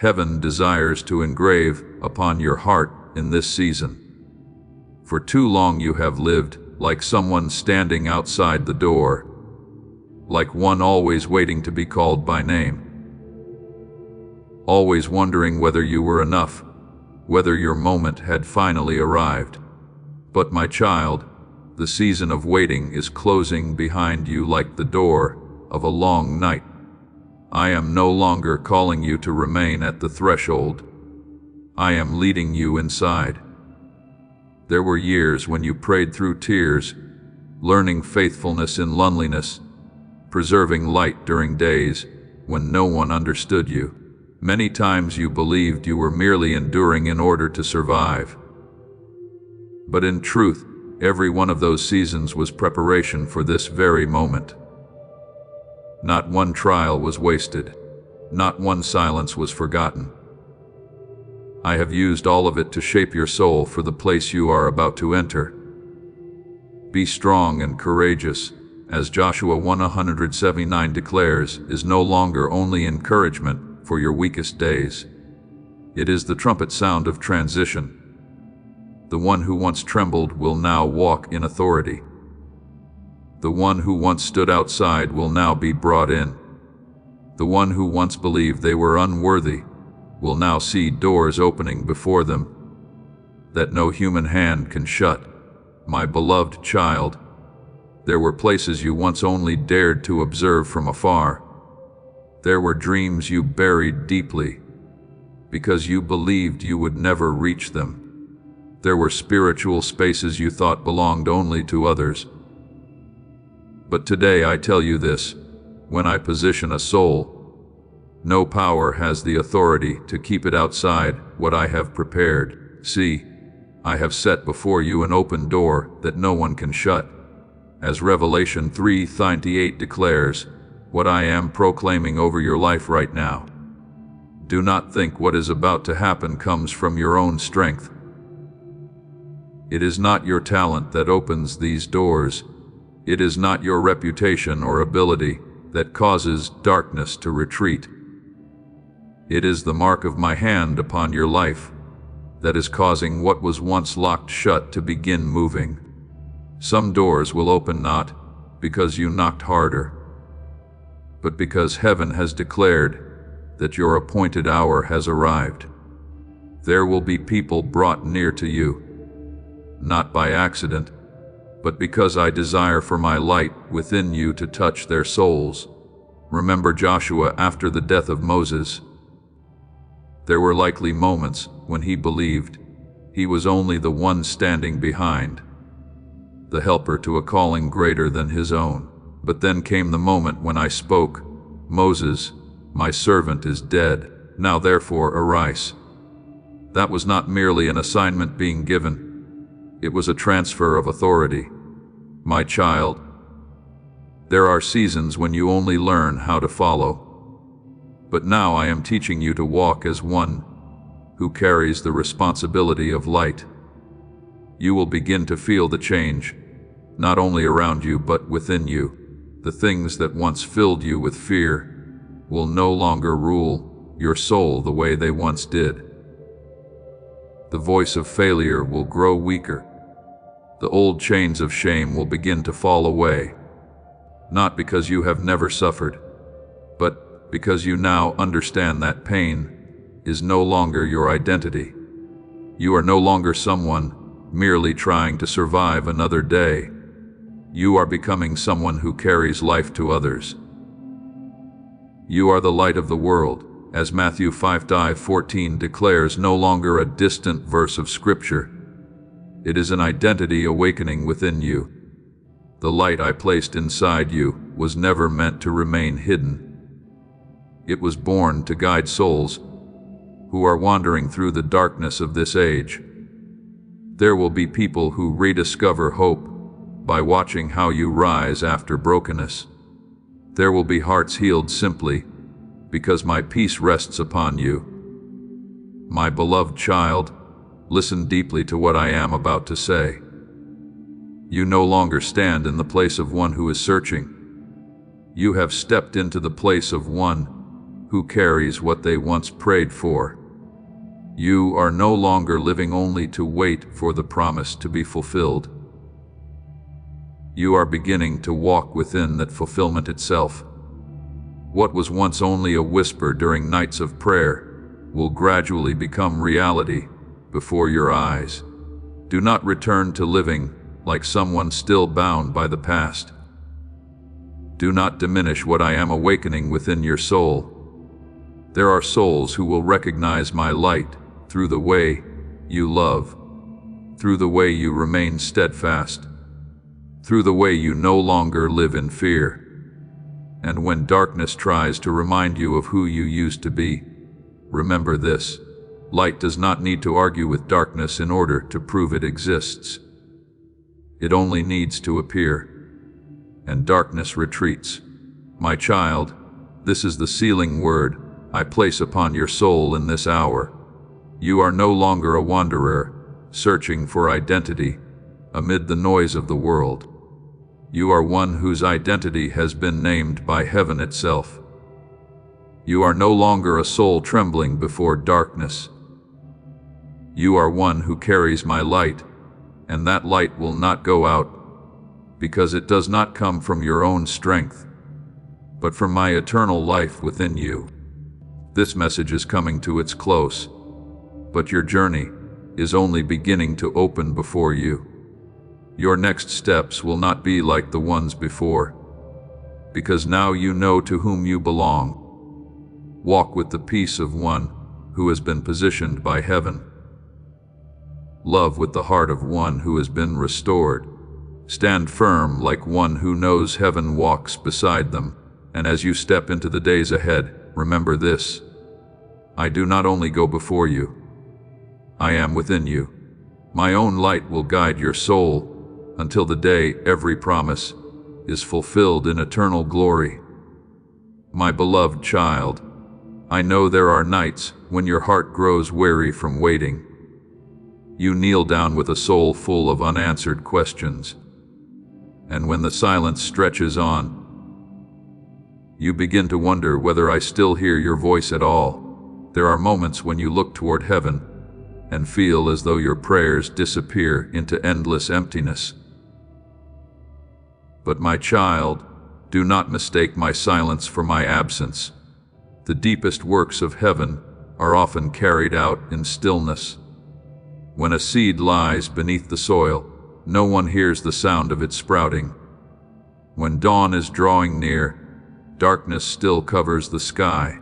Heaven desires to engrave upon your heart in this season. For too long you have lived like someone standing outside the door, like one always waiting to be called by name, always wondering whether you were enough, whether your moment had finally arrived. But my child, the season of waiting is closing behind you like the door of a long night. I am no longer calling you to remain at the threshold. I am leading you inside. There were years when you prayed through tears, learning faithfulness in loneliness, preserving light during days when no one understood you. Many times you believed you were merely enduring in order to survive. But in truth, every one of those seasons was preparation for this very moment. Not one trial was wasted. Not one silence was forgotten. I have used all of it to shape your soul for the place you are about to enter. Be strong and courageous, as Joshua 1:179 declares, is no longer only encouragement for your weakest days. It is the trumpet sound of transition. The one who once trembled will now walk in authority. The one who once stood outside will now be brought in. The one who once believed they were unworthy will now see doors opening before them that no human hand can shut. My beloved child, there were places you once only dared to observe from afar. There were dreams you buried deeply because you believed you would never reach them. There were spiritual spaces you thought belonged only to others. But today I tell you this, when I position a soul, no power has the authority to keep it outside what I have prepared. See, I have set before you an open door that no one can shut. As Revelation 3:28 declares, what I am proclaiming over your life right now. Do not think what is about to happen comes from your own strength. It is not your talent that opens these doors. It is not your reputation or ability that causes darkness to retreat. It is the mark of my hand upon your life that is causing what was once locked shut to begin moving. Some doors will open not because you knocked harder, but because heaven has declared that your appointed hour has arrived. There will be people brought near to you, not by accident, but because I desire for my light within you to touch their souls. Remember Joshua after the death of Moses. There were likely moments when he believed he was only the one standing behind, the helper to a calling greater than his own. But then came the moment when I spoke, Moses, my servant is dead. Now therefore arise." That was not merely an assignment being given. It was a transfer of authority. "My child, there are seasons when you only learn how to follow. But now I am teaching you to walk as one who carries the responsibility of light. You will begin to feel the change, not only around you but within you. The things that once filled you with fear will no longer rule your soul the way they once did. The voice of failure will grow weaker. The old chains of shame will begin to fall away, not because you have never suffered, but because you now understand that pain is no longer your identity. You are no longer someone merely trying to survive another day. You are becoming someone who carries life to others. You are the light of the world, as Matthew 5:14 declares, no longer a distant verse of Scripture. It is an identity awakening within you. The light I placed inside you was never meant to remain hidden. It was born to guide souls who are wandering through the darkness of this age. There will be people who rediscover hope by watching how you rise after brokenness. There will be hearts healed simply because my peace rests upon you. My beloved child, listen deeply to what I am about to say. You no longer stand in the place of one who is searching. You have stepped into the place of one who carries what they once prayed for. You are no longer living only to wait for the promise to be fulfilled. You are beginning to walk within that fulfillment itself. What was once only a whisper during nights of prayer will gradually become reality before your eyes. Do not return to living like someone still bound by the past. Do not diminish what I am awakening within your soul. There are souls who will recognize my light through the way you love, through the way you remain steadfast, through the way you no longer live in fear. And when darkness tries to remind you of who you used to be, remember this: light does not need to argue with darkness in order to prove it exists. It only needs to appear, and darkness retreats. My child, this is the sealing word I place upon your soul in this hour. You are no longer a wanderer, searching for identity amid the noise of the world. You are one whose identity has been named by heaven itself. You are no longer a soul trembling before darkness. You are one who carries my light, and that light will not go out, because it does not come from your own strength, but from my eternal life within you. This message is coming to its close, but your journey is only beginning to open before you. Your next steps will not be like the ones before, because now you know to whom you belong. Walk with the peace of one who has been positioned by heaven. Love with the heart of one who has been restored. Stand firm like one who knows heaven walks beside them. And as you step into the days ahead, remember this: I do not only go before you, I am within you. My own light will guide your soul until the day every promise is fulfilled in eternal glory. My beloved child, I know there are nights when your heart grows weary from waiting. You kneel down with a soul full of unanswered questions. And when the silence stretches on, you begin to wonder whether I still hear your voice at all. There are moments when you look toward heaven and feel as though your prayers disappear into endless emptiness. But my child, do not mistake my silence for my absence. The deepest works of heaven are often carried out in stillness. When a seed lies beneath the soil, no one hears the sound of it sprouting. When dawn is drawing near, darkness still covers the sky.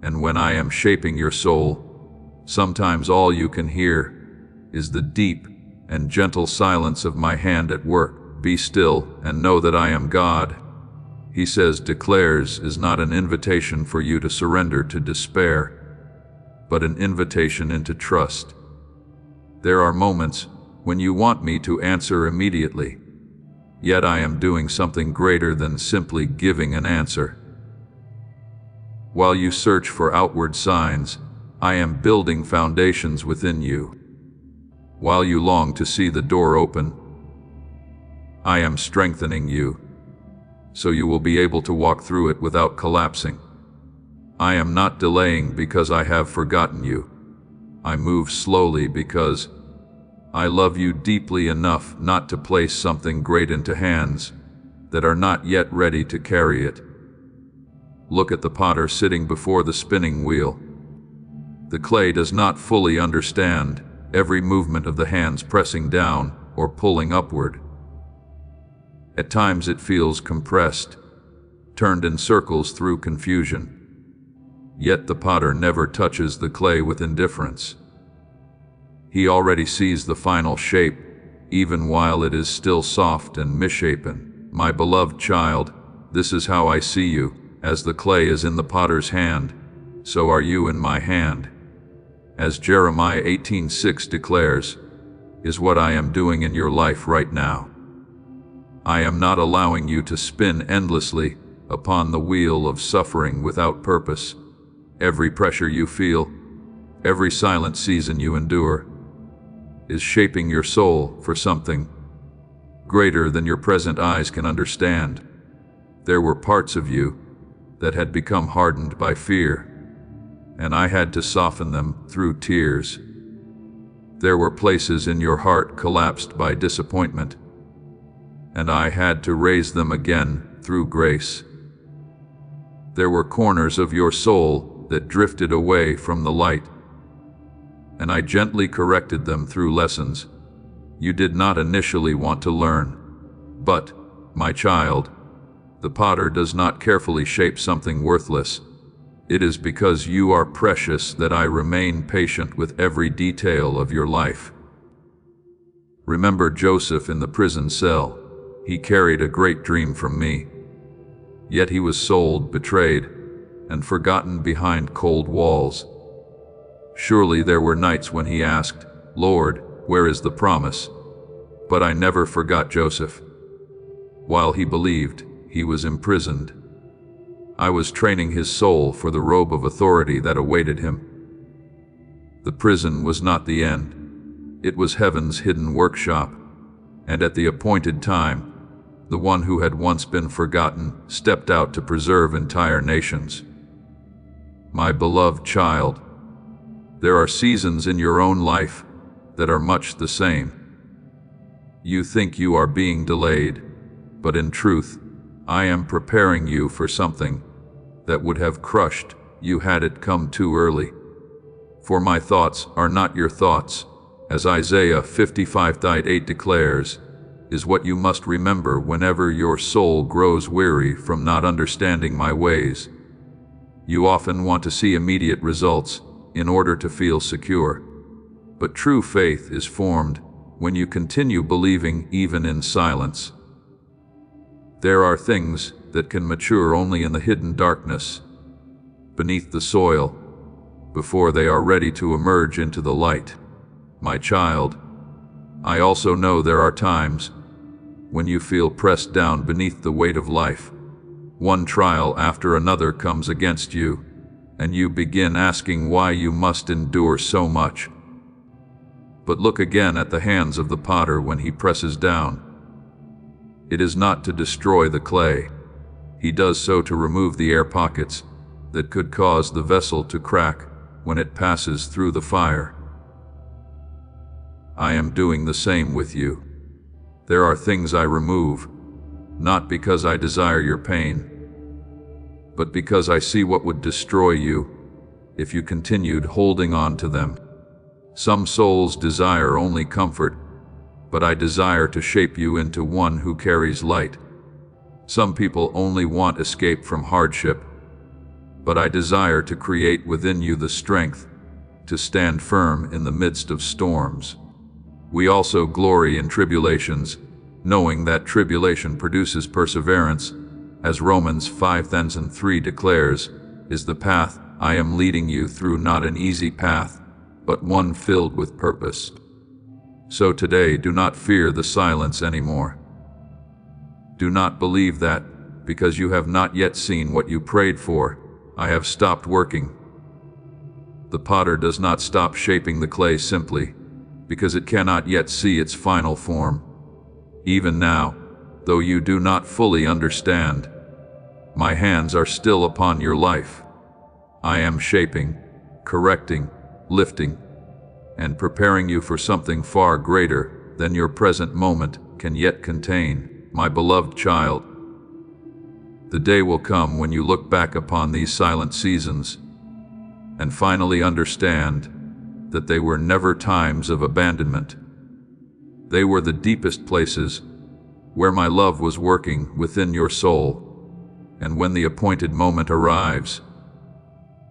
And when I am shaping your soul, sometimes all you can hear is the deep and gentle silence of my hand at work. Be still and know that I am God. He says declares is not an invitation for you to surrender to despair. but an invitation into trust. There are moments when you want me to answer immediately, yet I am doing something greater than simply giving an answer. While you search for outward signs, I am building foundations within you. While you long to see the door open, I am strengthening you, so you will be able to walk through it without collapsing. I am not delaying because I have forgotten you. I move slowly because I love you deeply enough not to place something great into hands that are not yet ready to carry it. Look at the potter sitting before the spinning wheel. The clay does not fully understand every movement of the hands pressing down or pulling upward. At times it feels compressed, turned in circles through confusion. Yet the potter never touches the clay with indifference. He already sees the final shape, even while it is still soft and misshapen. My beloved child, this is how I see you. As the clay is in the potter's hand, so are you in my hand. As Jeremiah 18:6 declares, is what I am doing in your life right now. I am not allowing you to spin endlessly upon the wheel of suffering without purpose. Every pressure you feel, every silent season you endure, is shaping your soul for something greater than your present eyes can understand. There were parts of you that had become hardened by fear, and I had to soften them through tears. There were places in your heart collapsed by disappointment, and I had to raise them again through grace. There were corners of your soul that drifted away from the light, and I gently corrected them through lessons you did not initially want to learn. But, my child, the potter does not carefully shape something worthless. It is because you are precious that I remain patient with every detail of your life. Remember Joseph in the prison cell. He carried a great dream from me. Yet he was sold, betrayed, and forgotten behind cold walls. Surely there were nights when he asked, Lord, where is the promise? But I never forgot Joseph. While he believed he was imprisoned, I was training his soul for the robe of authority that awaited him. The prison was not the end. It was heaven's hidden workshop, and at the appointed time, the one who had once been forgotten stepped out to preserve entire nations. My beloved child, there are seasons in your own life that are much the same. You think you are being delayed, but in truth, I am preparing you for something that would have crushed you had it come too early. For my thoughts are not your thoughts, as Isaiah 55:8 declares, is what you must remember whenever your soul grows weary from not understanding my ways. You often want to see immediate results in order to feel secure. But true faith is formed when you continue believing even in silence. There are things that can mature only in the hidden darkness, beneath the soil, before they are ready to emerge into the light. My child, I also know there are times when you feel pressed down beneath the weight of life. One trial after another comes against you, and you begin asking why you must endure so much. But look again at the hands of the potter when he presses down. It is not to destroy the clay. He does so to remove the air pockets that could cause the vessel to crack when it passes through the fire. I am doing the same with you. There are things I remove, not because I desire your pain, but because I see what would destroy you if you continued holding on to them. Some souls desire only comfort, but I desire to shape you into one who carries light. Some people only want escape from hardship, but I desire to create within you the strength to stand firm in the midst of storms. We also glory in tribulations, knowing that tribulation produces perseverance, as Romans 5:3 declares, is the path I am leading you through not an easy path, but one filled with purpose. So today, do not fear the silence anymore. Do not believe that, because you have not yet seen what you prayed for, I have stopped working. The potter does not stop shaping the clay simply because it cannot yet see its final form. Even now, though you do not fully understand, my hands are still upon your life. I am shaping, correcting, lifting, and preparing you for something far greater than your present moment can yet contain, my beloved child. The day will come when you look back upon these silent seasons and finally understand that they were never times of abandonment. They were the deepest places where my love was working within your soul. And when the appointed moment arrives,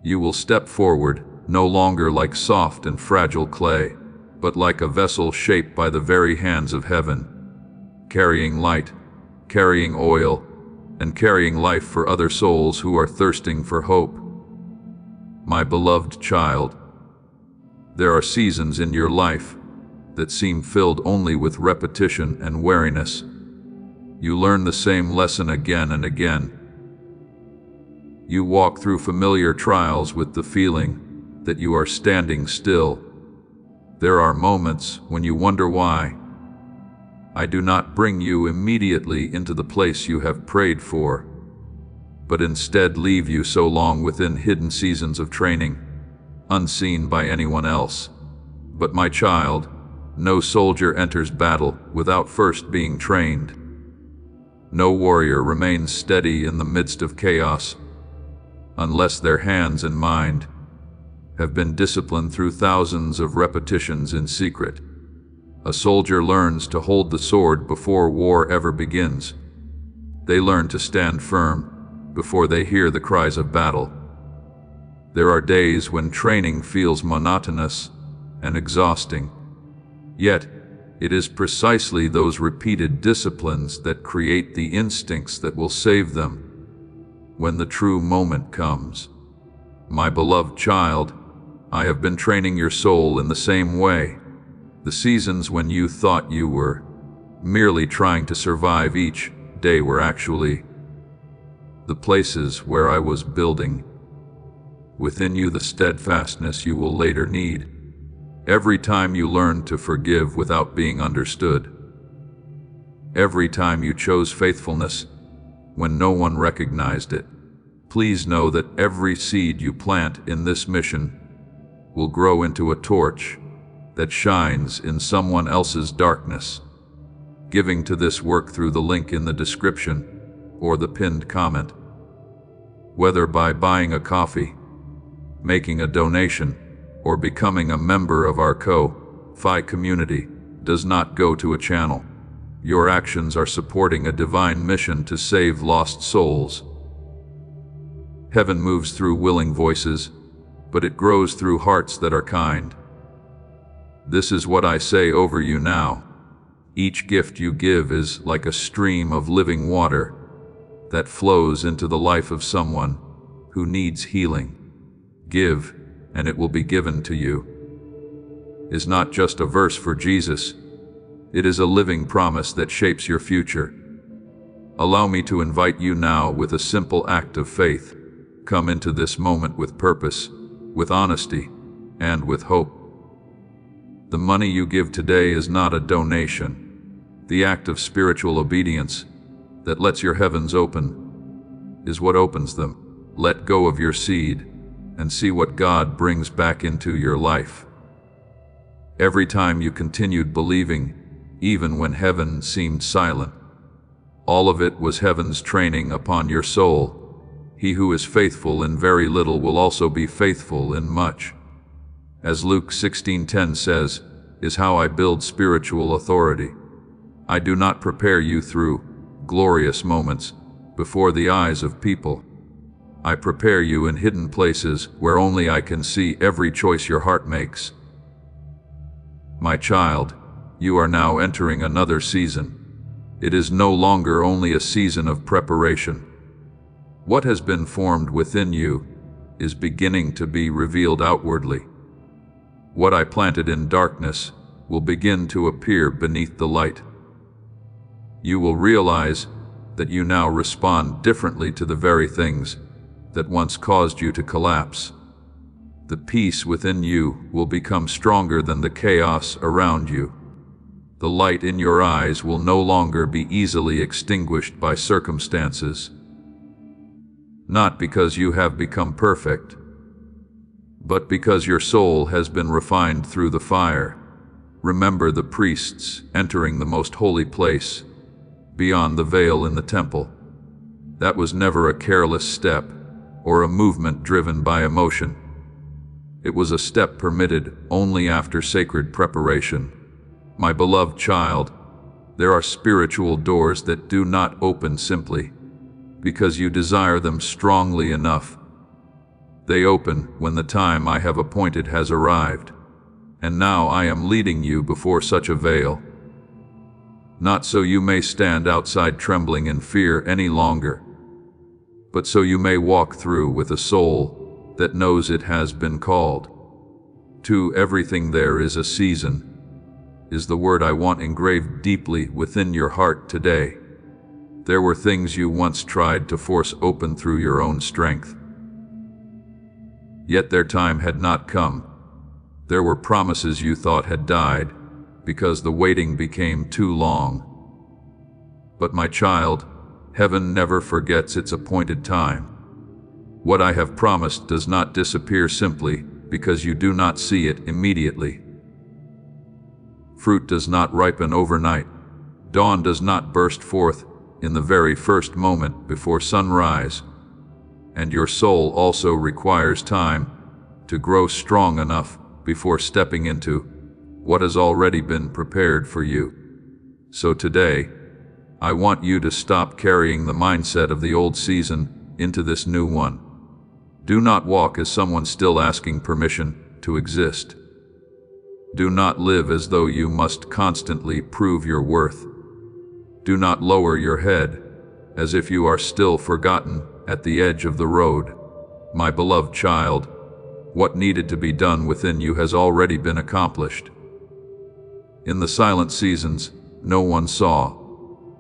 you will step forward no longer like soft and fragile clay, but like a vessel shaped by the very hands of heaven, carrying light, carrying oil, and carrying life for other souls who are thirsting for hope. My beloved child, there are seasons in your life that seem filled only with repetition and weariness. You learn the same lesson again and again. You walk through familiar trials with the feeling that you are standing still. There are moments when you wonder why I do not bring you immediately into the place you have prayed for, but instead leave you so long within hidden seasons of training, unseen by anyone else. But my child, no soldier enters battle without first being trained. No warrior remains steady in the midst of chaos unless their hands and mind have been disciplined through thousands of repetitions in secret. A soldier learns to hold the sword before war ever begins. They learn to stand firm before they hear the cries of battle. There are days when training feels monotonous and exhausting. Yet, it is precisely those repeated disciplines that create the instincts that will save them when the true moment comes. My beloved child, I have been training your soul in the same way. The seasons when you thought you were merely trying to survive each day were actually the places where I was building within you the steadfastness you will later need. Every time you learned to forgive without being understood, every time you chose faithfulness when no one recognized it, please know that every seed you plant in this mission will grow into a torch that shines in someone else's darkness. Giving to this work through the link in the description or the pinned comment. Whether by buying a coffee, making a donation, or becoming a member of our Ko-Fi community does not go to a channel. Your actions are supporting a divine mission to save lost souls. Heaven moves through willing voices, but it grows through hearts that are kind. This is what I say over you now. Each gift you give is like a stream of living water that flows into the life of someone who needs healing. Give, and it will be given to you is not just a verse for Jesus. It is a living promise that shapes your future. Allow me to invite you now with a simple act of faith. Come into this moment with purpose, with honesty, and with hope. The money you give today is not a donation. The act of spiritual obedience that lets your heavens open is what opens them. Let go of your seed and see what God brings back into your life. Every time you continued believing, even when heaven seemed silent, all of it was heaven's training upon your soul. He who is faithful in very little will also be faithful in much. As Luke 16:10 says, is how I build spiritual authority. I do not prepare you through glorious moments before the eyes of people. I prepare you in hidden places where only I can see every choice your heart makes. My child, you are now entering another season. It is no longer only a season of preparation. What has been formed within you is beginning to be revealed outwardly. What I planted in darkness will begin to appear beneath the light. You will realize that you now respond differently to the very things that once caused you to collapse. The peace within you will become stronger than the chaos around you. The light in your eyes will no longer be easily extinguished by circumstances. Not because you have become perfect, but because your soul has been refined through the fire. Remember the priests entering the most holy place, beyond the veil in the temple. That was never a careless step or a movement driven by emotion. It was a step permitted only after sacred preparation. My beloved child, there are spiritual doors that do not open simply because you desire them strongly enough. They open when the time I have appointed has arrived, and now I am leading you before such a veil. Not so you may stand outside trembling in fear any longer, but so you may walk through with a soul that knows it has been called. To everything there is a season, is the word I want engraved deeply within your heart today. There were things you once tried to force open through your own strength. Yet their time had not come. There were promises you thought had died because the waiting became too long. But my child, heaven never forgets its appointed time. What I have promised does not disappear simply because you do not see it immediately. Fruit does not ripen overnight. Dawn does not burst forth in the very first moment before sunrise. And your soul also requires time to grow strong enough before stepping into what has already been prepared for you. So today, I want you to stop carrying the mindset of the old season into this new one. Do not walk as someone still asking permission to exist. Do not live as though you must constantly prove your worth. Do not lower your head as if you are still forgotten at the edge of the road. My beloved child, what needed to be done within you has already been accomplished. In the silent seasons no one saw,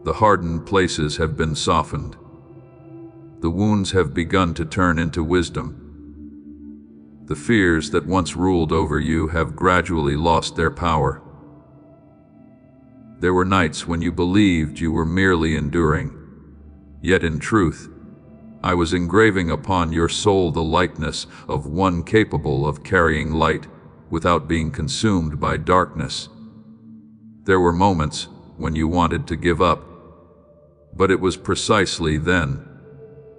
the hardened places have been softened. The wounds have begun to turn into wisdom. The fears that once ruled over you have gradually lost their power. There were nights when you believed you were merely enduring, yet in truth, I was engraving upon your soul the likeness of one capable of carrying light without being consumed by darkness. There were moments when you wanted to give up, but it was precisely then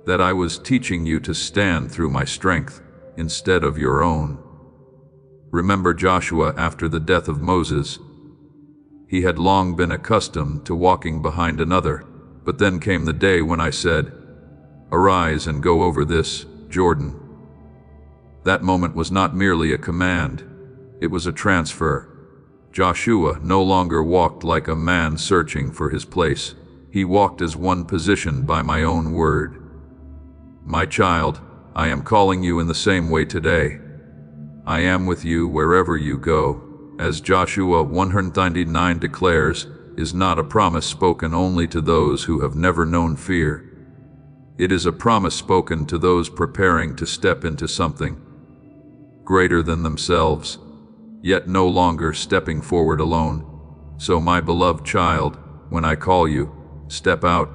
that I was teaching you to stand through my strength instead of your own. Remember Joshua after the death of Moses. He had long been accustomed to walking behind another, but then came the day when I said, "Arise and go over this Jordan." That moment was not merely a command, it was a transfer. Joshua no longer walked like a man searching for his place. He walked as one positioned by my own word. My child, I am calling you in the same way today. I am with you wherever you go. As Joshua 199 declares, is not a promise spoken only to those who have never known fear. It is a promise spoken to those preparing to step into something greater than themselves, yet no longer stepping forward alone. So my beloved child, when I call you, step out.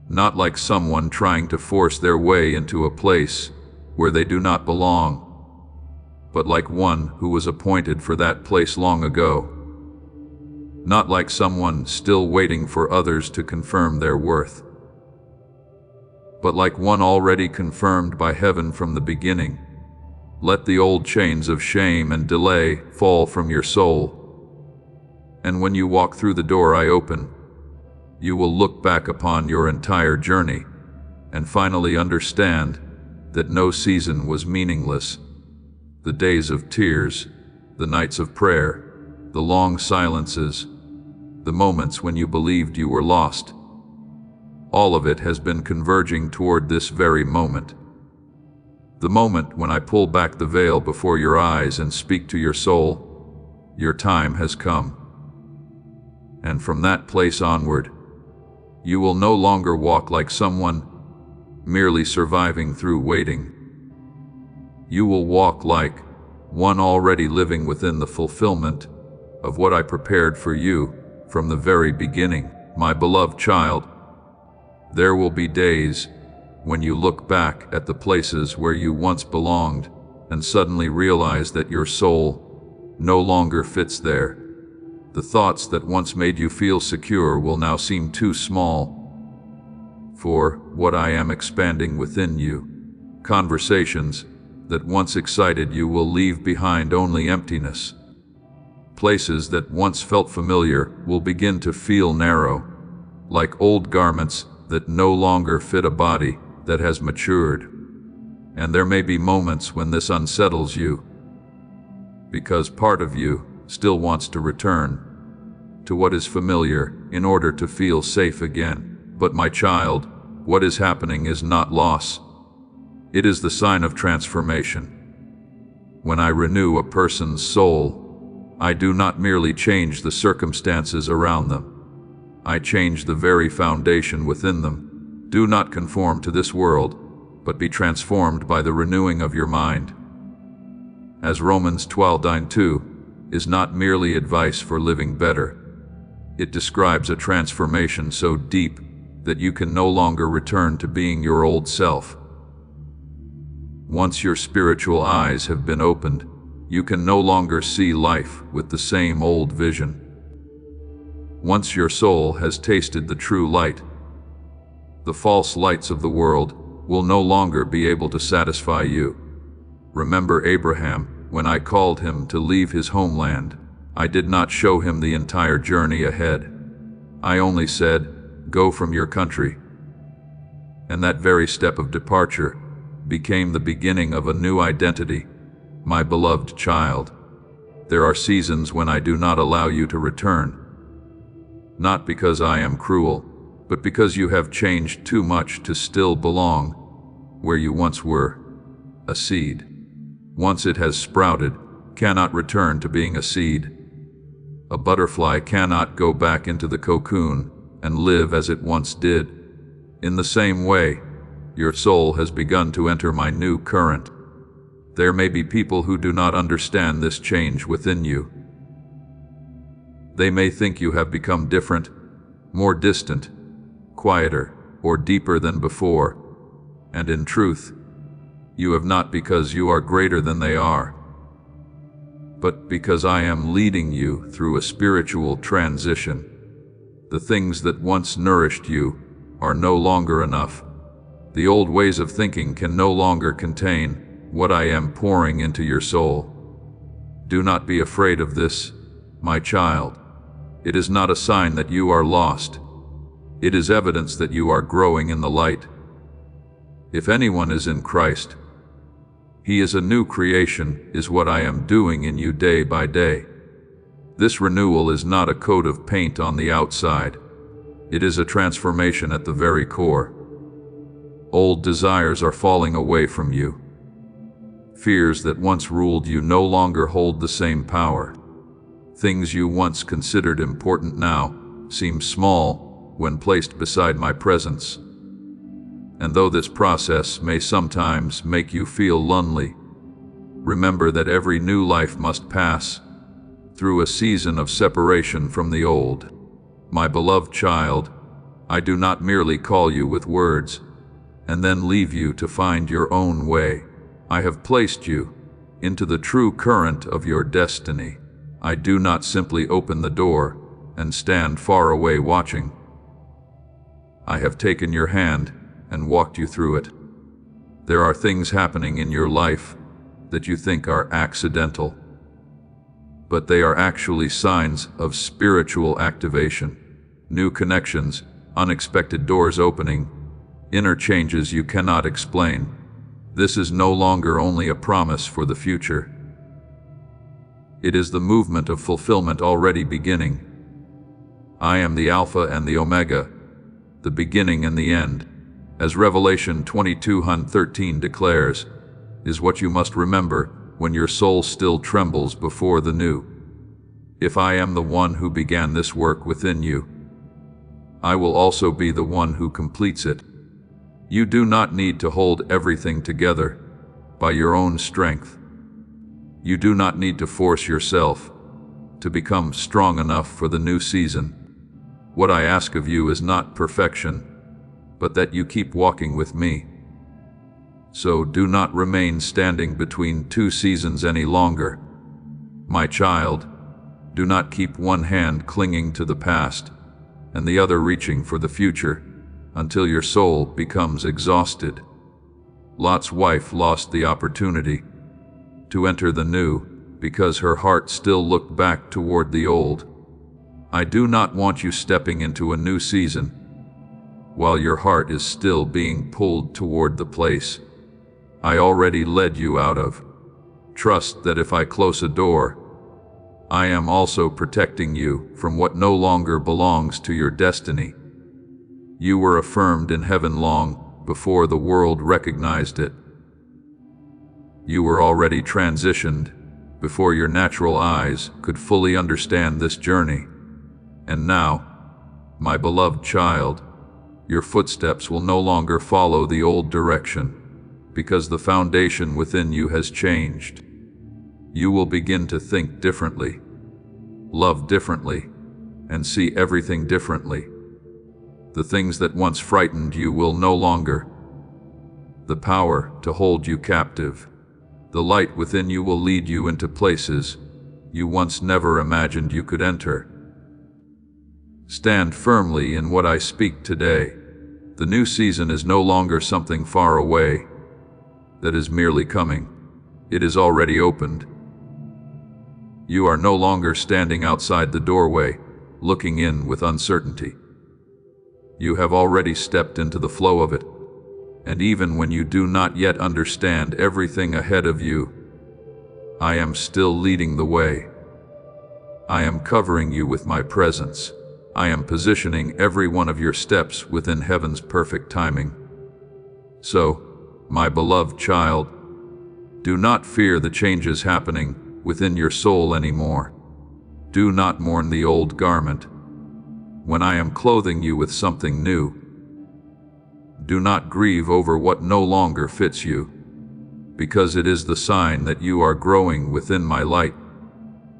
Not like someone trying to force their way into a place where they do not belong, but like one who was appointed for that place long ago. Not like someone still waiting for others to confirm their worth, but like one already confirmed by heaven from the beginning. Let the old chains of shame and delay fall from your soul, and when you walk through the door I open, you will look back upon your entire journey and finally understand that no season was meaningless. The days of tears, the nights of prayer, the long silences, the moments when you believed you were lost, all of it has been converging toward this very moment. The moment when I pull back the veil before your eyes and speak to your soul, your time has come. And from that place onward, you will no longer walk like someone merely surviving through waiting. You will walk like one already living within the fulfillment of what I prepared for you from the very beginning. My beloved child, there will be days when you look back at the places where you once belonged and suddenly realize that your soul no longer fits there. The thoughts that once made you feel secure will now seem too small for what I am expanding within you. Conversations that once excited you will leave behind only emptiness. Places that once felt familiar will begin to feel narrow, like old garments that no longer fit a body that has matured. And there may be moments when this unsettles you, because part of you still wants to return to what is familiar in order to feel safe again. But my child, what is happening is not loss. It is the sign of transformation. When I renew a person's soul, I do not merely change the circumstances around them. I change the very foundation within them. Do not conform to this world, but be transformed by the renewing of your mind. As Romans 12:2 is not merely advice for living better. It describes a transformation so deep that you can no longer return to being your old self. Once your spiritual eyes have been opened, you can no longer see life with the same old vision. Once your soul has tasted the true light, the false lights of the world will no longer be able to satisfy you. Remember Abraham, when I called him to leave his homeland, I did not show him the entire journey ahead. I only said, "Go from your country." And that very step of departure became the beginning of a new identity. My beloved child, there are seasons when I do not allow you to return. Not because I am cruel, but because you have changed too much to still belong where you once were. A seed, once it has sprouted, cannot return to being a seed. A butterfly cannot go back into the cocoon and live as it once did. In the same way, your soul has begun to enter my new current. There may be people who do not understand this change within you. They may think you have become different, more distant, quieter, or deeper than before. And in truth, you have not, because you are greater than they are, but because I am leading you through a spiritual transition. The things that once nourished you are no longer enough. The old ways of thinking can no longer contain what I am pouring into your soul. Do not be afraid of this, my child. It is not a sign that you are lost. It is evidence that you are growing in the light. If anyone is in Christ, he is a new creation, is what I am doing in you day by day. This renewal is not a coat of paint on the outside. It is a transformation at the very core. Old desires are falling away from you. Fears that once ruled you no longer hold the same power. Things you once considered important now seem small when placed beside my presence. And though this process may sometimes make you feel lonely, remember that every new life must pass through a season of separation from the old. My beloved child, I do not merely call you with words and then leave you to find your own way. I have placed you into the true current of your destiny. I do not simply open the door and stand far away watching. I have taken your hand and walked you through it. There are things happening in your life that you think are accidental, but they are actually signs of spiritual activation. New connections, unexpected doors opening, inner changes you cannot explain. This is no longer only a promise for the future. It is the movement of fulfillment already beginning. I am the Alpha and the Omega, the beginning and the end. As Revelation 22:13 declares, is what you must remember when your soul still trembles before the new. If I am the one who began this work within you, I will also be the one who completes it. You do not need to hold everything together by your own strength. You do not need to force yourself to become strong enough for the new season. What I ask of you is not perfection, but that you keep walking with me. So do not remain standing between two seasons any longer. My child, do not keep one hand clinging to the past and the other reaching for the future until your soul becomes exhausted. Lot's wife lost the opportunity to enter the new because her heart still looked back toward the old. I do not want you stepping into a new season while your heart is still being pulled toward the place I already led you out of. Trust that if I close a door, I am also protecting you from what no longer belongs to your destiny. You were affirmed in heaven long before the world recognized it. You were already transitioned before your natural eyes could fully understand this journey. And now, my beloved child, your footsteps will no longer follow the old direction, because the foundation within you has changed. You will begin to think differently, love differently, and see everything differently. The things that once frightened you will no longer. The power to hold you captive. The light within you will lead you into places you once never imagined you could enter. Stand firmly in what I speak today. The new season is no longer something far away that is merely coming. It is already opened. You are no longer standing outside the doorway, looking in with uncertainty. You have already stepped into the flow of it, and even when you do not yet understand everything ahead of you, I am still leading the way. I am covering you with my presence. I am positioning every one of your steps within heaven's perfect timing. So, my beloved child, do not fear the changes happening within your soul anymore. Do not mourn the old garment when I am clothing you with something new. Do not grieve over what no longer fits you, because it is the sign that you are growing within my light.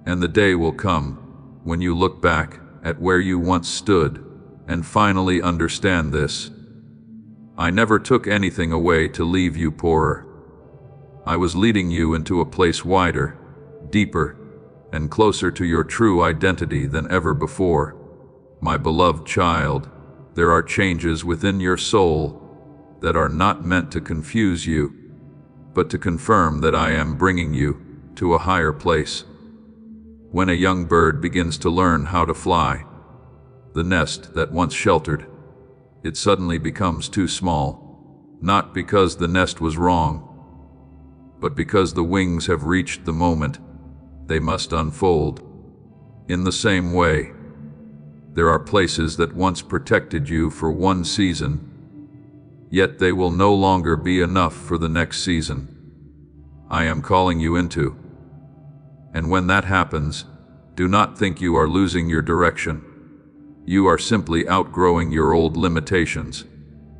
And the day will come when you look back at where you once stood and finally understand this. I never took anything away to leave you poorer. I was leading you into a place wider, deeper, and closer to your true identity than ever before. My beloved child, there are changes within your soul that are not meant to confuse you, but to confirm that I am bringing you to a higher place. When a young bird begins to learn how to fly, the nest that once sheltered, it suddenly becomes too small, not because the nest was wrong, but because the wings have reached the moment they must unfold. In the same way, there are places that once protected you for one season, yet they will no longer be enough for the next season I am calling you into. And when that happens, do not think you are losing your direction. You are simply outgrowing your old limitations.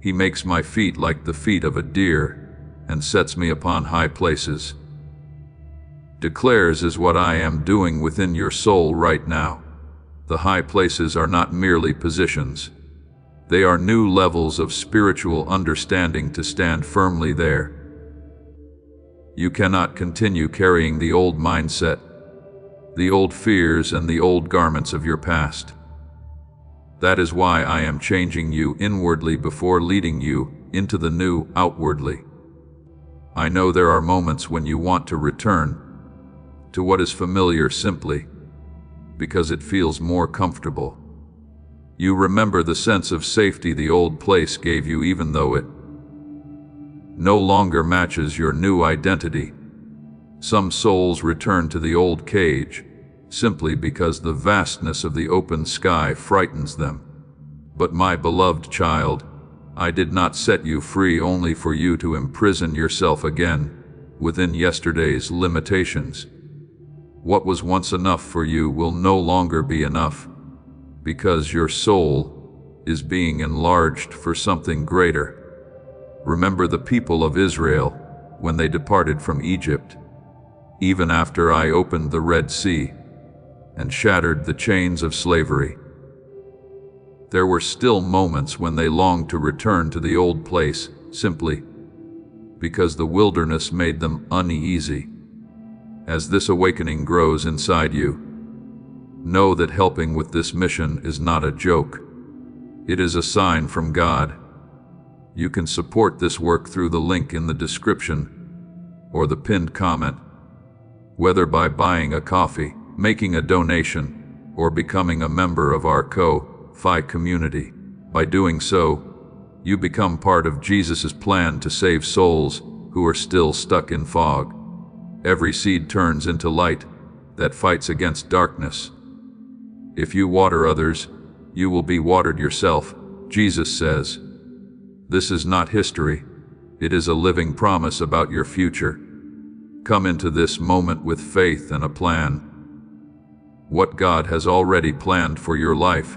He makes my feet like the feet of a deer and sets me upon high places. Declares is what I am doing within your soul right now. The high places are not merely positions. They are new levels of spiritual understanding to stand firmly there. You cannot continue carrying the old mindset, the old fears, and the old garments of your past. That is why I am changing you inwardly before leading you into the new outwardly. I know there are moments when you want to return to what is familiar simply because it feels more comfortable. You remember the sense of safety the old place gave you, even though it no longer matches your new identity. Some souls return to the old cage simply because the vastness of the open sky frightens them. But my beloved child, I did not set you free only for you to imprison yourself again within yesterday's limitations. What was once enough for you will no longer be enough, because your soul is being enlarged for something greater. Remember the people of Israel when they departed from Egypt, even after I opened the Red Sea and shattered the chains of slavery. There were still moments when they longed to return to the old place, simply because the wilderness made them uneasy. As this awakening grows inside you, know that helping with this mission is not a joke. It is a sign from God. You can support this work through the link in the description or the pinned comment, whether by buying a coffee, making a donation, or becoming a member of our Ko-Fi community. By doing so, you become part of Jesus' plan to save souls who are still stuck in fog. Every seed turns into light that fights against darkness. If you water others, you will be watered yourself, Jesus says. This is not history. It is a living promise about your future. Come into this moment with faith and a plan. What God has already planned for your life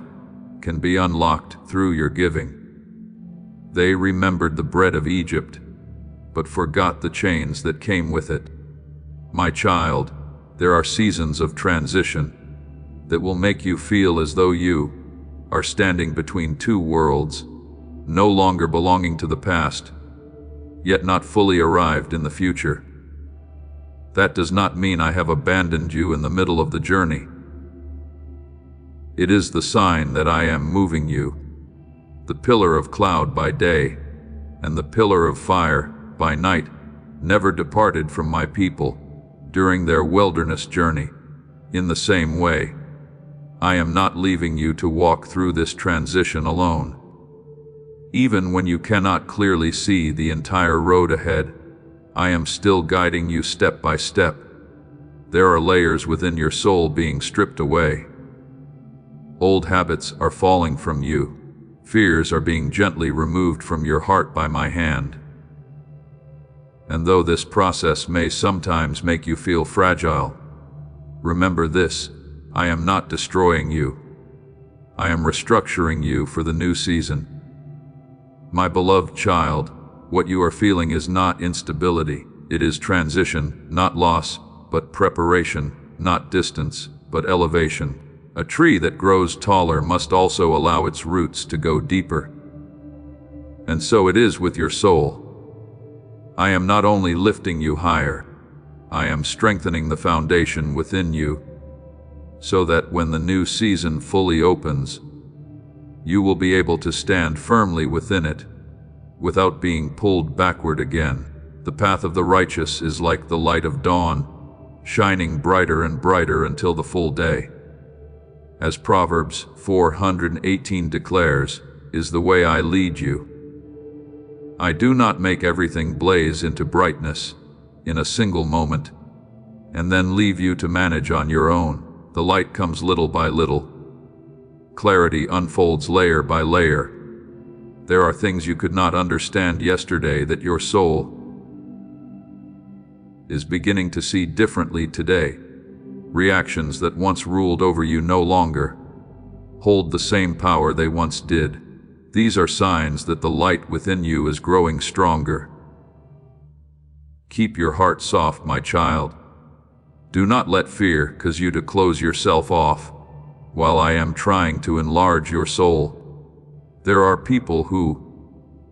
can be unlocked through your giving. They remembered the bread of Egypt, but forgot the chains that came with it. My child, there are seasons of transition that will make you feel as though you are standing between two worlds, no longer belonging to the past, yet not fully arrived in the future. That does not mean I have abandoned you in the middle of the journey. It is the sign that I am moving you, the pillar of cloud by day and the pillar of fire by night never departed from my people during their wilderness journey. In the same way, I am not leaving you to walk through this transition alone. Even when you cannot clearly see the entire road ahead, I am still guiding you step by step. There are layers within your soul being stripped away. Old habits are falling from you. Fears are being gently removed from your heart by my hand. And though this process may sometimes make you feel fragile, remember this: I am not destroying you. I am restructuring you for the new season. My beloved child, what you are feeling is not instability. It is transition, not loss, but preparation, not distance, but elevation. A tree that grows taller must also allow its roots to go deeper. And so it is with your soul. I am not only lifting you higher, I am strengthening the foundation within you, so that when the new season fully opens, you will be able to stand firmly within it, without being pulled backward again. The path of the righteous is like the light of dawn, shining brighter and brighter until the full day. As Proverbs 4:18 declares, is the way I lead you. I do not make everything blaze into brightness in a single moment, and then leave you to manage on your own. The light comes little by little. Clarity unfolds layer by layer. There are things you could not understand yesterday that your soul is beginning to see differently today. Reactions that once ruled over you no longer hold the same power they once did. These are signs that the light within you is growing stronger. Keep your heart soft, my child. Do not let fear cause you to close yourself off while I am trying to enlarge your soul. There are people who,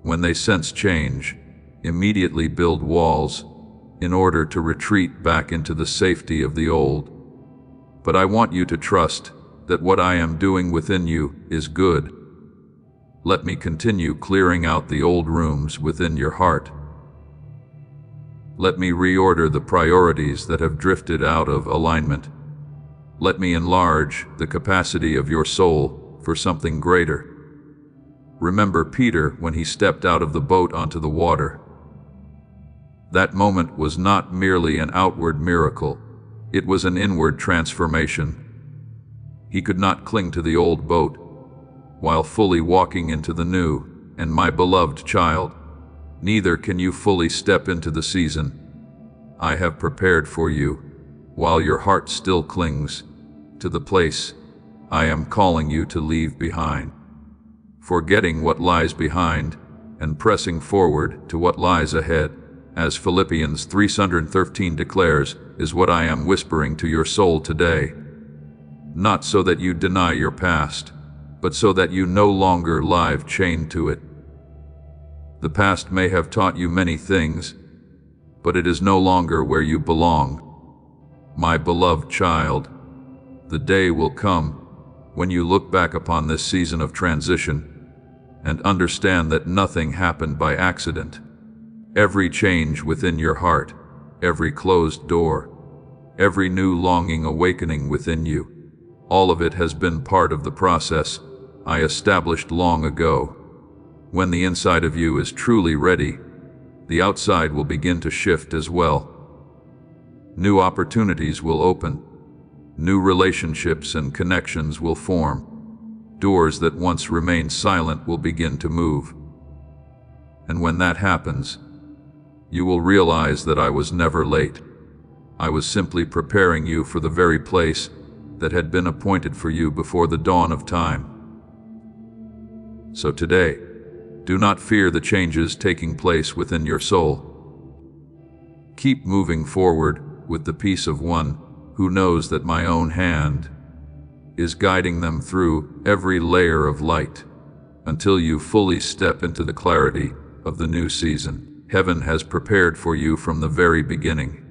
when they sense change, immediately build walls in order to retreat back into the safety of the old. But I want you to trust that what I am doing within you is good. Let me continue clearing out the old rooms within your heart. Let me reorder the priorities that have drifted out of alignment. Let me enlarge the capacity of your soul for something greater. Remember Peter when he stepped out of the boat onto the water. That moment was not merely an outward miracle. It was an inward transformation. He could not cling to the old boat while fully walking into the new. And my beloved child, neither can you fully step into the season I have prepared for you, while your heart still clings to the place I am calling you to leave behind. Forgetting what lies behind and pressing forward to what lies ahead, as Philippians 3:13 declares, is what I am whispering to your soul today. Not so that you deny your past, but so that you no longer live chained to it. The past may have taught you many things, but it is no longer where you belong. My beloved child, the day will come when you look back upon this season of transition and understand that nothing happened by accident. Every change within your heart, every closed door, every new longing awakening within you, all of it has been part of the process I established long ago. When the inside of you is truly ready, the outside will begin to shift as well. New opportunities will open. New relationships and connections will form. Doors that once remained silent will begin to move. And when that happens, you will realize that I was never late. I was simply preparing you for the very place that had been appointed for you before the dawn of time. So today, do not fear the changes taking place within your soul. Keep moving forward with the peace of one who knows that my own hand is guiding them through every layer of light until you fully step into the clarity of the new season Heaven has prepared for you from the very beginning.